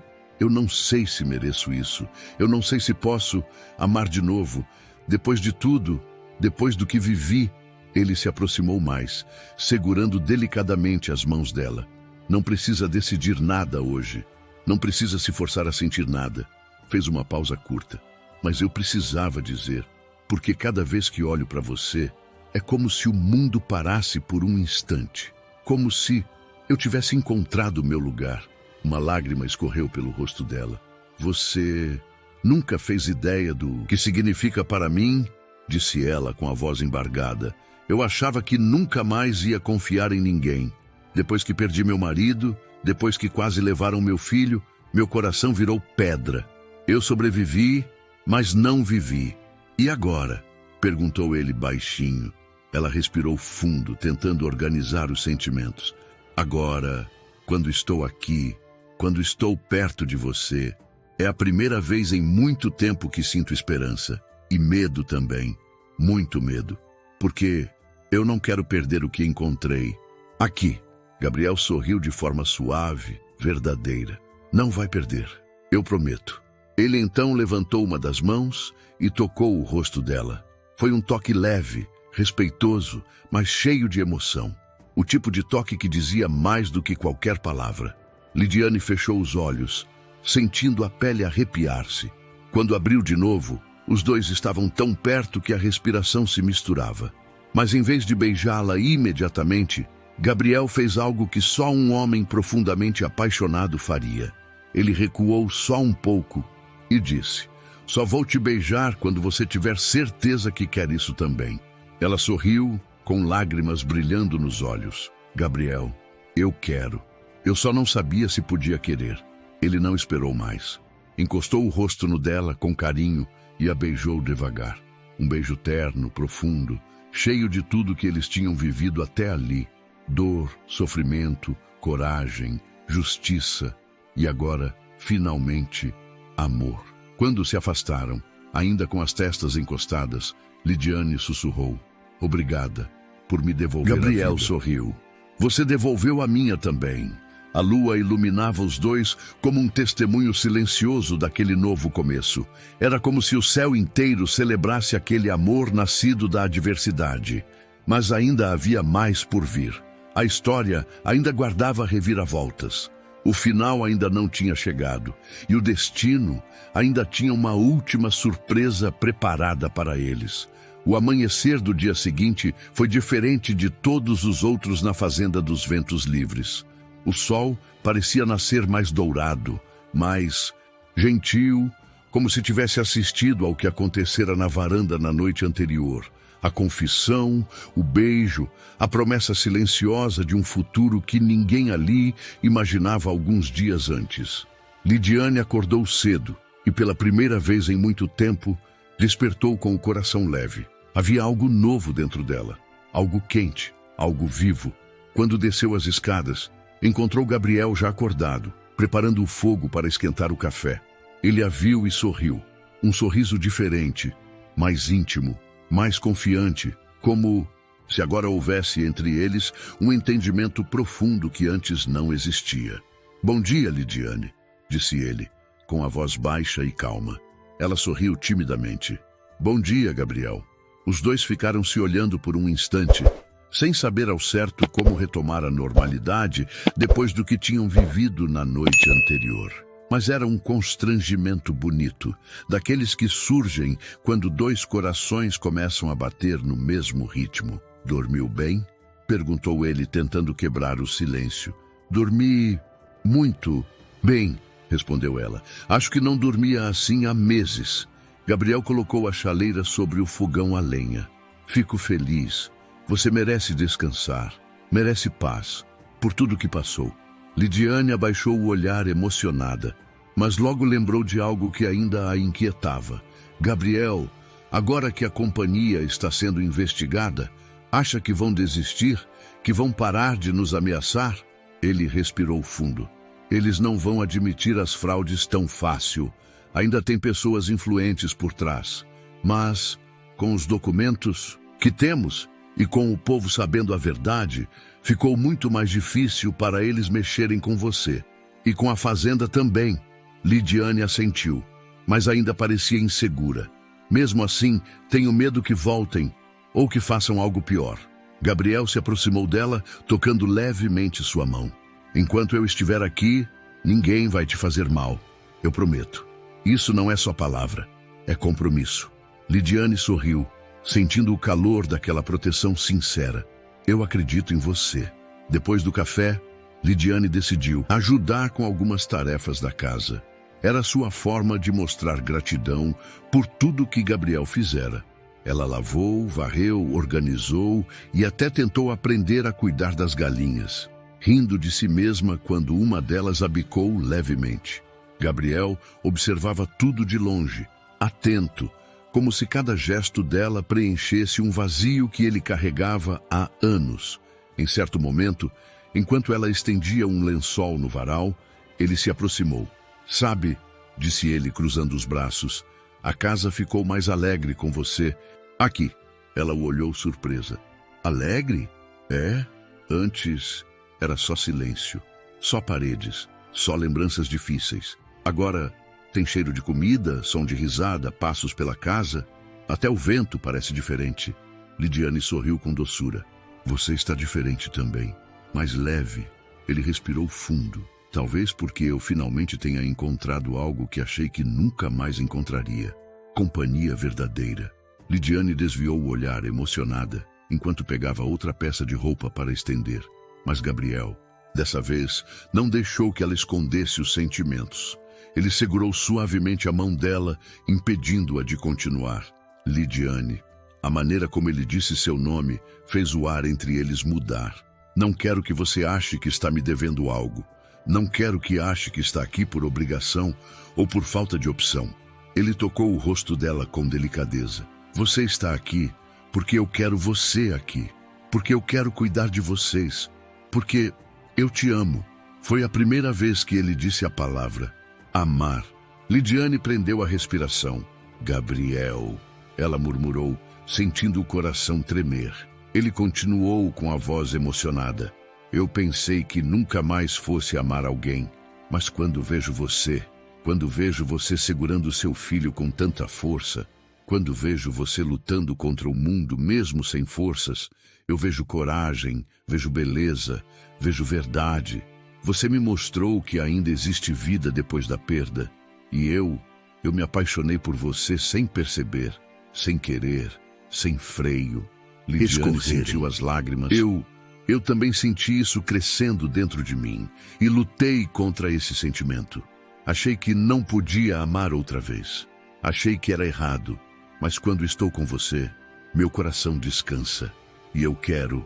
A: não sei se mereço isso. Eu não sei se posso amar de novo. Depois de tudo, depois do que vivi, ele se aproximou mais, segurando delicadamente as mãos dela. Não precisa decidir nada hoje. Não precisa se forçar a sentir nada. Fez uma pausa curta. Mas eu precisava dizer, porque cada vez que olho para você, é como se o mundo parasse por um instante. Como se eu tivesse encontrado o meu lugar. Uma lágrima escorreu pelo rosto dela. Você nunca fez ideia do que significa para mim, disse ela com a voz embargada. Eu achava que nunca mais ia confiar em ninguém. Depois que perdi meu marido, depois que quase levaram meu filho, meu coração virou pedra. Eu sobrevivi, mas não vivi. E agora? Perguntou ele baixinho. Ela respirou fundo, tentando organizar os sentimentos. Agora, quando estou aqui, quando estou perto de você, é a primeira vez em muito tempo que sinto esperança. E medo também. Muito medo. Porque eu não quero perder o que encontrei. Aqui. Gabriel sorriu de forma suave, verdadeira. Não vai perder. Eu prometo. Ele então levantou uma das mãos e tocou o rosto dela. Foi um toque leve, respeitoso, mas cheio de emoção. O tipo de toque que dizia mais do que qualquer palavra. Lidiane fechou os olhos, sentindo a pele arrepiar-se. Quando abriu de novo, os dois estavam tão perto que a respiração se misturava. Mas em vez de beijá-la imediatamente, Gabriel fez algo que só um homem profundamente apaixonado faria. Ele recuou só um pouco e disse, só vou te beijar quando você tiver certeza que quer isso também. Ela sorriu, com lágrimas brilhando nos olhos. Gabriel, eu quero. Eu só não sabia se podia querer. Ele não esperou mais. Encostou o rosto no dela com carinho e a beijou devagar. Um beijo terno, profundo, cheio de tudo que eles tinham vivido até ali. Dor, sofrimento, coragem, justiça e agora, finalmente, amor. Quando se afastaram, ainda com as testas encostadas, Lidiane sussurrou, obrigada por me devolver a vida. Gabriel sorriu. Você devolveu a minha também. A lua iluminava os dois como um testemunho silencioso daquele novo começo. Era como se o céu inteiro celebrasse aquele amor nascido da adversidade. Mas ainda havia mais por vir. A história ainda guardava reviravoltas. O final ainda não tinha chegado. E o destino ainda tinha uma última surpresa preparada para eles. O amanhecer do dia seguinte foi diferente de todos os outros na Fazenda dos Ventos Livres. O sol parecia nascer mais dourado, mais gentil, como se tivesse assistido ao que acontecera na varanda na noite anterior. A confissão, o beijo, a promessa silenciosa de um futuro que ninguém ali imaginava alguns dias antes. Lidiane acordou cedo e, pela primeira vez em muito tempo, despertou com o coração leve. Havia algo novo dentro dela, algo quente, algo vivo. Quando desceu as escadas, encontrou Gabriel já acordado, preparando o fogo para esquentar o café. Ele a viu e sorriu. Um sorriso diferente, mais íntimo, mais confiante, como se agora houvesse entre eles um entendimento profundo que antes não existia. "Bom dia, Lidiane", disse ele, com a voz baixa e calma. Ela sorriu timidamente. "Bom dia, Gabriel." Os dois ficaram se olhando por um instante, sem saber ao certo como retomar a normalidade depois do que tinham vivido na noite anterior. Mas era um constrangimento bonito, daqueles que surgem quando dois corações começam a bater no mesmo ritmo. "Dormiu bem?" perguntou ele, tentando quebrar o silêncio. "Dormi muito bem", respondeu ela. "Acho que não dormia assim há meses." Gabriel colocou a chaleira sobre o fogão a lenha. "Fico feliz. Você merece descansar, merece paz, por tudo que passou." Lidiane abaixou o olhar emocionada, mas logo lembrou de algo que ainda a inquietava. "Gabriel, agora que a companhia está sendo investigada, acha que vão desistir? Que vão parar de nos ameaçar?" Ele respirou fundo. "Eles não vão admitir as fraudes tão fácil. Ainda tem pessoas influentes por trás. Mas, com os documentos que temos e com o povo sabendo a verdade, ficou muito mais difícil para eles mexerem com você. E com a fazenda também." Lidiane assentiu, mas ainda parecia insegura. "Mesmo assim, tenho medo que voltem ou que façam algo pior." Gabriel se aproximou dela, tocando levemente sua mão. "Enquanto eu estiver aqui, ninguém vai te fazer mal. Eu prometo. Isso não é só palavra, é compromisso." Lidiane sorriu, sentindo o calor daquela proteção sincera. "Eu acredito em você." Depois do café, Lidiane decidiu ajudar com algumas tarefas da casa. Era sua forma de mostrar gratidão por tudo que Gabriel fizera. Ela lavou, varreu, organizou e até tentou aprender a cuidar das galinhas, rindo de si mesma quando uma delas abicou levemente. Gabriel observava tudo de longe, atento, como se cada gesto dela preenchesse um vazio que ele carregava há anos. Em certo momento, enquanto ela estendia um lençol no varal, ele se aproximou. "Sabe", disse ele cruzando os braços, "a casa ficou mais alegre com você." "Aqui." Ela o olhou surpresa. "Alegre? É? Antes era só silêncio, só paredes, só lembranças difíceis. Agora tem cheiro de comida, som de risada, passos pela casa. Até o vento parece diferente." Lidiane sorriu com doçura. "Você está diferente também, mais leve." Ele respirou fundo. "Talvez porque eu finalmente tenha encontrado algo que achei que nunca mais encontraria. Companhia verdadeira." Lidiane desviou o olhar, emocionada, enquanto pegava outra peça de roupa para estender. Mas Gabriel, dessa vez, não deixou que ela escondesse os sentimentos. Ele segurou suavemente a mão dela, impedindo-a de continuar. "Lidiane." A maneira como ele disse seu nome fez o ar entre eles mudar. "Não quero que você ache que está me devendo algo. Não quero que ache que está aqui por obrigação ou por falta de opção." Ele tocou o rosto dela com delicadeza. "Você está aqui porque eu quero você aqui. Porque eu quero cuidar de vocês. Porque eu te amo." Foi a primeira vez que ele disse a palavra amar. Lidiane prendeu a respiração. "Gabriel", ela murmurou, sentindo o coração tremer. Ele continuou com a voz emocionada. Eu pensei que nunca mais fosse amar alguém, mas quando vejo você segurando seu filho com tanta força, quando vejo você lutando contra o mundo mesmo sem forças, eu vejo coragem, vejo beleza, vejo verdade. Você me mostrou que ainda existe vida depois da perda. E eu me apaixonei por você sem perceber, sem querer, sem freio. Lidiane sentiu as lágrimas. Eu também senti isso crescendo dentro de mim e lutei contra esse sentimento. Achei que não podia amar outra vez. Achei que era errado. Mas quando estou com você, meu coração descansa. E eu quero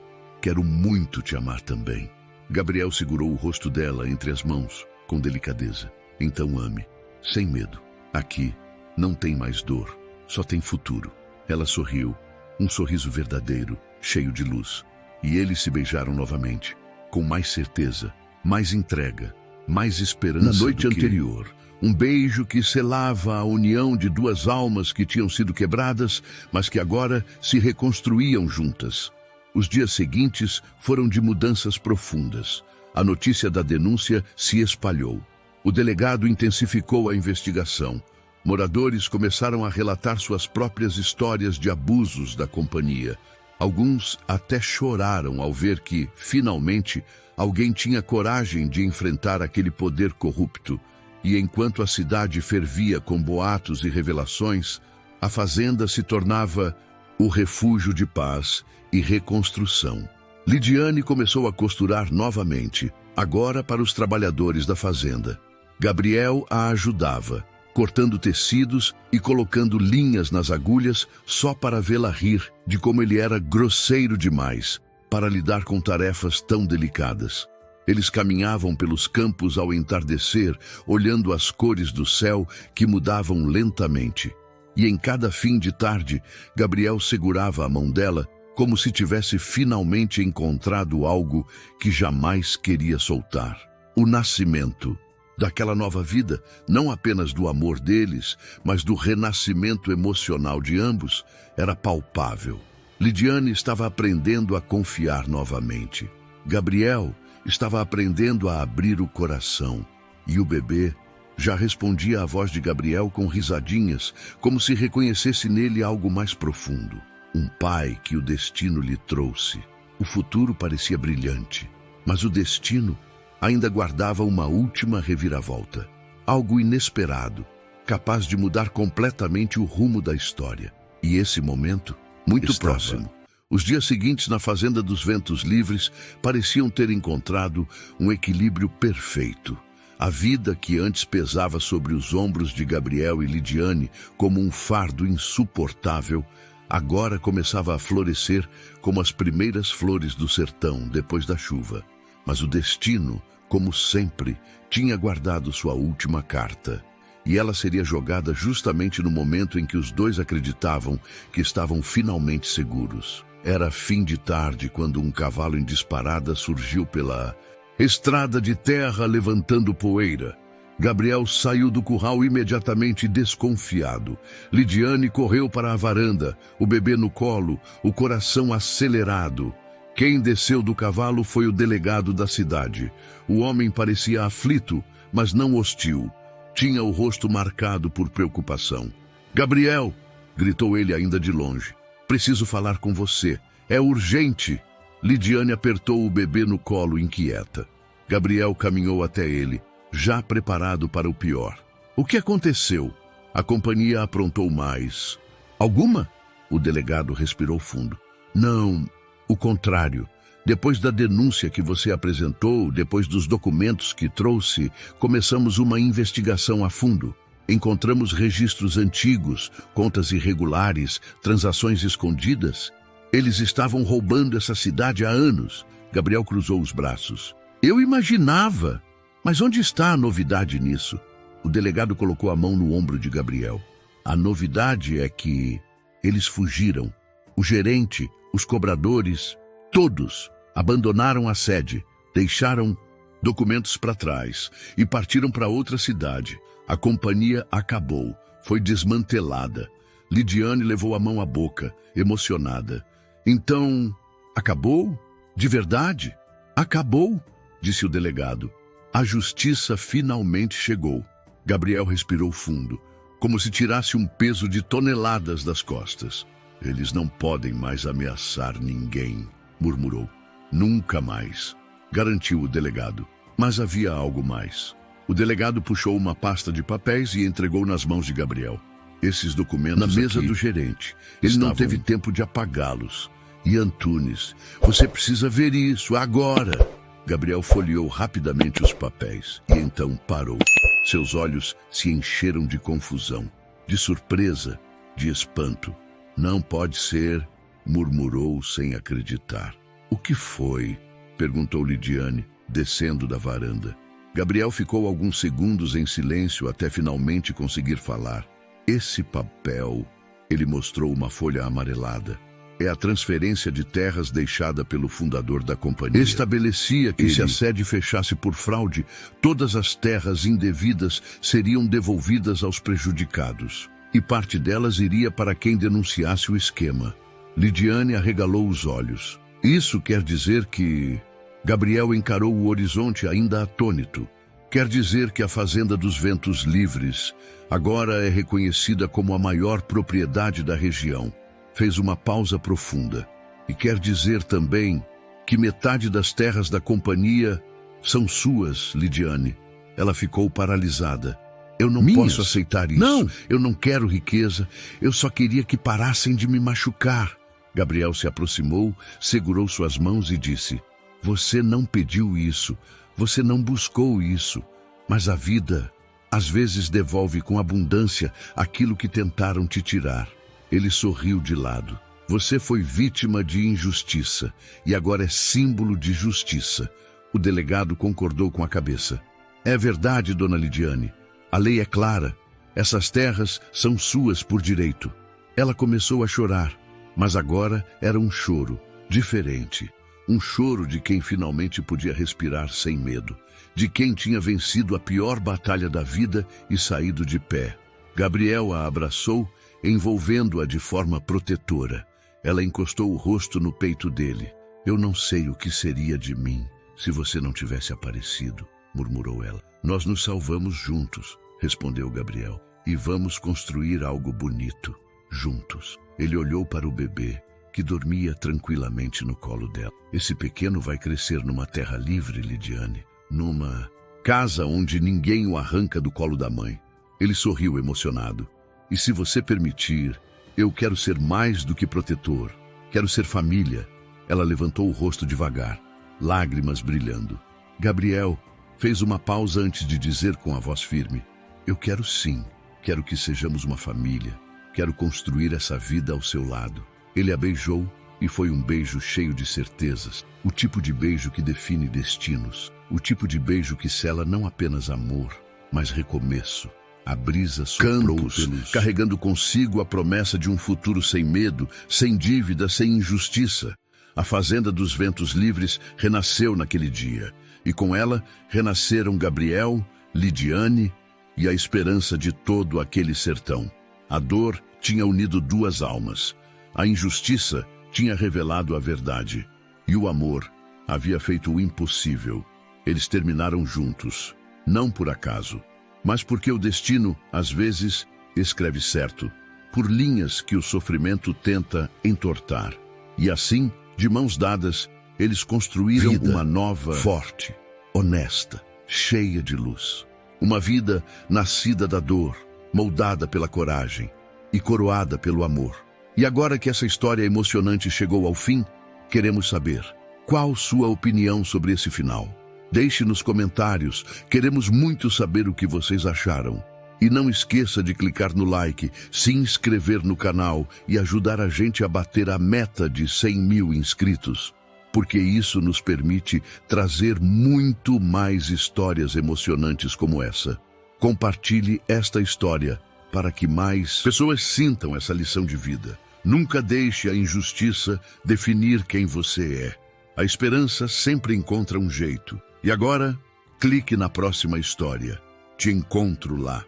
A: muito te amar também. Gabriel segurou o rosto dela entre as mãos, com delicadeza. Então ame, sem medo. Aqui não tem mais dor, só tem futuro. Ela sorriu, um sorriso verdadeiro, cheio de luz. E eles se beijaram novamente, com mais certeza, mais entrega, mais esperança. Na noite anterior, um beijo que selava a união de duas almas que tinham sido quebradas, mas que agora se reconstruíam juntas. Os dias seguintes foram de mudanças profundas. A notícia da denúncia se espalhou. O delegado intensificou a investigação. Moradores começaram a relatar suas próprias histórias de abusos da companhia. Alguns até choraram ao ver que, finalmente, alguém tinha coragem de enfrentar aquele poder corrupto. E enquanto a cidade fervia com boatos e revelações, a fazenda se tornava o refúgio de paz e reconstrução. Lidiane começou a costurar novamente, agora para os trabalhadores da fazenda. Gabriel a ajudava, cortando tecidos e colocando linhas nas agulhas só para vê-la rir de como ele era grosseiro demais para lidar com tarefas tão delicadas. Eles caminhavam pelos campos ao entardecer, olhando as cores do céu que mudavam lentamente. E em cada fim de tarde, Gabriel segurava a mão dela como se tivesse finalmente encontrado algo que jamais queria soltar. O nascimento daquela nova vida, não apenas do amor deles, mas do renascimento emocional de ambos, era palpável. Lidiane estava aprendendo a confiar novamente. Gabriel estava aprendendo a abrir o coração. E o bebê já respondia à voz de Gabriel com risadinhas, como se reconhecesse nele algo mais profundo. Um pai que o destino lhe trouxe. O futuro parecia brilhante, mas o destino ainda guardava uma última reviravolta. Algo inesperado, capaz de mudar completamente o rumo da história. E esse momento, muito próximo. Os dias seguintes na Fazenda dos Ventos Livres pareciam ter encontrado um equilíbrio perfeito. A vida que antes pesava sobre os ombros de Gabriel e Lidiane como um fardo insuportável, agora começava a florescer como as primeiras flores do sertão depois da chuva. Mas o destino, como sempre, tinha guardado sua última carta. E ela seria jogada justamente no momento em que os dois acreditavam que estavam finalmente seguros. Era fim de tarde quando um cavalo em disparada surgiu pela estrada de terra levantando poeira. Gabriel saiu do curral imediatamente desconfiado. Lidiane correu para a varanda, o bebê no colo, o coração acelerado. Quem desceu do cavalo foi o delegado da cidade. O homem parecia aflito, mas não hostil. Tinha o rosto marcado por preocupação. "Gabriel!" gritou ele ainda de longe. "Preciso falar com você. É urgente!" Lidiane apertou o bebê no colo inquieta. Gabriel caminhou até ele, já preparado para o pior. "O que aconteceu?" A companhia aprontou mais. "Alguma?" O delegado respirou fundo. "Não, o contrário. Depois da denúncia que você apresentou, depois dos documentos que trouxe, começamos uma investigação a fundo. Encontramos registros antigos, contas irregulares, transações escondidas. Eles estavam roubando essa cidade há anos." Gabriel cruzou os braços. "Eu imaginava. Mas onde está a novidade nisso?" O delegado colocou a mão no ombro de Gabriel. "A novidade é que eles fugiram. O gerente, os cobradores, todos abandonaram a sede, deixaram documentos para trás e partiram para outra cidade. A companhia acabou, foi desmantelada." Lidiane levou a mão à boca, emocionada. "Então, acabou? De verdade?" Acabou, disse o delegado. A justiça finalmente chegou. Gabriel respirou fundo, como se tirasse um peso de toneladas das costas. Eles não podem mais ameaçar ninguém, murmurou. Nunca mais, garantiu o delegado. Mas havia algo mais. O delegado puxou uma pasta de papéis e entregou nas mãos de Gabriel. Esses documentos na mesa do gerente. Ele não teve tempo de apagá-los. E Antunes, você precisa ver isso agora. Gabriel folheou rapidamente os papéis e então parou. Seus olhos se encheram de confusão, de surpresa, de espanto. Não pode ser, murmurou sem acreditar. O que foi? Perguntou Lidiane, descendo da varanda. Gabriel ficou alguns segundos em silêncio até finalmente conseguir falar. Esse papel, ele mostrou uma folha amarelada. É a transferência de terras deixada pelo fundador da companhia. Estabelecia que se a sede fechasse por fraude, todas as terras indevidas seriam devolvidas aos prejudicados. E parte delas iria para quem denunciasse o esquema. Lidiane arregalou os olhos. Isso quer dizer que... Gabriel encarou o horizonte ainda atônito. Quer dizer que a Fazenda dos Ventos Livres agora é reconhecida como a maior propriedade da região. Fez uma pausa profunda. E quer dizer também que metade das terras da companhia são suas, Lidiane. Ela ficou paralisada. Eu não posso aceitar isso. Não. Eu não quero riqueza. Eu só queria que parassem de me machucar. Gabriel se aproximou, segurou suas mãos e disse: você não pediu isso. Você não buscou isso. Mas a vida, às vezes, devolve com abundância aquilo que tentaram te tirar. Ele sorriu de lado. Você foi vítima de injustiça e agora é símbolo de justiça. O delegado concordou com a cabeça. É verdade, dona Lidiane. A lei é clara. Essas terras são suas por direito. Ela começou a chorar, mas agora era um choro diferente. Um choro de quem finalmente podia respirar sem medo. De quem tinha vencido a pior batalha da vida e saído de pé. Gabriel a abraçou, envolvendo-a de forma protetora. Ela encostou o rosto no peito dele. Eu não sei o que seria de mim se você não tivesse aparecido, murmurou ela. Nós nos salvamos juntos, respondeu Gabriel. E vamos construir algo bonito, juntos. Ele olhou para o bebê, que dormia tranquilamente no colo dela. Esse pequeno vai crescer numa terra livre, Lidiane. Numa casa onde ninguém o arranca do colo da mãe. Ele sorriu emocionado. E se você permitir, eu quero ser mais do que protetor. Quero ser família. Ela levantou o rosto devagar, lágrimas brilhando. Gabriel fez uma pausa antes de dizer com a voz firme: eu quero sim. Quero que sejamos uma família. Quero construir essa vida ao seu lado. Ele a beijou e foi um beijo cheio de certezas. O tipo de beijo que define destinos. O tipo de beijo que sela não apenas amor, mas recomeço. A brisa soprou pelos... carregando consigo a promessa de um futuro sem medo, sem dívida, sem injustiça. A Fazenda dos Ventos Livres renasceu naquele dia. E com ela renasceram Gabriel, Lidiane e a esperança de todo aquele sertão. A dor tinha unido duas almas. A injustiça tinha revelado a verdade. E o amor havia feito o impossível. Eles terminaram juntos, não por acaso, mas porque o destino, às vezes, escreve certo, por linhas que o sofrimento tenta entortar. E assim, de mãos dadas, eles construíram uma nova, forte, honesta, cheia de luz. Uma vida nascida da dor, moldada pela coragem e coroada pelo amor. E agora que essa história emocionante chegou ao fim, queremos saber, qual sua opinião sobre esse final? Deixe nos comentários, queremos muito saber o que vocês acharam. E não esqueça de clicar no like, se inscrever no canal e ajudar a gente a bater a meta de 100 mil inscritos. Porque isso nos permite trazer muito mais histórias emocionantes como essa. Compartilhe esta história para que mais pessoas sintam essa lição de vida. Nunca deixe a injustiça definir quem você é. A esperança sempre encontra um jeito. E agora, clique na próxima história. Te encontro lá.